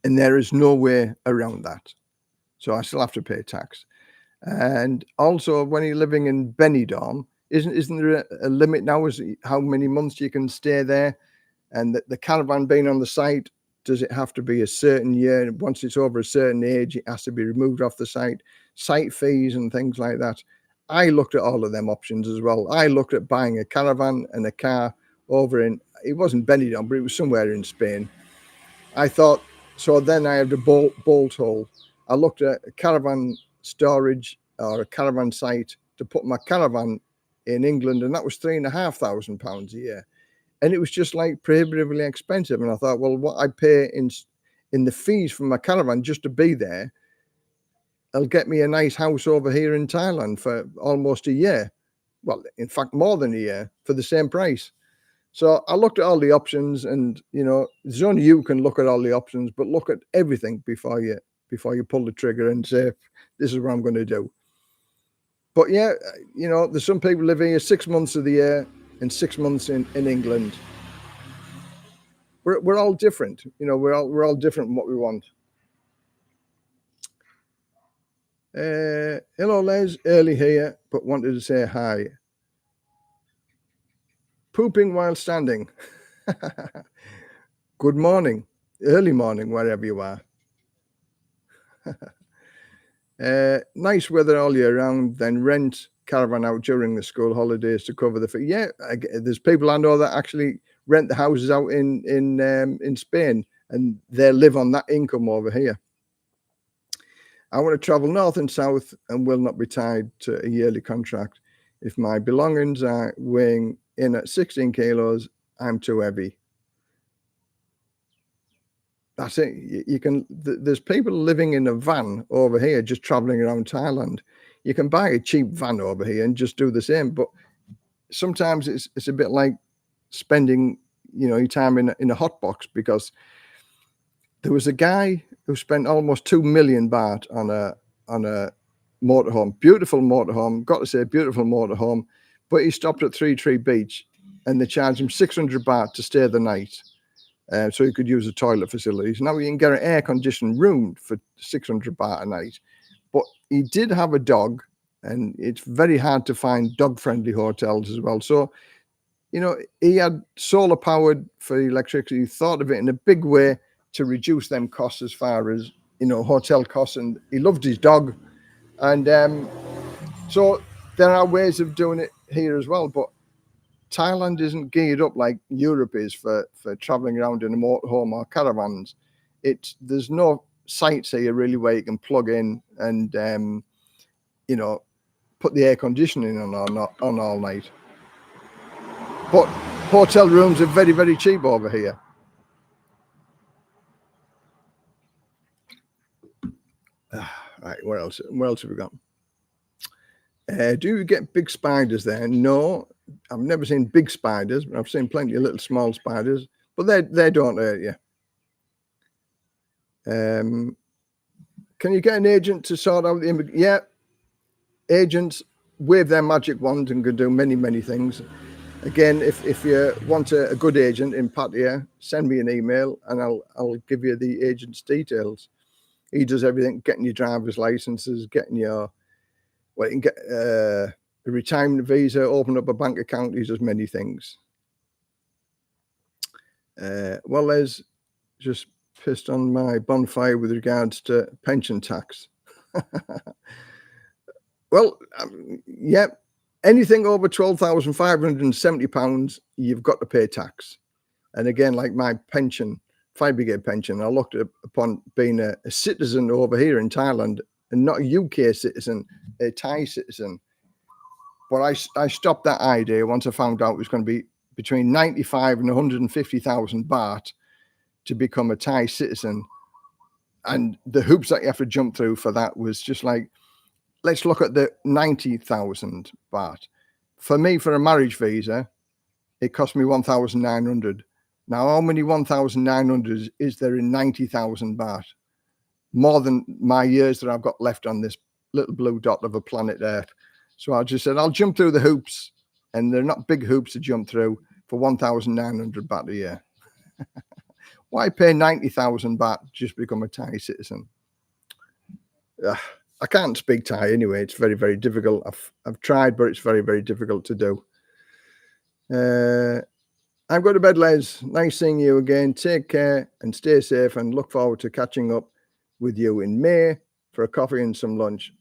and there is no way around that. So I still have to pay tax. And also, when you're living in Benidorm, isn't there a limit now as how many months you can stay there? And the caravan being on the site, does it have to be a certain year? Once it's over a certain age, it has to be removed off the site. Site fees and things like that. I looked at all of them options as well. I looked at buying a caravan and a car over in, it wasn't Benidorm, but it was somewhere in Spain. I thought, so then I had a bolt hole. I looked at a caravan storage or a caravan site to put my caravan in England, and that was £3,500 a year. And it was just like prohibitively expensive. And I thought, well, what I pay in the fees for my caravan just to be there, it'll get me a nice house over here in Thailand for almost a year. Well, in fact, more than a year for the same price. So I looked at all the options, and, you know, there's only you can look at all the options, but look at everything before you pull the trigger and say, this is what I'm going to do. But yeah, you know, there's some people living here 6 months of the year and 6 months in England. We're all different, you know. We're all different in what we want. Hello, Les. Early here, but wanted to say hi. Pooping while standing. Good morning, early morning, wherever you are. Nice weather all year round. Then rent caravan out during the school holidays to cover the fee. Yeah, there's people I know that actually rent the houses out in Spain, and they live on that income over here. I want to travel north and south and will not be tied to a yearly contract. If my belongings are weighing in at 16 kilos, I'm too heavy. That's it. You can. There's people living in a van over here, just traveling around Thailand. You can buy a cheap van over here and just do the same. But sometimes it's a bit like spending, you know, your time in a hot box, because there was a guy who spent almost 2 million baht on a motorhome, beautiful motorhome. Got to say, beautiful motorhome. But he stopped at 3 Beach, and they charged him 600 baht to stay the night. So you could use the toilet facilities. Now you can get an air-conditioned room for 600 baht a night. But he did have a dog, and it's very hard to find dog-friendly hotels as well. So, you know, he had solar powered for electricity. He thought of it in a big way to reduce them costs as far as, you know, hotel costs. And he loved his dog. And so there are ways of doing it here as well. But Thailand isn't geared up like Europe is for traveling around in a motorhome or caravans. There's no sites here really where you can plug in and, you know, put the air conditioning on all night. But hotel rooms are very, very cheap over here. Right, what else? What else have we got? Do you get big spiders there? No, I've never seen big spiders, but I've seen plenty of little small spiders. But they don't hurt you. Can you get an agent to sort out the yeah? Agents wave their magic wand and can do many, many things. Again, if you want a good agent in Pattaya, send me an email and I'll give you the agent's details. He does everything, getting your driver's licenses, getting your, well, you can get a retirement visa, open up a bank account. He does many things. Well, Les just pissed on my bonfire with regards to pension tax. Well, yeah, anything over £12,570, you've got to pay tax. And again, like my pension, fire brigade pension, I looked upon being a citizen over here in Thailand and not a UK citizen, a Thai citizen. But I stopped that idea once I found out it was going to be between 95 and 150,000 baht to become a Thai citizen. And the hoops that you have to jump through for that was just like, let's look at the 90,000 baht. For me, for a marriage visa, it cost me 1,900. Now, how many 1,900 is there in 90,000 baht? More than my years that I've got left on this little blue dot of a planet Earth. So I just said, I'll jump through the hoops, and they're not big hoops to jump through for 1,900 baht a year. Why pay 90,000 baht just to become a Thai citizen? I can't speak Thai anyway. It's very, very difficult. I've tried, but it's very, very difficult to do. I'm going to bed, Les. Nice seeing you again. Take care and stay safe, and look forward to catching up with you in May for a coffee and some lunch.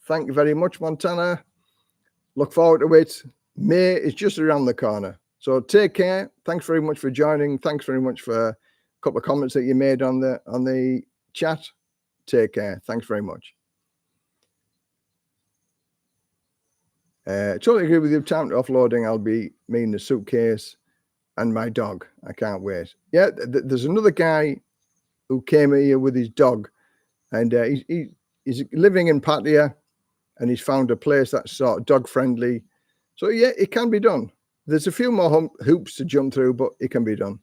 Thank you very much, Montana. Look forward to it. May is just around the corner. So take care. Thanks very much for joining. Thanks very much for a couple of comments that you made on the chat. Take care. Thanks very much. Totally agree with you. Time to offloading. I'll be me in the suitcase and my dog. I can't wait. Yeah, there's another guy who came here with his dog, and he's living in Pattaya, and he's found a place that's sort of dog friendly. So yeah, it can be done. There's a few more hoops to jump through, but it can be done.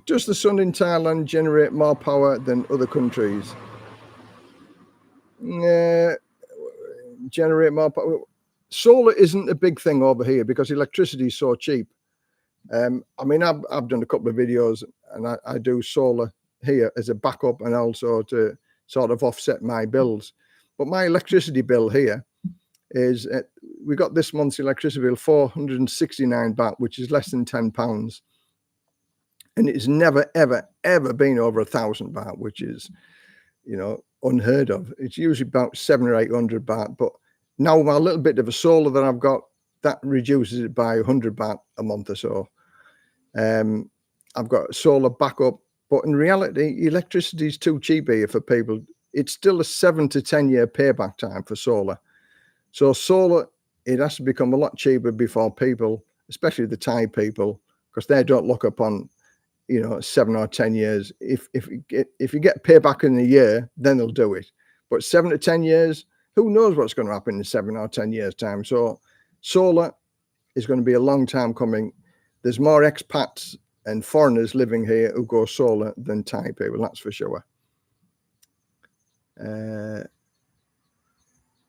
Does the sun in Thailand generate more power than other countries? Generate more power. Solar isn't a big thing over here because electricity is so cheap. I mean, I've done a couple of videos, and I do solar here as a backup and also to sort of offset my bills. But my electricity bill here is, we got this month's electricity bill 469 baht, which is less than £10. And it's never, ever, ever been over 1,000 baht, which is, you know, unheard of. It's usually about 700 or 800 baht. But now my little bit of a solar that I've got, that reduces it by 100 baht a month or so. I've got solar backup, but in reality, electricity is too cheap here for people. It's still a 7 to 10 year payback time for solar. So solar, it has to become a lot cheaper before people, especially the Thai people, because they don't look upon, you know, 7 or 10 years. If you get payback in a year, then they'll do it. But 7 to 10 years, who knows what's going to happen in 7 or 10 years time. So solar is going to be a long time coming. There's more expats and foreigners living here who go solar than Thai people, that's for sure.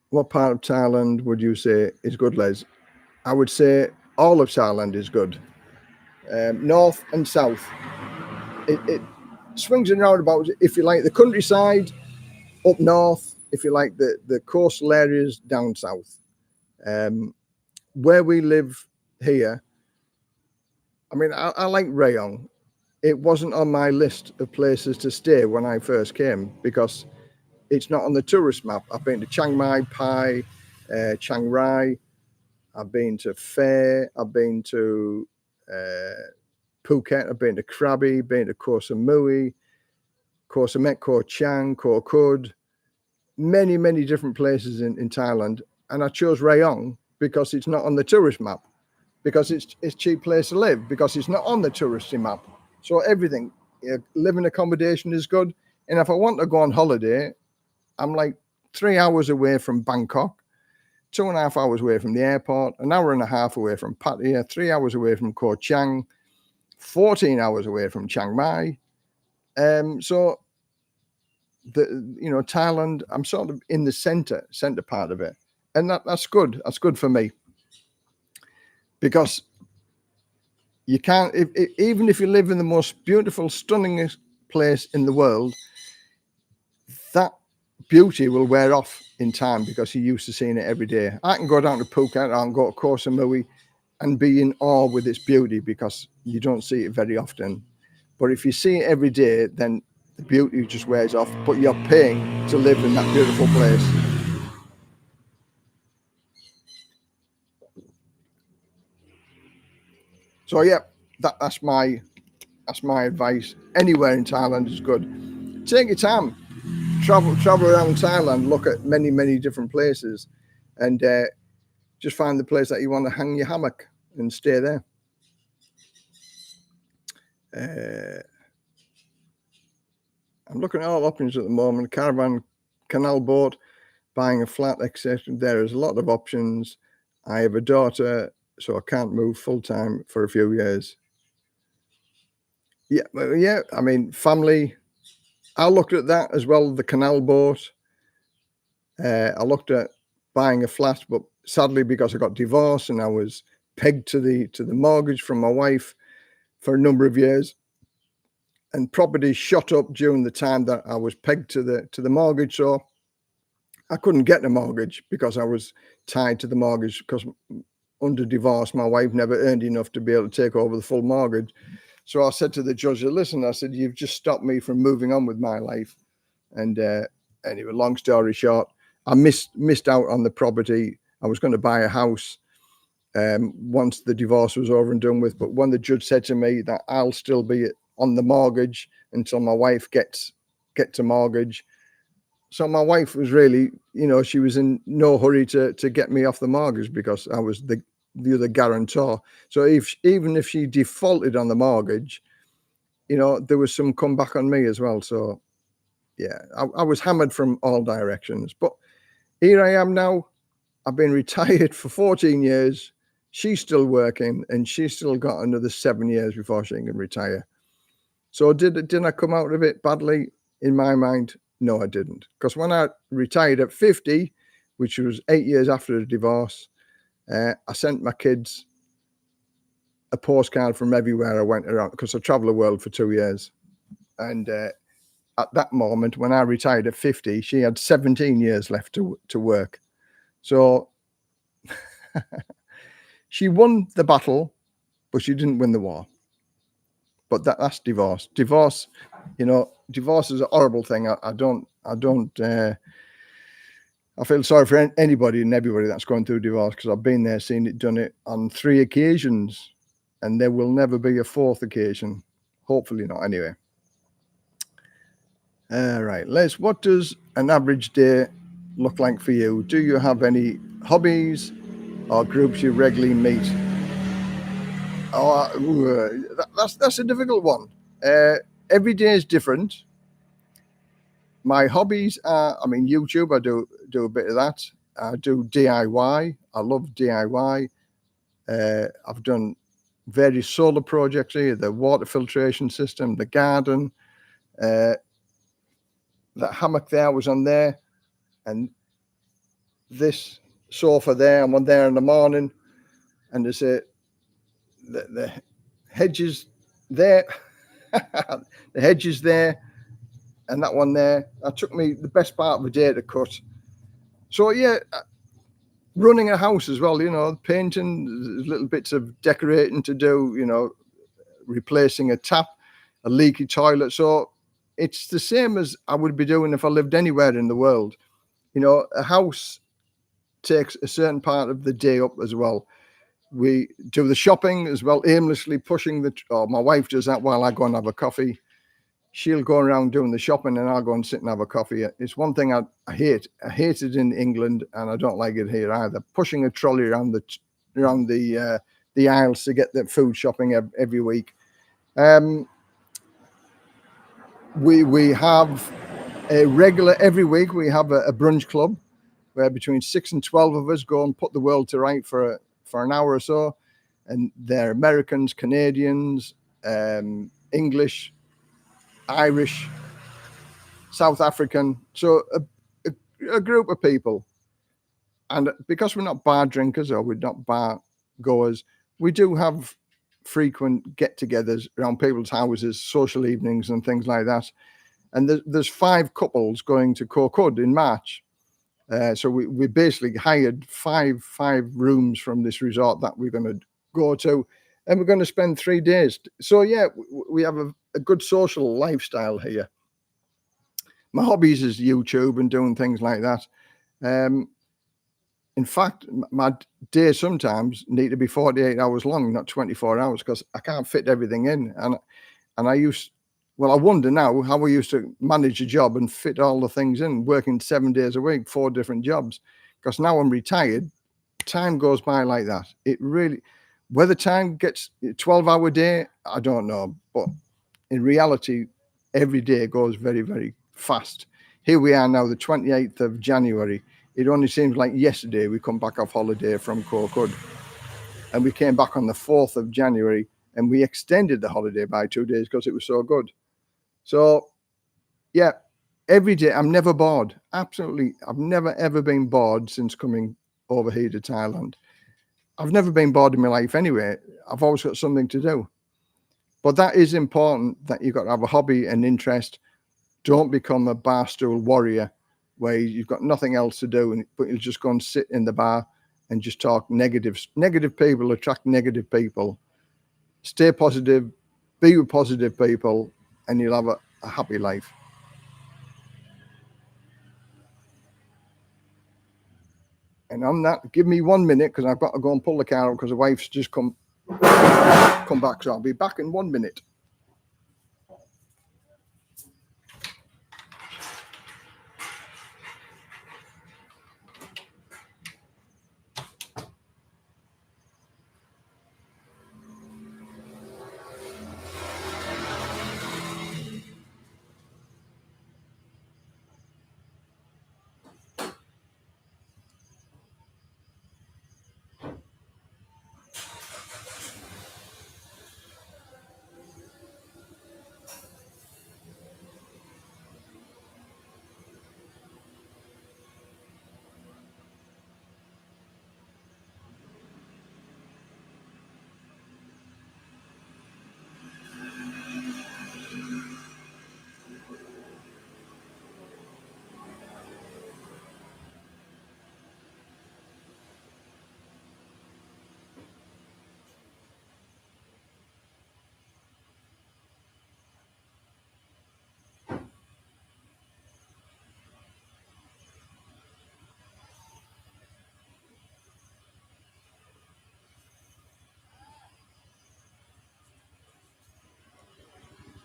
What part of Thailand would you say is good, Les? I would say all of Thailand is good. North and south. It swings and roundabouts. If you like the countryside, up north, if you like, the coastal areas down south. Where we live here, I mean, I like Rayong. It wasn't on my list of places to stay when I first came because it's not on the tourist map. I've been to Chiang Mai, Pai, Chiang Rai. I've been to Phe. I've been to Phuket. I've been to Krabi. Been to Koh Samui, Koh Samet, Koh Chang, Koh Kud. Many, many different places in Thailand. And I chose Rayong because it's not on the tourist map, because it's a cheap place to live, because it's not on the touristy map. So everything, living accommodation is good. And if I want to go on holiday, I'm like 3 hours away from Bangkok, 2.5 hours away from the airport, an hour and a half away from Pattaya, 3 hours away from Koh Chang, 14 hours away from Chiang Mai. So Thailand, I'm sort of in the center part of it. And that's good. That's good for me. Because you can't, even if you live in the most beautiful, stunningest place in the world, that beauty will wear off in time because you're used to seeing it every day. I can go down to Phuket, I can go to Koh Samui and be in awe with its beauty because you don't see it very often. But if you see it every day, then the beauty just wears off, but you're paying to live in that beautiful place. So yeah, that's my advice. Anywhere in Thailand is good. Take your time, travel around Thailand, look at many different places, and just find the place that you want to hang your hammock and stay there. I'm looking at all options at the moment: caravan, canal boat, buying a flat, etc. There is a lot of options. I have a daughter, so I can't move full time for a few years. Yeah. I mean, family. I looked at that as well. The canal boat. I looked at buying a flat, but sadly, because I got divorced and I was pegged to the mortgage from my wife for a number of years, and property shot up during the time that I was pegged to the mortgage. So I couldn't get a mortgage because I was tied to the mortgage, because under divorce, my wife never earned enough to be able to take over the full mortgage. So I said to the judge, listen, I said, you've just stopped me from moving on with my life. And anyway, long story short, I missed out on the property. I was going to buy a house once the divorce was over and done with. But when the judge said to me that I'll still be on the mortgage until my wife gets a mortgage. So my wife was really, she was in no hurry to get me off the mortgage because I was the other guarantor. So even if she defaulted on the mortgage, there was some comeback on me as well. So yeah, I was hammered from all directions. But here I am now. I've been retired for 14 years. She's still working, and she's still got another 7 years before she can retire. So didn't I come out of it badly? In my mind, no, I didn't. Because when I retired at 50, which was 8 years after the divorce, I sent my kids a postcard from everywhere I went around, because I traveled the world for 2 years. And at that moment, when I retired at 50, she had 17 years left to work. So she won the battle, but she didn't win the war. But that's divorce. Divorce is a horrible thing. I feel sorry for anybody and everybody that's going through divorce, because I've been there, seen it, done it on 3 occasions, and there will never be a 4th occasion. Hopefully not, anyway. All right, Les, what does an average day look like for you? Do you have any hobbies or groups you regularly meet? That's a difficult one. Every day is different. My hobbies are, YouTube. I do a bit of that. I do DIY. I love DIY. I've done various solar projects here, the water filtration system, the garden. That hammock there was on there, and this sofa there. I'm on there in the morning, and there's the hedges there. The hedges there. and that one there, that took me the best part of a day to cut. So yeah, running a house as well, you know, painting, little bits of decorating to do, you know, replacing a tap, a leaky toilet. So it's the same as I would be doing if I lived anywhere in the world. You know, a house takes a certain part of the day up as well. We do the shopping as well, aimlessly pushing my wife does that while I go and have a coffee. She'll go around doing the shopping and I'll go and sit and have a coffee. It's one thing I hate. I hate it in England and I don't like it here either. Pushing a trolley around the aisles to get the food shopping every week. We have a regular, every week we have a brunch club where between 6 and 12 of us go and put the world to right for an hour or so. And they're Americans, Canadians, English, Irish, South African, so a group of people. And because we're not bar drinkers or we're not bar goers, we do have frequent get-togethers around people's houses, social evenings and things like that. And there's 5 couples going to Corcud in March. So we basically hired five rooms from this resort that we're going to go to, and we're going to spend 3 days. So yeah, we have a good social lifestyle here. My hobbies is YouTube and doing things like that. In fact, my days sometimes need to be 48 hours long, not 24 hours, because I can't fit everything in. And I wonder now how we used to manage a job and fit all the things in, working 7 days a week, 4 different jobs. Because now I'm retired, time goes by like that. It really, whether time gets 12-hour day, I don't know. But in reality, every day goes very, very fast. Here we are now, the 28th of January. It only seems like yesterday we come back off holiday from Corcud. And we came back on the 4th of January and we extended the holiday by 2 days because it was so good. So, yeah, every day I'm never bored. Absolutely. I've never, ever been bored since coming over here to Thailand. I've never been bored in my life anyway. I've always got something to do. But that is important, that you've got to have a hobby and interest. Don't become a barstool warrior where you've got nothing else to do, but you'll just go and sit in the bar and just talk negatives. Negative people attract negative people. Stay positive, be with positive people, and you'll have a happy life. And on that, give me 1 minute because I've got to go and pull the car out because the wife's just come back. So I'll be back in 1 minute.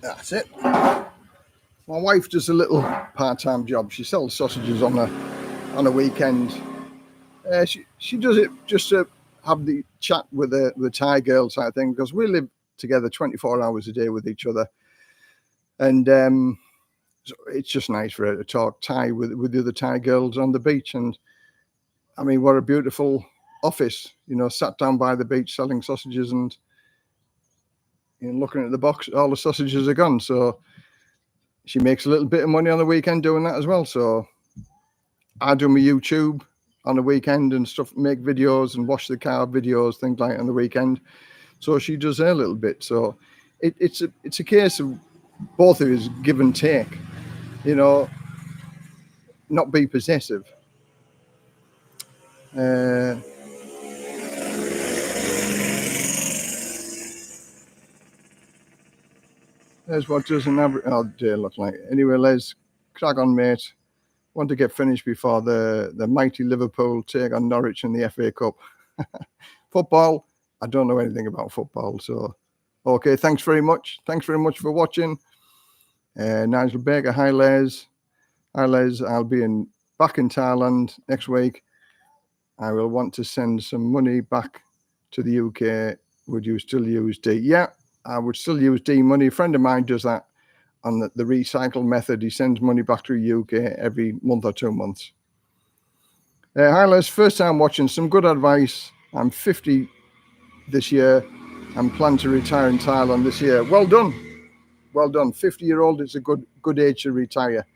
That's it. My wife does a little part-time job. She sells sausages on a weekend. She does it just to have the chat with the Thai girl type thing, because we live together 24 hours a day with each other. And so it's just nice for her to talk Thai with the other Thai girls on the beach. And I mean, what a beautiful office, you know, sat down by the beach selling sausages and, you know, looking at the box, all the sausages are gone. So she makes a little bit of money on the weekend doing that as well. So I do my YouTube on the weekend and stuff, make videos and wash the car videos, things like that on the weekend. So she does her little bit. So it's a case of both of us give and take. you know, not be possessive. There's what doesn't have. Oh dear, look like. Anyway, Les, crack on, mate. Want to get finished before the mighty Liverpool take on Norwich in the FA Cup. Football, I don't know anything about football, so okay. Thanks very much. Thanks very much for watching. Nigel Baker, hi Les. Hi Les. I'll be back in Thailand next week. I will want to send some money back to the UK. Would you still use D? Yeah, I would still use D money. A friend of mine does that on the recycle method. He sends money back to the UK every month or 2 months. Hi Les, first time watching. Some good advice. I'm 50 this year and plan to retire in Thailand this year. Well done. Well done. 50-year-old is a good age to retire.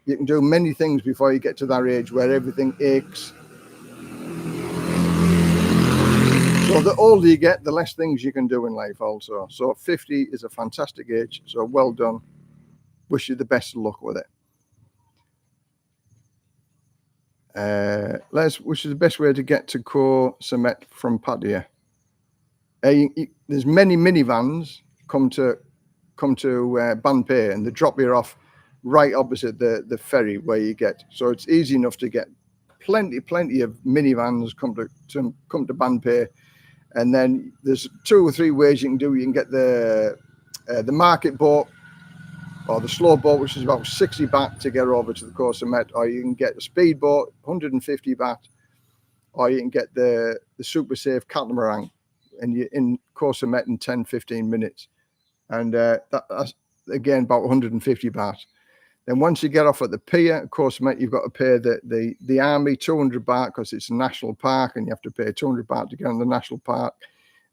You can do many things before you get to that age where everything aches. So the older you get, the less things you can do in life also. So 50 is a fantastic age. So well done. Wish you the best of luck with it. Which is the best way to get to Koh Samet from Pattaya? There's many minivans come to Banpei, and they drop you off right opposite the ferry where you get. So it's easy enough to get. Plenty of minivans come to Banpei, and then there's 2 or 3 ways you can do. You can get the market boat or the slow boat, which is about 60 baht to get over to the Koh Samet, or you can get a speedboat, 150 baht, or you can get the super safe catamaran, and you're in Koh Samet in 10-15 minutes. And that's, again, about 150 baht. Then once you get off at the pier, Koh Samet, you've got to pay the army 200 baht because it's a national park, and you have to pay 200 baht to get in the national park.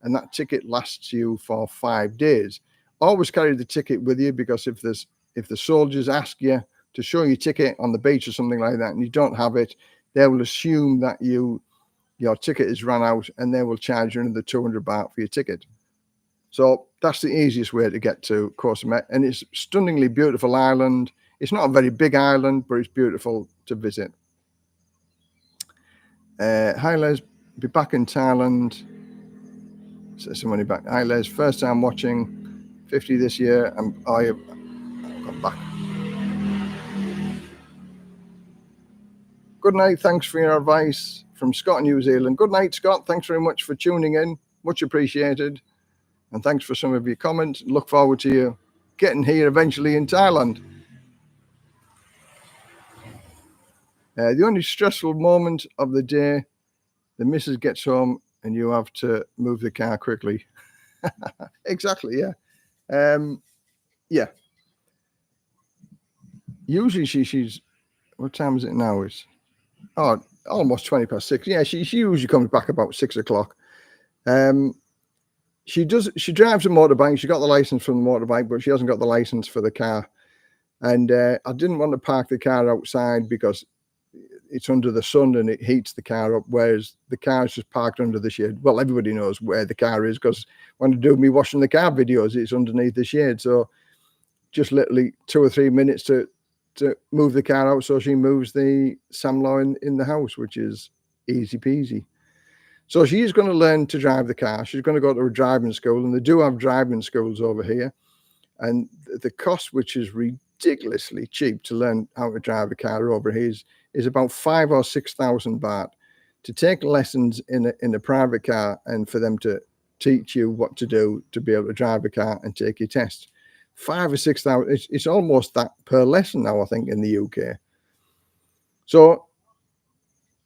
And that ticket lasts you for 5 days. Always carry the ticket with you, because if the soldiers ask you to show your ticket on the beach or something like that and you don't have it, they will assume that your ticket is run out, and they will charge you another 200 baht for your ticket. So that's the easiest way to get to Koh Samet, and it's a stunningly beautiful island. It's not a very big island, but it's beautiful to visit. Hi Les, be back in Thailand. So somebody back. Hi Les, first time watching, 50 this year, and I've got back. Good night. Thanks for your advice from Scott in New Zealand. Good night, Scott. Thanks very much for tuning in. Much appreciated. And thanks for some of your comments. Look forward to you getting here eventually in Thailand. The only stressful moment of the day, the missus gets home and you have to move the car quickly. Exactly, yeah. Yeah. Usually she's, what time is it now? It's almost 20 past 6. Yeah, she usually comes back about 6 o'clock. She drives a motorbike. She got the license from the motorbike, but she hasn't got the license for the car. And I didn't want to park the car outside because it's under the sun and it heats the car up, whereas the car is just parked under the shade. Well, everybody knows where the car is, because when I do me washing the car videos, it's underneath the shade. So just literally 2 or 3 minutes to move the car out. So she moves the Samlo in the house, which is easy peasy. So she's going to learn to drive the car. She's going to go to a driving school, and they do have driving schools over here. And the cost, which is ridiculously cheap to learn how to drive a car over here, is about 5,000 or 6,000 baht to take lessons in a private car, and for them to teach you what to do to be able to drive a car and take your test. 5,000 or 6,000. It's almost that per lesson now, I think, in the UK. So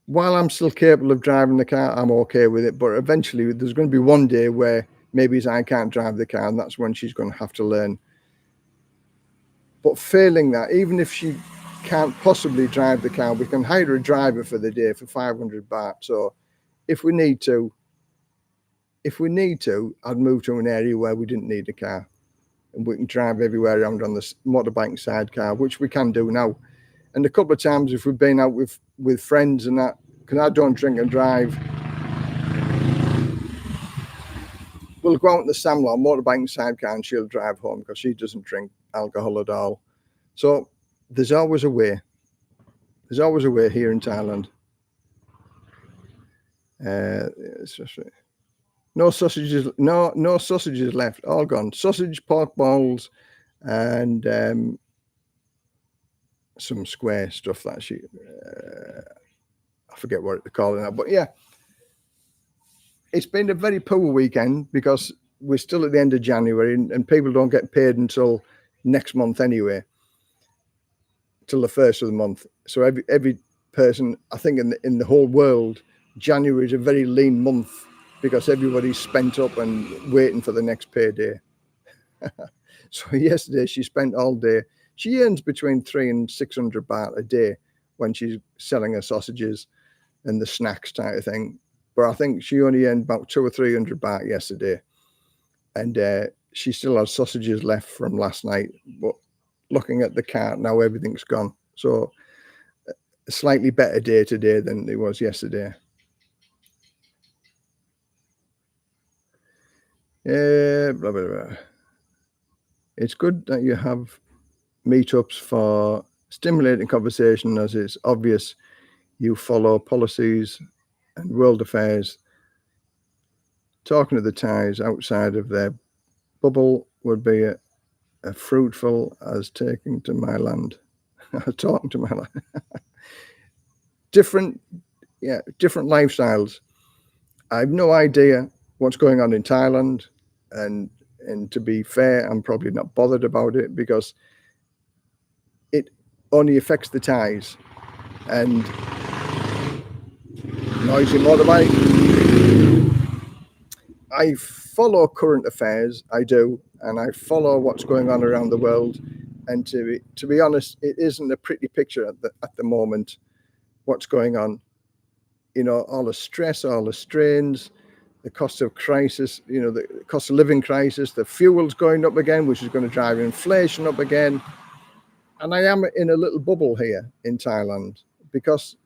while I'm still capable of driving the car, I'm okay with it. But eventually there's going to be one day where maybe I can't drive the car, and that's when she's going to have to learn. But failing that, even if she can't possibly drive the car, we can hire a driver for the day for 500 baht. So if we need to, I'd move to an area where we didn't need a car, and we can drive everywhere around on the motorbike sidecar, which we can do now. And a couple of times, if we've been out with friends and that, because I don't drink and drive, we'll go out in the Samlo motorbike sidecar, and she'll drive home because she doesn't drink alcohol at all. So there's always a way. There's always a way here in Thailand. No sausages. No sausages left. All gone. Sausage, pork balls, and some square stuff that she. I forget what they call it now, but yeah, it's been a very poor weekend because we're still at the end of January and people don't get paid until next month anyway, till the first of the month. So every person, I think in the whole world, January is a very lean month because everybody's spent up and waiting for the next payday. So yesterday she spent all day. She earns between 300 and 600 baht a day when she's selling her sausages and the snacks type of thing. But I think she only earned about 200 or 300 baht yesterday. And she still has sausages left from last night. But looking at the cart now, everything's gone. So a slightly better day today than it was yesterday. Blah, blah, blah. It's good that you have meetups for stimulating conversation, as it's obvious you follow policies and world affairs. Talking to the Thais outside of their bubble would be a fruitful as taking to my land. Talking to my land. different lifestyles. I have no idea what's going on in Thailand, and to be fair, I'm probably not bothered about it because it only affects the Thais. And noisy motorbike. I follow current affairs, I do, and I follow what's going on around the world. And to be honest, it isn't a pretty picture at the moment. What's going on? You know, all the stress, all the strains, the cost of crisis, you know, the cost of living crisis, the fuel's going up again, which is going to drive inflation up again. And I am in a little bubble here in Thailand because,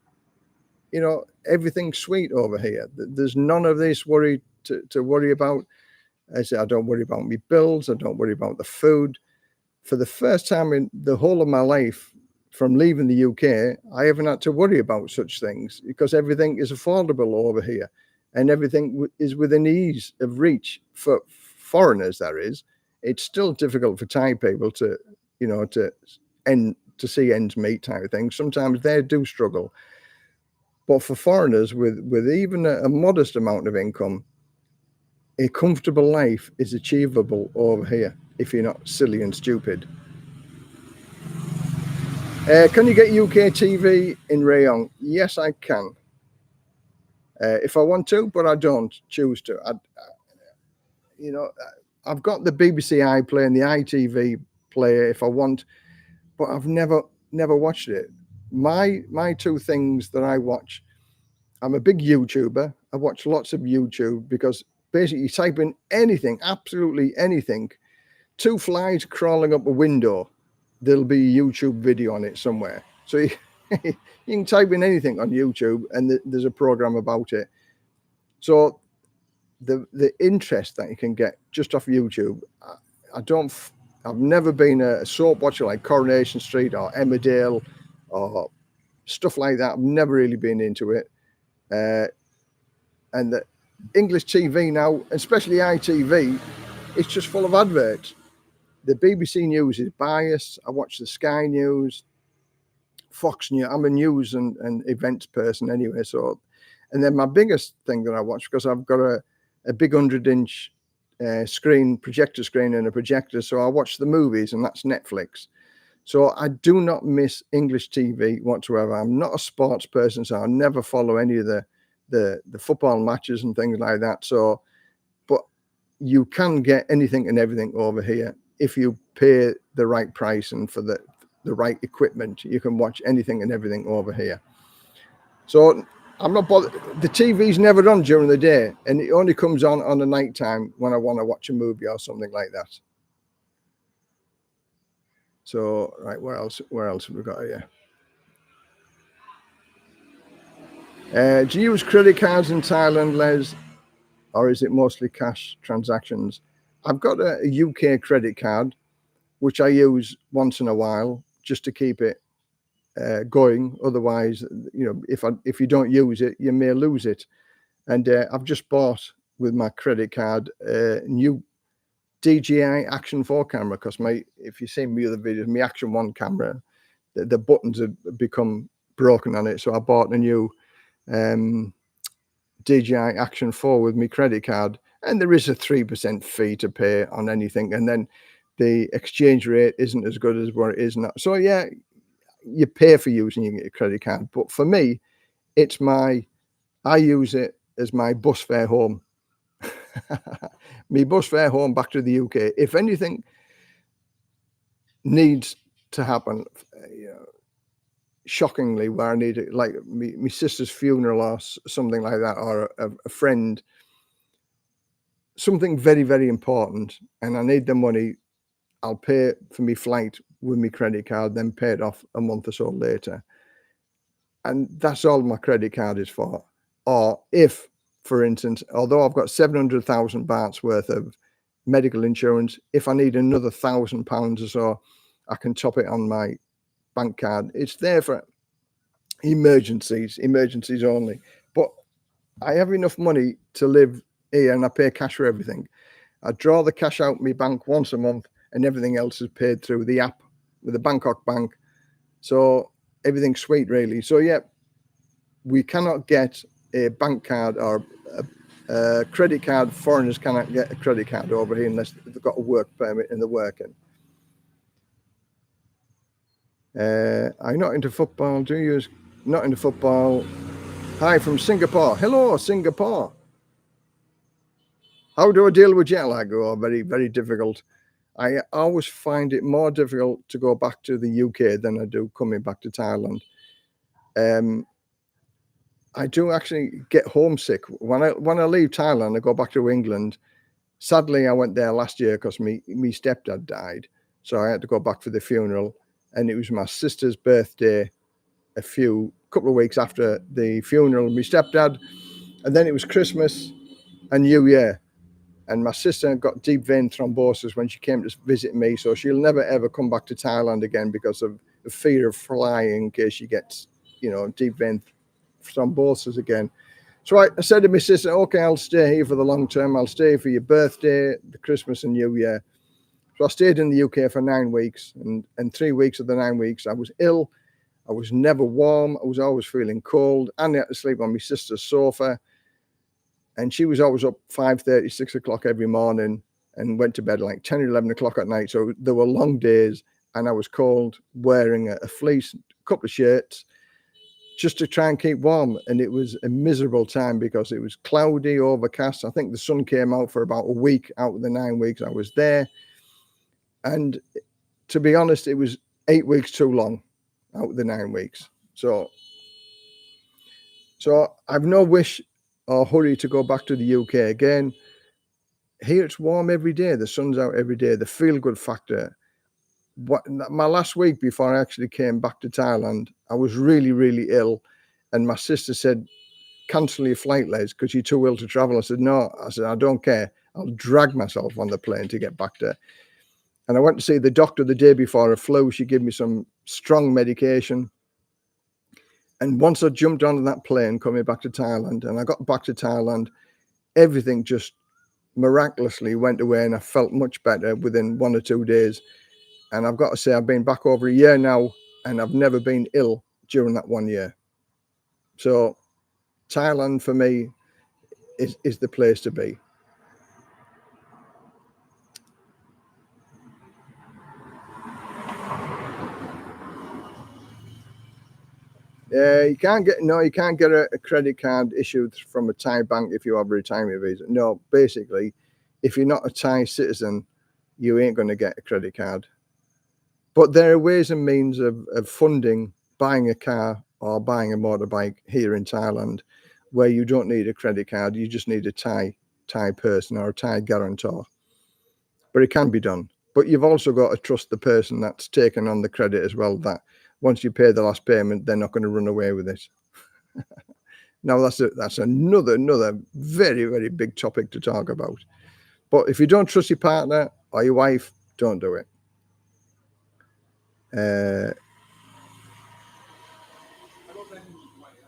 you know, everything's sweet over here. There's none of this worry to worry about. I say I don't worry about my bills. I don't worry about the food. For the first time in the whole of my life, from leaving the UK, I haven't had to worry about such things because everything is affordable over here. And everything is within ease of reach for foreigners. There is. It's still difficult for Thai people to, you know, to see ends meet type of thing. Sometimes they do struggle, but for foreigners with even a modest amount of income, a comfortable life is achievable over here if you're not silly and stupid. Can you get UK TV in Rayong? Yes, I can. If I want to, but I don't choose to. You know, I've got the BBC iPlayer and the ITV player if I want, but I've never watched it. My two things that I watch, I'm a big YouTuber. I watch lots of YouTube because basically you type in anything, absolutely anything, two flies crawling up a window, there'll be a YouTube video on it somewhere. So you can type in anything on YouTube and there's a program about it. So the interest that you can get just off YouTube, I've never been a soap watcher like Coronation Street or Emmerdale or stuff like that. I've never really been into it. And the English TV now, especially ITV, it's just full of adverts. The BBC News is biased. I watch the Sky News, Fox News. I'm a news and events person anyway. So, and then my biggest thing that I watch, because I've got a big 100-inch screen, projector screen and a projector. So I watch the movies, and that's Netflix. So I do not miss English TV whatsoever. I'm not a sports person, so I never follow any of the football matches and things like that. So, but you can get anything and everything over here if you pay the right price and for the right equipment. You can watch anything and everything over here. So I'm not bothered. The TV's never on during the day, and it only comes on the night time when I want to watch a movie or something like that. So, right, where else have we got here? Do you use credit cards in Thailand, Les, or is it mostly cash transactions? I've got a UK credit card, which I use once in a while just to keep it going. Otherwise, you know, if you don't use it, you may lose it. And I've just bought with my credit card a new DJI Action 4 camera, because if you see my other videos, my Action 1 camera, the buttons have become broken on it. So I bought a new DJI Action 4 with my credit card, and there is a 3% fee to pay on anything, and then the exchange rate isn't as good as what it is now. So yeah, you pay for using your credit card, but for me, I use it as my bus fare home. My bus fare home back to the UK. If anything needs to happen, shockingly, where I need it, like my sister's funeral or something like that, or a friend, something very, very important, and I need the money, I'll pay for my flight with my credit card, then pay it off a month or so later. And that's all my credit card is for. Or if, for instance, although I've got 700,000 bahts worth of medical insurance, if I need another £1,000 or so, I can top it on my bank card. It's there for emergencies only. But I have enough money to live here, and I pay cash for everything. I draw the cash out my bank once a month, and everything else is paid through the app with the Bangkok Bank. So everything's sweet, really. So yeah, we cannot get a bank card or a credit card. Foreigners cannot get a credit card over here unless they've got a work permit and they're working. I'm not into football. Do you? Not into football. Hi from Singapore. Hello, Singapore. How do I deal with jet lag? Oh, very, very difficult. I always find it more difficult to go back to the UK than I do coming back to Thailand. I do actually get homesick when I leave Thailand. I go back to England. Sadly, I went there last year because me stepdad died, so I had to go back for the funeral. And it was my sister's birthday a couple of weeks after the funeral of my stepdad, and then it was Christmas and New Year. And my sister got deep vein thrombosis when she came to visit me, so she'll never ever come back to Thailand again because of the fear of flying in case she gets, deep vein thrombosis again. So I said to my sister, okay, I'll stay here for the long term. I'll stay for your birthday, the Christmas and New Year. So I stayed in the UK for 9 weeks, and 3 weeks of the 9 weeks I was ill. I was never warm. I was always feeling cold, and I had to sleep on my sister's sofa. And she was always up 5:30, 6 o'clock every morning, and went to bed like 10 or 11 o'clock at night. So there were long days, and I was cold, wearing a fleece, a couple of shirts, just to try and keep warm. And it was a miserable time because it was cloudy, overcast. I think the sun came out for about a week out of the 9 weeks I was there. And to be honest, it was 8 weeks too long out of the 9 weeks. So I've no wish or hurry to go back to the UK again. Here it's warm every day. The sun's out every day. The feel-good factor. My last week before I actually came back to Thailand, I was really, really ill. And my sister said, cancel your flight, Les, because you're too ill to travel. I said, no. I said, I don't care. I'll drag myself on the plane to get back there. And I went to see the doctor the day before I flew. She gave me some strong medication. And once I jumped onto that plane coming back to Thailand, and I got back to Thailand, everything just miraculously went away, and I felt much better within 1 or 2 days. And I've got to say, I've been back over a year now, and I've never been ill during that 1 year. So Thailand for me is the place to be. You can't get a credit card issued from a Thai bank if you have a retirement visa. No, basically, if you're not a Thai citizen, you ain't going to get a credit card. But there are ways and means of funding buying a car or buying a motorbike here in Thailand where you don't need a credit card. You just need a Thai person or a Thai guarantor. But it can be done. But you've also got to trust the person that's taken on the credit as well, that once you pay the last payment, they're not going to run away with it. Now, that's another very, very big topic to talk about. But if you don't trust your partner or your wife, don't do it.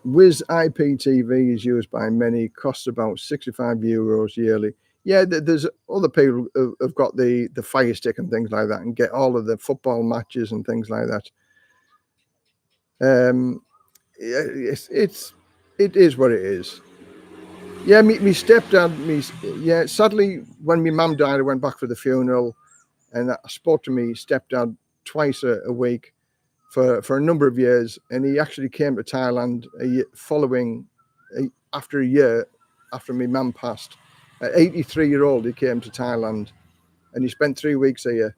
Wiz IPTV is used by many, costs about €65 yearly. Yeah, there's other people who have got the Fire Stick and things like that and get all of the football matches and things like that. It is what it is. Yeah, me stepdad, sadly, when my mum died, I went back for the funeral, and I spoke to me stepdad twice a week for a number of years, and he actually came to Thailand after a year after my mum passed. At 83-year-old, he came to Thailand, and he spent 3 weeks here.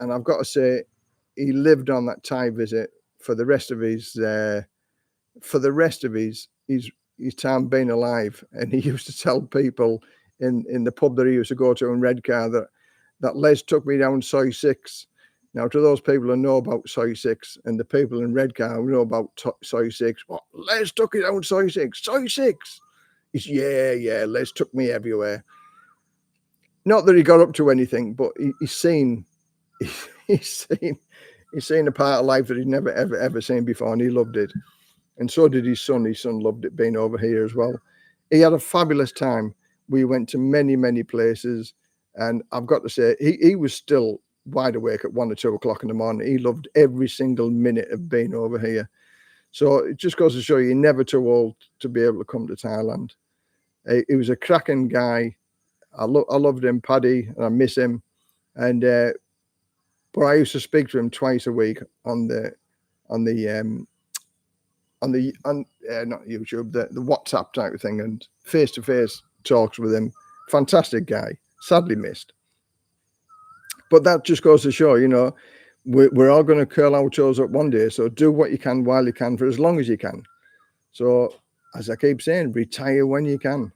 And I've got to say, he lived on that Thai visit for the rest of his time being alive. And he used to tell people in the pub that he used to go to in Redcar that Les took me down Soy 6. Now, to those people who know about Soy 6 and the people in Redcar who know about Soy 6, what, Les took you down Soy 6? Soy 6? He's, yeah, Les took me everywhere. Not that he got up to anything, but he's seen a part of life that he'd never, ever seen before, and he loved it. And so did his son. His son loved it being over here as well. He had a fabulous time. We went to many, many places, and I've got to say, he was still wide awake at 1 or 2 o'clock in the morning. He loved every single minute of being over here. So it just goes to show you're never too old to be able to come to Thailand. He was a cracking guy. I loved him, Paddy, and I miss him. And but I used to speak to him twice a week on not YouTube, the WhatsApp type of thing, and face-to-face talks with him. Fantastic guy. Sadly missed. But that just goes to show, we're all going to curl our toes up one day. So do what you can while you can for as long as you can. So as I keep saying, retire when you can.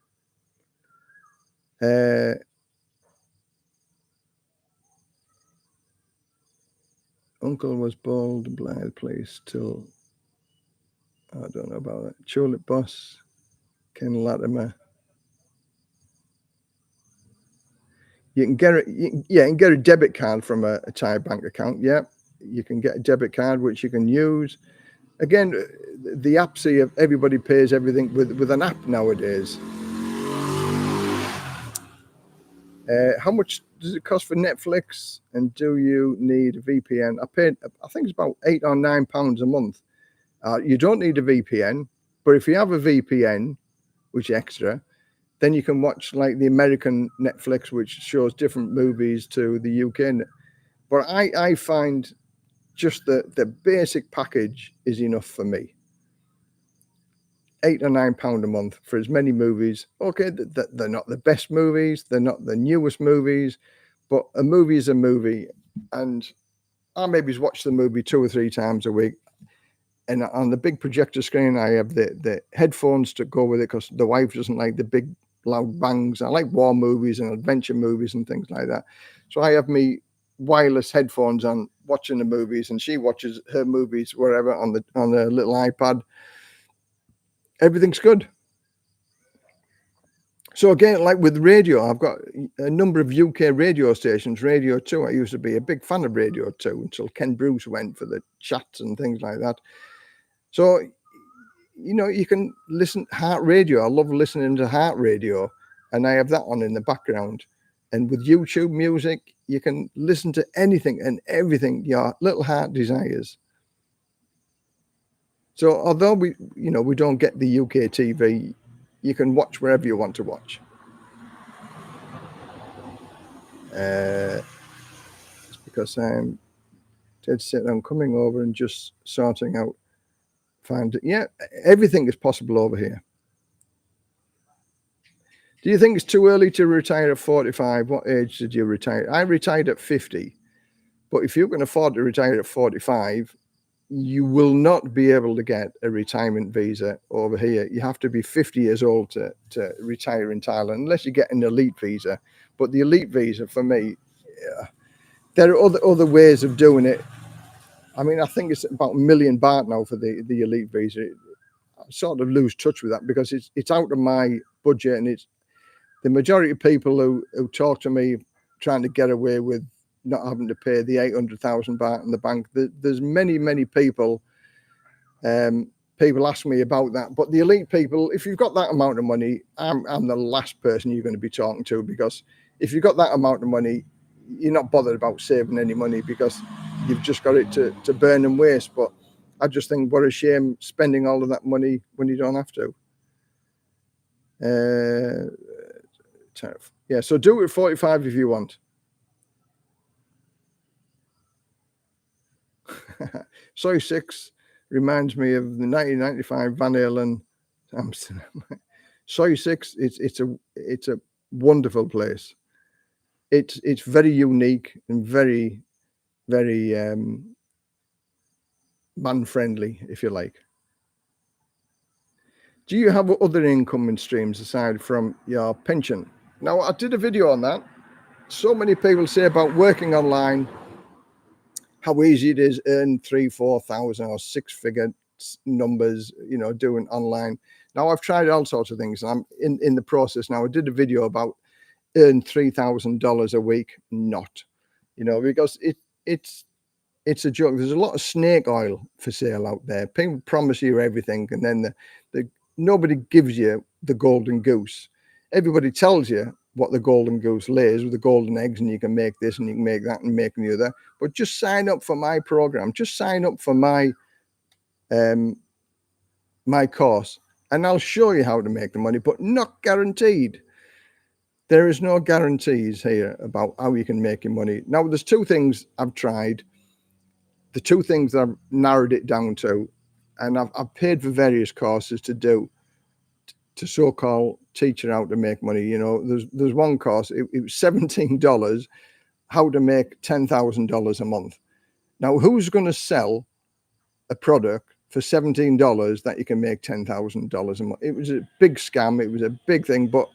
Uncle was bold, Blythe place till I don't know about that. Tulip Boss, Ken Latimer. You can get a debit card from a Thai bank account. Yeah, you can get a debit card which you can use. Again, the apps here, everybody pays everything with an app nowadays. How much does it cost for Netflix? And do you need a VPN? I think it's about £8 or £9 a month. You don't need a VPN, but if you have a VPN, which is extra, then you can watch like the American Netflix, which shows different movies to the UK. But I find just the basic package is enough for me. £8 or £9 a month for as many movies. Okay, they're not the best movies, they're not the newest movies, but a movie is a movie, and I maybe watch the movie 2 or 3 times a week. And on the big projector screen, I have the headphones to go with it because the wife doesn't like the big loud bangs. I like war movies and adventure movies and things like that. So I have me wireless headphones on, watching the movies, and she watches her movies wherever on her little iPad. Everything's good. So again, like with radio, I've got a number of UK radio stations. Radio 2, I used to be a big fan of Radio 2 until Ken Bruce went for the chats and things like that. So, you can listen heart radio. I love listening to heart radio, and I have that on in the background. And with YouTube music, you can listen to anything and everything your little heart desires. So although we don't get the UK TV, you can watch wherever you want to watch. It's because I'm dead set on coming over and just sorting out, everything is possible over here. Do you think it's too early to retire at 45? What age did you retire? I retired at 50, but if you can afford to retire at 45, you will not be able to get a retirement visa over here. You have to be 50 years old to retire in Thailand, unless you get an elite visa. But the elite visa, for me, there are other ways of doing it. I mean, I think it's about £1 million baht now for the elite visa. I sort of lose touch with that because it's out of my budget, and it's the majority of people who talk to me trying to get away with not having to pay the 800,000 baht in the bank. There's many people. People ask me about that, but the elite people, if you've got that amount of money, I'm the last person you're going to be talking to, because if you've got that amount of money, you're not bothered about saving any money because you've just got it to burn and waste. But I just think what a shame spending all of that money when you don't have to. Yeah, so do it at 45 if you want. Soy 6 reminds me of the 1995 Van Halen Amsterdam. Soy 6, it's a wonderful place. It's very unique and very man friendly, if you like. Do you have other income streams aside from your pension? Now, I did a video on that. So many people say about working online, how easy it is, earn 3,000-4,000 or six-figure numbers, doing online. Now, I've tried all sorts of things. I'm in the process now. I did a video about earn $3,000 a week. Not, because it's a joke. There's a lot of snake oil for sale out there. People promise you everything, and then nobody gives you the golden goose. Everybody tells you what the golden goose lays with the golden eggs, and you can make this and you can make that and make the other. But just sign up for my program. Just sign up for my course, and I'll show you how to make the money, but not guaranteed. There is no guarantees here about how you can make your money. Now, there's two things I've tried. The two things that I've narrowed it down to, and I've paid for various courses to so-called teach you how to make money. There's one course, it was $17, how to make $10,000 a month. Now, who's going to sell a product for $17 that you can make $10,000 a month? It was a big scam. It was a big thing, but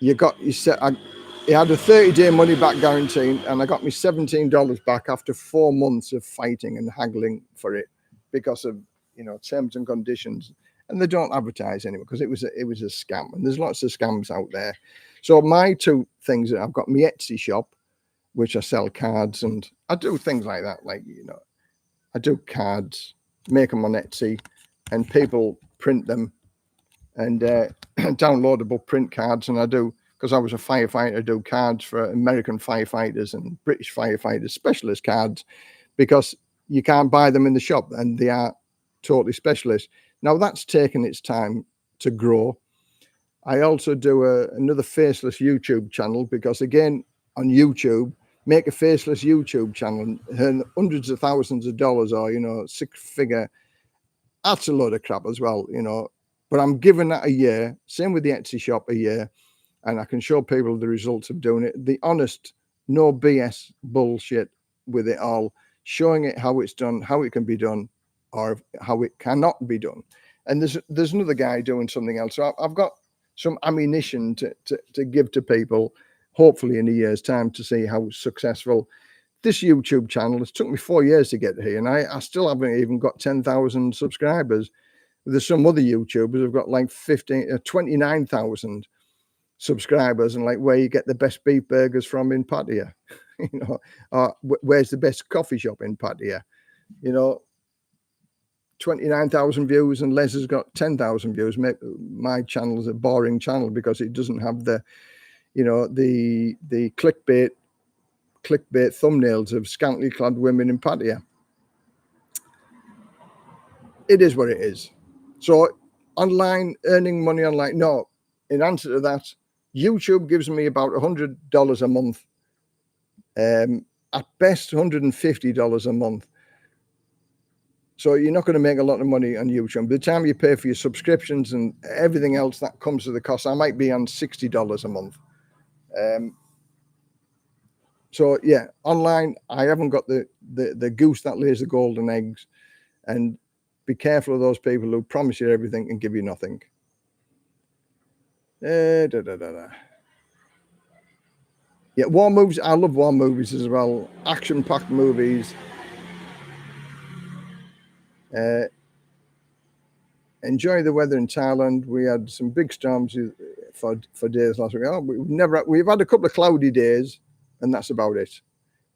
you had a 30-day money back guarantee, and I got me $17 back after 4 months of fighting and haggling for it because of terms and conditions. And they don't advertise anymore because it was a scam, and there's lots of scams out there. So my two things, I've got my Etsy shop, which I sell cards, and I do things like that. Like, I do cards, make them on Etsy, and people print them, and downloadable print cards. And I do, because I was a firefighter, I do cards for American firefighters and British firefighters, specialist cards, because you can't buy them in the shop, and they are totally specialist. Now, that's taken its time to grow. I also do another faceless YouTube channel, because again, on YouTube, make a faceless YouTube channel and earn hundreds of thousands of dollars, or six-figure. That's a load of crap as well, but I'm giving that a year. Same with the Etsy shop, a year, and I can show people the results of doing it, the honest, no BS bullshit with it all, showing it how it's done, how it can be done, or how it cannot be done. And there's another guy doing something else. So I've got some ammunition to give to people, hopefully in a year's time, to see how successful this YouTube channel. It took me 4 years to get here, and I still haven't even got 10,000 subscribers. There's some other YouTubers who've got like 29,000 subscribers, and like where you get the best beef burgers from in Pattaya, or where's the best coffee shop in Pattaya, 29,000 views, and Les has got 10,000 views. My channel is a boring channel because it doesn't have the clickbait thumbnails of scantily clad women in Pattaya. It is what it is. So online, earning money online, no. In answer to that, YouTube gives me about $100 a month, at best $150 a month. So you're not going to make a lot of money on YouTube. By the time you pay for your subscriptions and everything else that comes to the cost, I might be on $60 a month. So yeah, online, I haven't got the goose that lays the golden eggs. And be careful of those people who promise you everything and give you nothing. Yeah, war movies. I love war movies as well. Action-packed movies. Enjoy the weather in Thailand. We had some big storms for days last week. We've had a couple of cloudy days, and that's about it.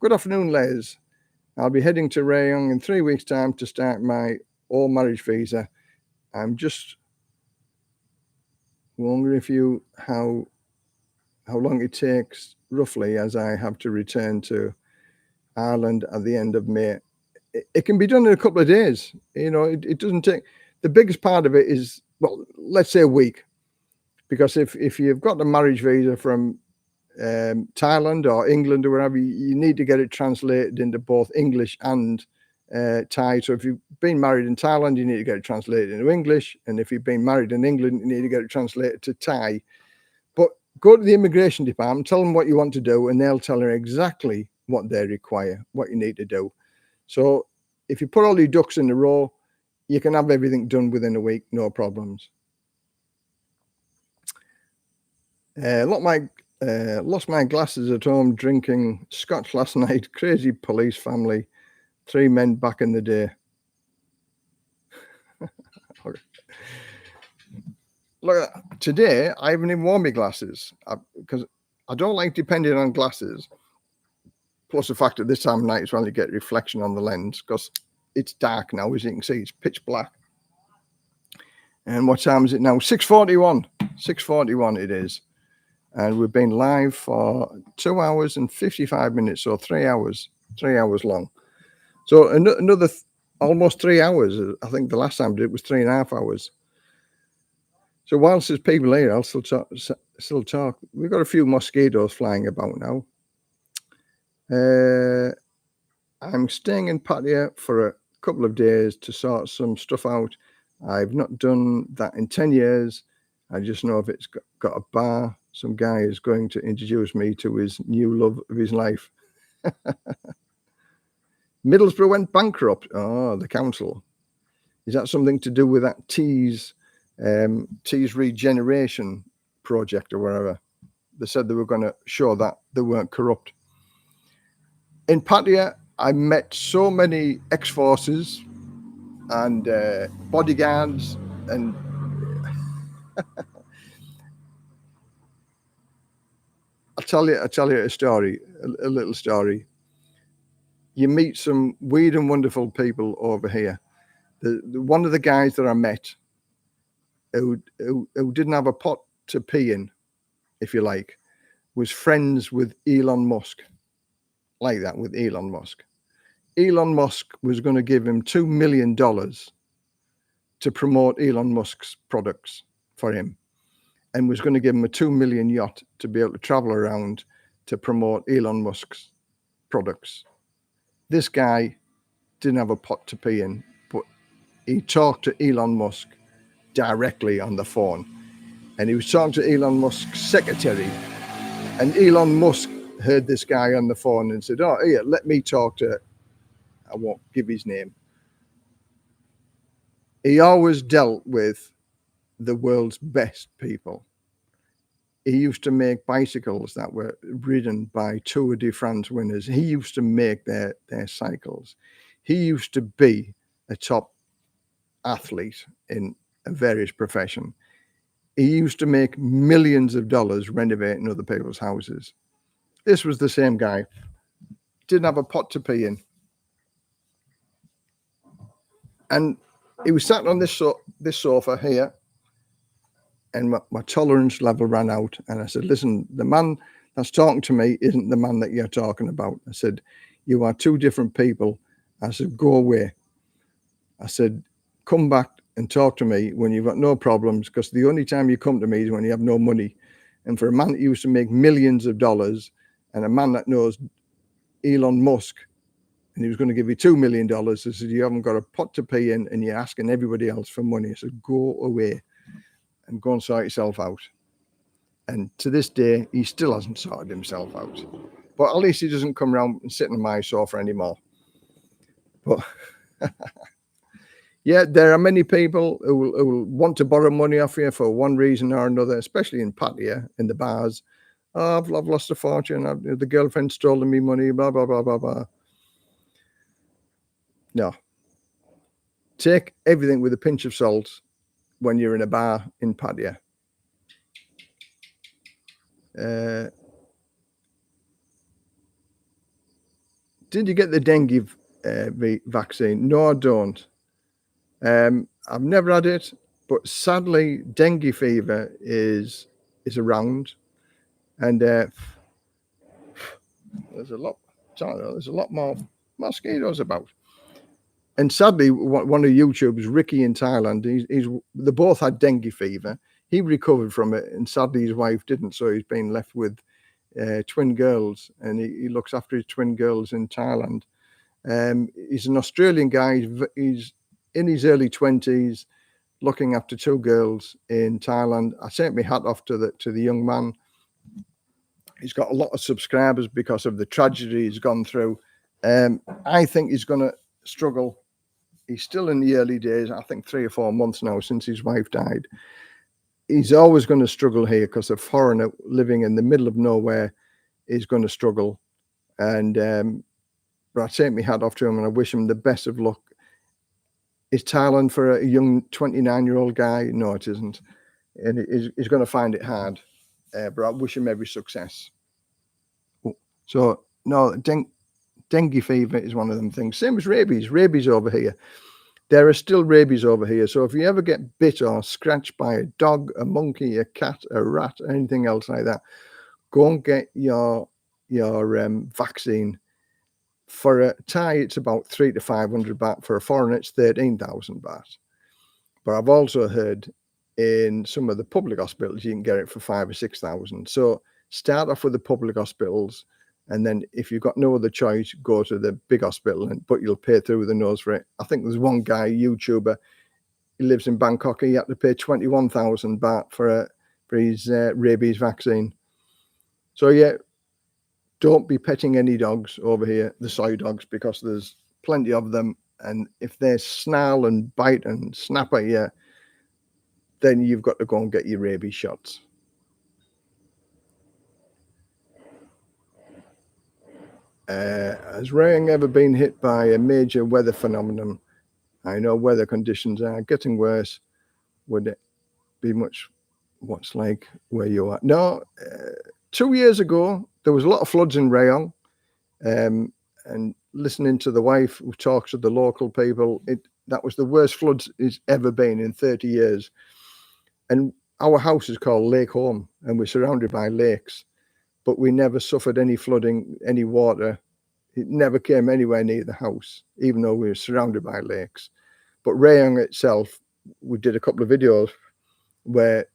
Good afternoon, Les. I'll be heading to Rayong in 3 weeks' time to start my all marriage visa. I'm just wondering how long it takes roughly, as I have to return to Ireland at the end of May. It can be done in a couple of days. It doesn't take. The biggest part of it is, well, let's say a week, because if you've got a marriage visa from Thailand or England or wherever, you need to get it translated into both English and Thai. So if you've been married in Thailand, you need to get it translated into English, and if you've been married in England, you need to get it translated to Thai. But go to the immigration department, tell them what you want to do, and they'll tell you exactly what they require, what you need to do. So if you put all your ducks in a row, you can have everything done within a week, no problems. Lost my glasses at home drinking scotch last night. Crazy police family. 3 men back in the day. Look, today I haven't even worn my glasses because I don't like depending on glasses. Plus the fact that this time of night is when you get reflection on the lens, because it's dark now, as you can see, it's pitch black. And what time is it now? 6:41. 6:41 it is. And we've been live for 2 hours and 55 minutes, so 3 hours long. So another almost 3 hours. I think the last time I did it was 3.5 hours. So whilst there's people here, I'll still talk. We've got a few mosquitoes flying about now. I'm staying in Pattaya for a couple of days to sort some stuff out. I've not done that in 10 years. I just know if it's got a bar, some guy is going to introduce me to his new love of his life. Middlesbrough went bankrupt. Oh, the council. Is that something to do with that Tees regeneration project or whatever? They said they were going to show that they weren't corrupt. In Pattaya, I met so many ex-forces and bodyguards, and I'll tell you a story, a little story. You meet some weird and wonderful people over here. One of the guys that I met who didn't have a pot to pee in, if you like, was friends with Elon Musk. Like that, with Elon Musk. Elon Musk was going to give him $2 million to promote Elon Musk's products for him, and was going to give him a 2 million yacht to be able to travel around to promote Elon Musk's products. This guy didn't have a pot to pee in, but he talked to Elon Musk directly on the phone, and he was talking to Elon Musk's secretary, and Elon Musk heard this guy on the phone and said, "Oh, here, let me talk to," I won't give his name. He always dealt with the world's best people. He used to make bicycles that were ridden by Tour de France winners. He used to make their cycles. He used to be a top athlete in a various profession. He used to make millions of dollars renovating other people's houses. This was the same guy. Didn't have a pot to pee in. And he was sat on this sofa here, and my tolerance level ran out. And I said, "Listen, the man that's talking to me isn't the man that you're talking about." I said, "You are two different people." I said, "Go away." I said, "Come back and talk to me when you've got no problems, because the only time you come to me is when you have no money." And for a man that used to make millions of dollars, and a man that knows Elon Musk, and he was going to give you $2 million, I said, "You haven't got a pot to pee in, and you're asking everybody else for money." I said, "Go away and go and sort yourself out." And to this day, he still hasn't sorted himself out. But at least he doesn't come around and sit on my sofa anymore. But yeah, there are many people who will want to borrow money off you for one reason or another, especially in Pattaya, in the bars. "Oh, I've lost a fortune. The girlfriend stolen me money, blah, blah, blah, blah, blah." No. Take everything with a pinch of salt when you're in a bar in Pattaya. did you get the dengue vaccine? No, I don't. I've never had it, but sadly, dengue fever is around, and there's a lot. There's a lot more mosquitoes about. And sadly, one of YouTube's, Ricky in Thailand, they both had dengue fever. He recovered from it, and sadly, his wife didn't. So he's been left with twin girls, and he looks after his twin girls in Thailand. He's an Australian guy. He's in his early 20s, looking after two girls in Thailand. I sent my hat off to the young man. He's got a lot of subscribers because of the tragedy he's gone through. I think he's going to struggle. He's still in the early days. I think 3 or 4 months now since his wife died. He's always going to struggle here because a foreigner living in the middle of nowhere is going to struggle. And but I take my hat off to him, and I wish him the best of luck. Is Thailand for a young 29-year-old guy? No, it isn't. And he's going to find it hard. But I wish him every success. So, no, dengue fever is one of them things. Same as rabies. Rabies over here. There are still rabies over here. So if you ever get bit or scratched by a dog, a monkey, a cat, a rat, anything else like that, go and get your vaccine. For a Thai, it's about 300 to 500 baht. For a foreigner, it's 13,000 baht. But I've also heard in some of the public hospitals, you can get it for 5,000 or 6,000. So start off with the public hospitals, and then if you've got no other choice, go to the big hospital, but you'll pay through the nose for it. I think there's one guy, YouTuber, he lives in Bangkok. He had to pay 21,000 baht for his rabies vaccine. So yeah, don't be petting any dogs over here, the soy dogs, because there's plenty of them. And if they snarl and bite and snap at you, then you've got to go and get your rabies shots. Has Rayang ever been hit by a major weather phenomenon? I know weather conditions are getting worse. Would it be much what's like where you are? No, 2 years ago, there was a lot of floods in Rayong. And listening to the wife who talks to the local people, that was the worst floods it's ever been in 30 years. And our house is called Lake Home, and we're surrounded by lakes, but we never suffered any flooding, any water. It never came anywhere near the house, even though we were surrounded by lakes. But Rayong itself, we did a couple of videos where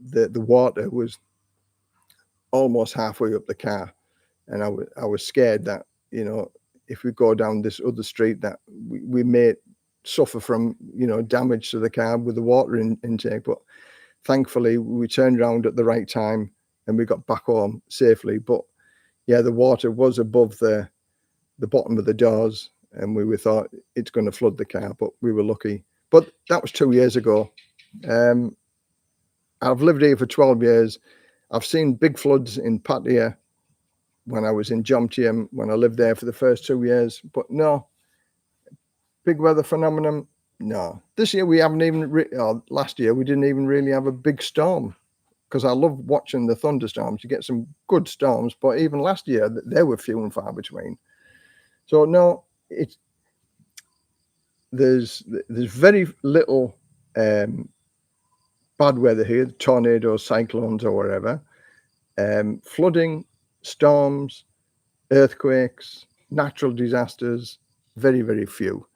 the water was almost halfway up the car. And I was scared that, if we go down this other street, that we may suffer from, damage to the car with the water intake. But thankfully, we turned around at the right time and we got back home safely. But yeah, the water was above the bottom of the doors, and we thought it's going to flood the car, but we were lucky. But that was 2 years ago. I've lived here for 12 years. I've seen big floods in Pattaya when I was in Jomtien, when I lived there for the first 2 years. But no, big weather phenomenon, no. This year we haven't even, last year we didn't even really have a big storm, because I love watching the thunderstorms. You get some good storms, but even last year they were few and far between. So no, there's very little bad weather here, tornadoes, cyclones, or whatever. Flooding, storms, earthquakes, natural disasters, very, very few.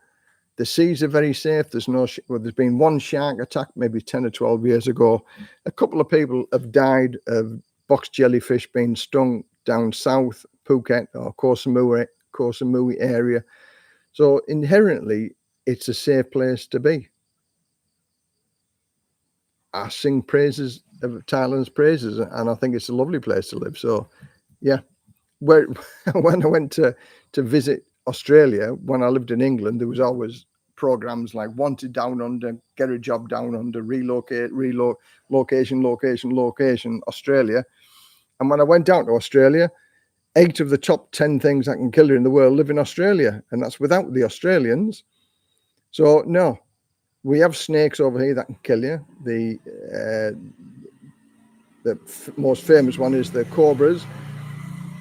The seas are very safe. There's been one shark attack maybe 10 or 12 years ago. A couple of people have died of box jellyfish being stung down south, Phuket or Koh Samui area. So inherently, it's a safe place to be. I sing praises of Thailand's praises, and I think it's a lovely place to live. So, yeah. When I went to visit Australia, when I lived in England, there was always programs like Wanted Down Under, Get a Job Down Under, Relocate, Location, Australia. And when I went down to Australia, 8 of the top 10 things that can kill you in the world live in Australia, and that's without the Australians. So, no. We have snakes over here that can kill you. The most famous one is the cobras.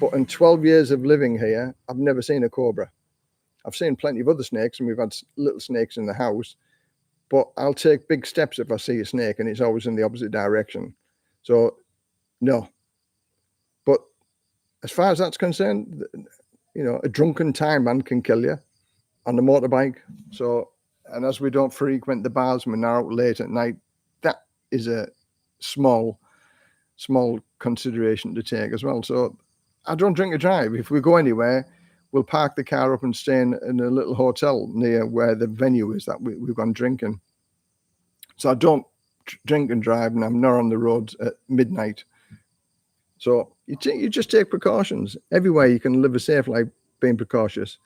But in 12 years of living here, I've never seen a cobra. I've seen plenty of other snakes, and we've had little snakes in the house. But I'll take big steps if I see a snake, and it's always in the opposite direction. So, no. But as far as that's concerned, you know, a drunken time man can kill you on the motorbike. So, and as we don't frequent the bars when they're out late at night, that is a small consideration to take as well. So I don't drink or drive. If we go anywhere, we'll park the car up and stay in a little hotel near where the venue is that we've gone drinking. So I don't drink and drive, and I'm not on the road at midnight. So you just take precautions. Everywhere you can live a safe life, being precautious.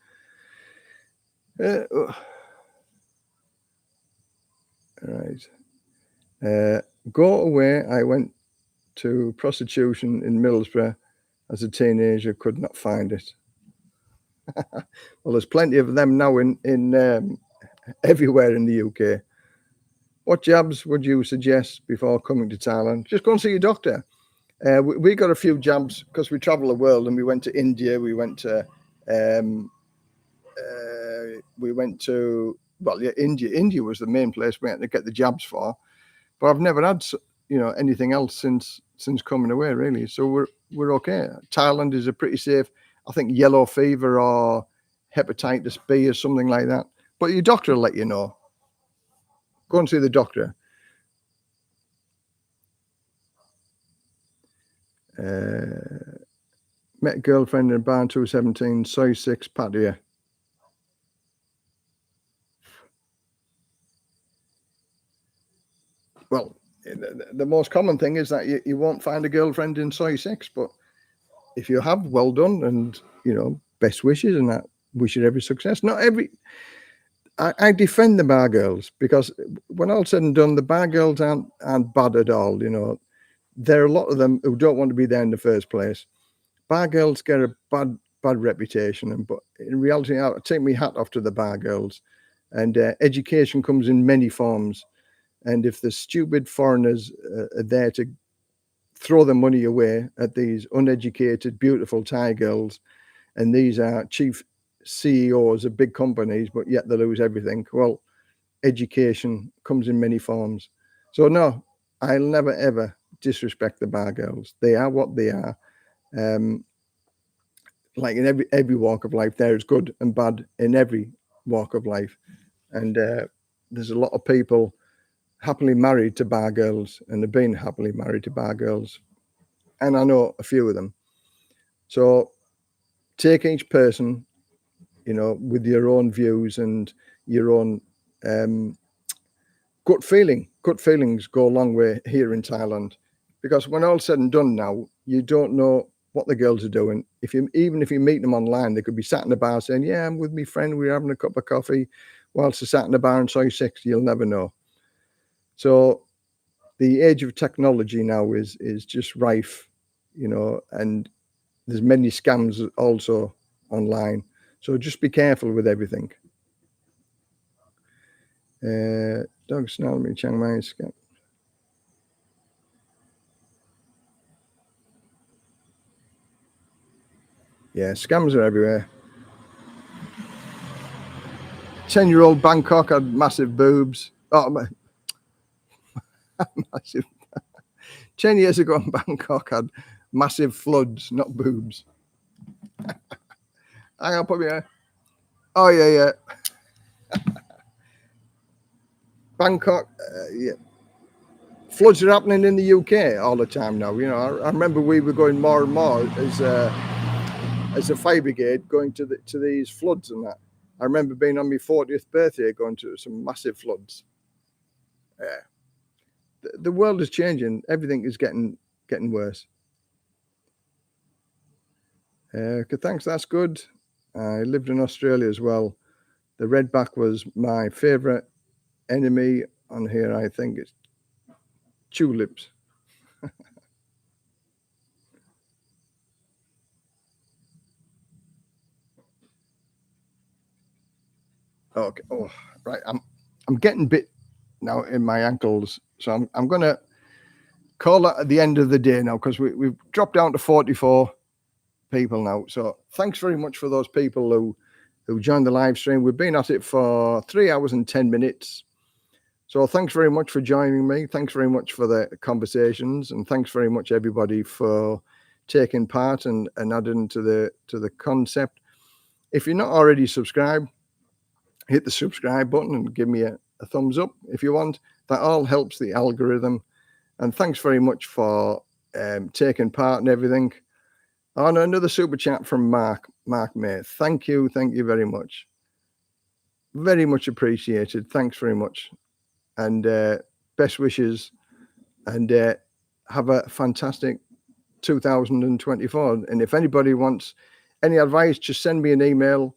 Right. Go away. I went to prostitution in Middlesbrough as a teenager, could not find it. Well, there's plenty of them now in everywhere in the UK. What jabs would you suggest before coming to Thailand? Just go and see your doctor. We got a few jabs because we travel the world, and we went to India, we went to India. India was the main place we had to get the jabs for, but I've never had anything else since coming away, really. So we're okay. Thailand is a pretty safe. I think yellow fever or hepatitis B or something like that. But your doctor will let you know. Go and see the doctor. Met a girlfriend in a bar in 217, soy 6 patio. Well, the most common thing is that you won't find a girlfriend in soy 6, but if you have, well done, and best wishes, and that wish you every success. Not every. I defend the bar girls, because when all said and done, the bar girls aren't bad at all. There are a lot of them who don't want to be there in the first place. Bar girls get a bad reputation, but in reality, I take my hat off to the bar girls. And education comes in many forms. And if the stupid foreigners are there to throw the money away at these uneducated, beautiful Thai girls, and these are chief CEOs of big companies, but yet they lose everything. Well, education comes in many forms. So no, I'll never ever disrespect the bar girls. They are what they are. Like in every walk of life, there is good and bad in every walk of life. And there's a lot of people happily married to bar girls, and have been happily married to bar girls. And I know a few of them. So take each person, with your own views and your own gut feeling. Gut feelings go a long way here in Thailand, because when all's said and done now, you don't know what the girls are doing. Even if you meet them online, they could be sat in the bar saying, "Yeah, I'm with my friend, we're having a cup of coffee," whilst they're sat in the bar in soy 6. You'll never know. So the age of technology now is just rife, and there's many scams also online. So just be careful with everything. Dog snarl me, Chiang Mai scam. Yeah, scams are everywhere. 10-year-old Bangkok had massive boobs. Oh, massive. 10 years ago in Bangkok had massive floods, not boobs. Hang on, put me here. Oh, yeah. Bangkok, yeah. Floods are happening in the UK all the time now. I remember we were going more and more as a fire brigade going to these floods and that. I remember being on my 40th birthday going to some massive floods. Yeah. The world is changing. Everything is getting worse. Okay, thanks. That's good. I lived in Australia as well. The redback was my favourite enemy on here. I think it's tulips. Okay. Oh, right. I'm getting bit now in my ankles, so I'm gonna call that at the end of the day now, because we've dropped down to 44 people now. So thanks very much for those people who joined the live stream. We've been at it for 3 hours and 10 minutes. So thanks very much for joining me. Thanks very much for the conversations, and thanks very much everybody for taking part and adding to the concept. If you're not already subscribed, hit the subscribe button and give me a thumbs up if you want. That all helps the algorithm. And thanks very much for taking part and everything. On another super chat from Mark May. Thank you very much. Very much appreciated. Thanks very much. And best wishes, and have a fantastic 2024. And if anybody wants any advice, just send me an email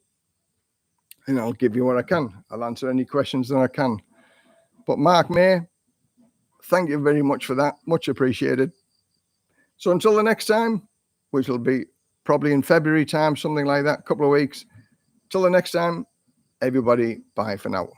and I'll give you what I can. I'll answer any questions that I can. But Mark May, thank you very much for that. Much appreciated. So until the next time, which will be probably in February time, something like that, a couple of weeks. Till the next time, everybody, bye for now.